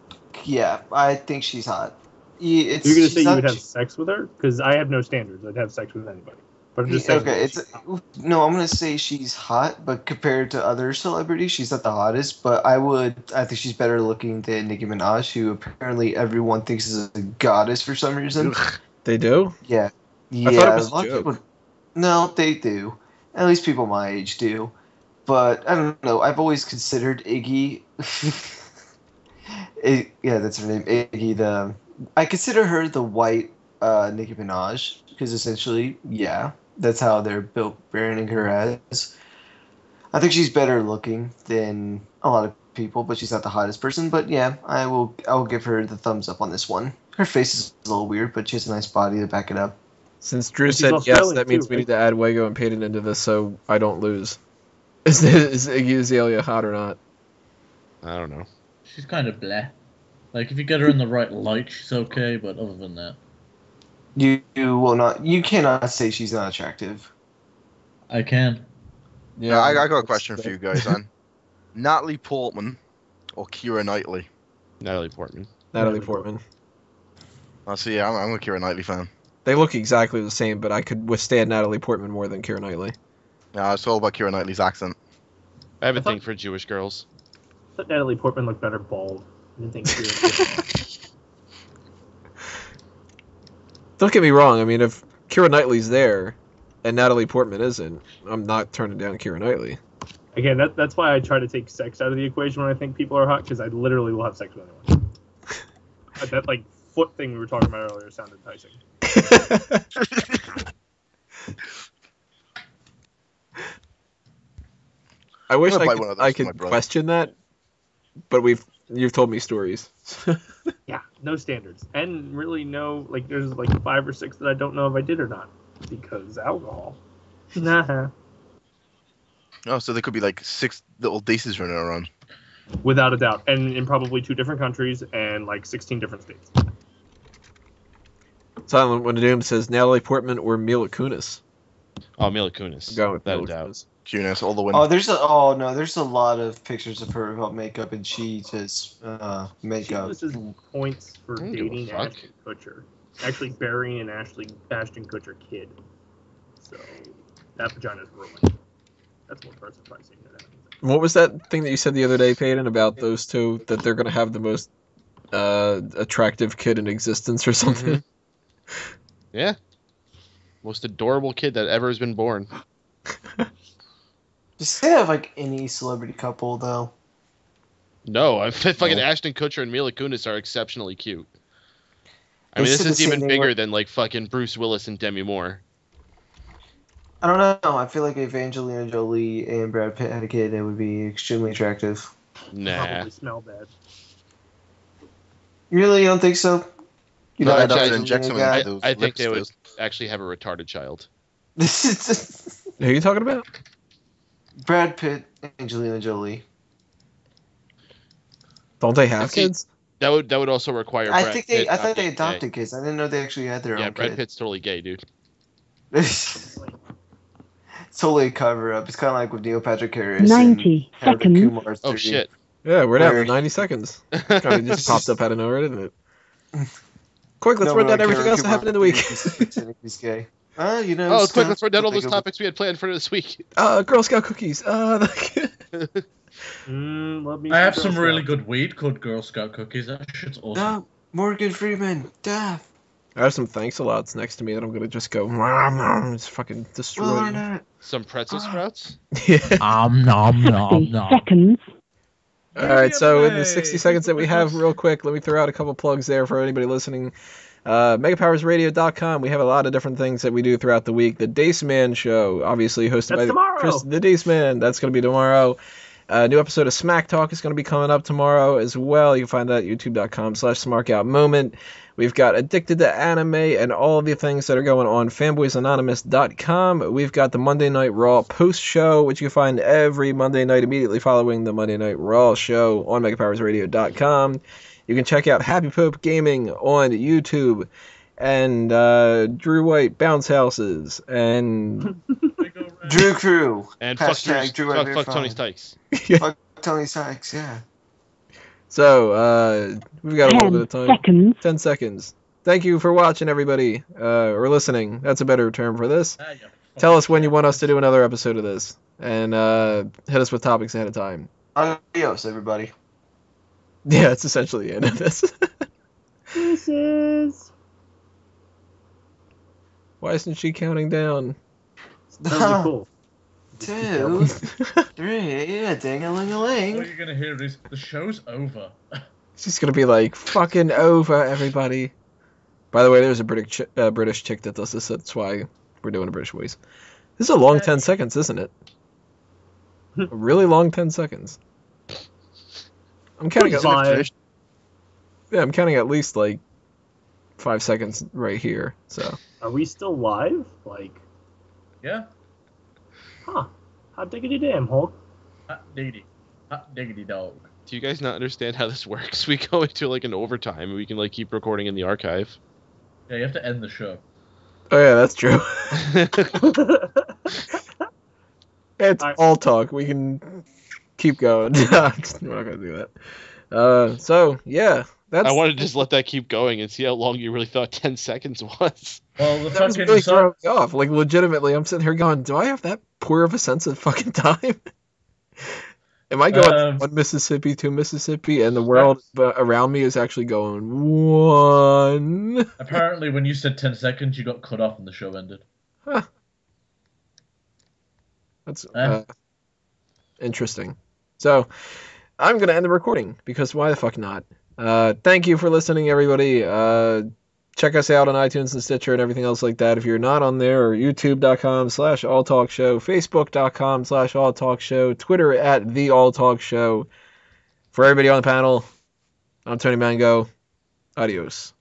think she's hot. You're gonna say you would have sex with her? Because I have no standards. I'd have sex with anybody. But I'm just saying. Okay, I'm gonna say she's hot, but compared to other celebrities, she's not the hottest. But I think she's better looking than Nicki Minaj, who apparently everyone thinks is a goddess for some reason. They do? Yeah. I thought it was a joke. No, they do. At least people my age do. But I don't know. I've always considered Iggy. Yeah, that's her name, Iggy. I consider her the white Nicki Minaj because essentially, yeah, that's how they're branding her as. I think she's better looking than a lot of people, but she's not the hottest person. But yeah, I will give her the thumbs up on this one. Her face is a little weird, but she has a nice body to back it up. Since Drew said yes, that means we need to add Wego and Peyton into this so I don't lose. Is Iggy Azalea hot or not? I don't know. She's kind of bleh. Like, if you get her in the right light, she's okay, but other than that... You cannot say she's not attractive. I can. Yeah, I got a question for you guys, man. Natalie Portman or Keira Knightley? Natalie Portman. Natalie Portman. I see. Yeah, I'm a Keira Knightley fan. They look exactly the same, but I could withstand Natalie Portman more than Keira Knightley. Yeah, it's all about Keira Knightley's accent. I have a thing for Jewish girls. I thought Natalie Portman looked better bald. I didn't think she was Don't get me wrong. I mean, if Keira Knightley's there and Natalie Portman isn't, I'm not turning down Keira Knightley. Again, that's why I try to take sex out of the equation when I think people are hot, because I literally will have sex with anyone. That like foot thing we were talking about earlier sounded enticing. I wish I could question that, but you've told me stories. Yeah, no standards, and really no there's like 5 or 6 that I don't know if I did or not because alcohol. Nah. Oh, so there could be like 6 little daces running around. Without a doubt, and in probably 2 different countries and like 16 different states. Silent One Doom says Natalie Portman or Mila Kunis. Oh, Mila Kunis. I'm going with Without Mila a doubt. Kunis. Kunis, all the way. Oh, there's a lot of pictures of her without makeup, and she just makeup. She loses points for dating Ashton Kutcher. Actually burying an Ashton Kutcher kid. So that vagina's ruined. That's more surprising than anything. What was that thing that you said the other day, Peyton, about those two, that they're going to have the most attractive kid in existence or something? Mm-hmm. Yeah. Most adorable kid that ever has been born. Does they have like any celebrity couple though? No, fucking Ashton Kutcher and Mila Kunis are exceptionally cute. I mean, this is even bigger than like fucking Bruce Willis and Demi Moore. I don't know. I feel like if Angelina Jolie and Brad Pitt had a kid, it would be extremely attractive. Nah. Probably smell bad. Really, you don't think so? You No, know, I think they would actually have a retarded child. Who are you talking about? Brad Pitt, Angelina Jolie. Don't they have kids? That would also require. I thought they adopted kids. I didn't know they actually had their own. Yeah, Brad kid. Pitt's totally gay, dude. It's totally a cover up. It's kind of like with Neil Patrick Harris. 90 seconds. Oh shit. Yeah, we're down to 90 seconds. Kind of just popped up out of nowhere, didn't it? Quick, let's run down everything else that happened in the week. He's gay. You know. Oh, quick, let's run down all those topics we had planned for this week. Girl Scout cookies. Let me I have some really good weed called Girl Scout cookies. That shit's awesome. Morgan Freeman. Duh. I have some thanks-a-lots next to me that I'm gonna just go just fucking destroy. Some pretzel sprouts. Yeah. Nom nom nom. Seconds. All right, so in the 60 seconds that we have, real quick, let me throw out a couple plugs there for anybody listening. megapowersradio.com. We have a lot of different things that we do throughout the week. The Dace Man Show, obviously hosted by Chris, the Dace Man. That's going to be tomorrow. A new episode of Smack Talk is going to be coming up tomorrow as well. You can find that at youtube.com/smarkoutmoment. We've got Addicted to Anime and all of the things that are going on fanboysanonymous.com. We've got the Monday Night Raw post show, which you can find every Monday night immediately following the Monday Night Raw show on megapowersradio.com. You can check out Happy Pope Gaming on YouTube, and Drew White Bounce Houses, and Drew Crew. And fuck Tony Sykes. Fuck Tony Sykes, yeah. So, we've got a little bit of time. 10 seconds. Thank you for watching, everybody. Or listening. That's a better term for this. Tell us when you want us to do another episode of this. And hit us with topics ahead of time. Adios, everybody. Yeah, it's essentially the end of this. This is... Why isn't she counting down? That would be cool. 2, 3, ding-a-ling-a-ling. All you're gonna hear is, the show's over. She's gonna be like, fucking over, everybody. By the way, there's a British chick that does this, that's why we're doing a British voice. This is a long 10 seconds, isn't it? A really long 10 seconds. I'm counting at least, I'm counting at least like 5 seconds right here. So. Are we still live? Like. Yeah. Huh. Hot diggity damn, Hulk. Hot diggity dog. Do you guys not understand how this works? We go into like an overtime and we can like keep recording in the archive. Yeah, you have to end the show. Oh yeah, that's true. It's all talk. We can keep going. We're not gonna do that. So yeah, that's. I wanted to just let that keep going and see how long you really thought 10 seconds was. Well, that was really throwing me off. Like legitimately, I'm sitting here going, "Do I have that poor of a sense of fucking time?" Am I going one Mississippi, 2 Mississippi, and the world around me is actually going 1? Apparently, when you said 10 seconds, you got cut off and the show ended. Huh. That's interesting. So, I'm going to end the recording, because why the fuck not? Thank you for listening, everybody. Check us out on iTunes and Stitcher and everything else like that. If you're not on there, or youtube.com/alltalkshow, facebook.com/alltalkshow, Twitter @thealltalkshow. For everybody on the panel, I'm Tony Mango. Adios.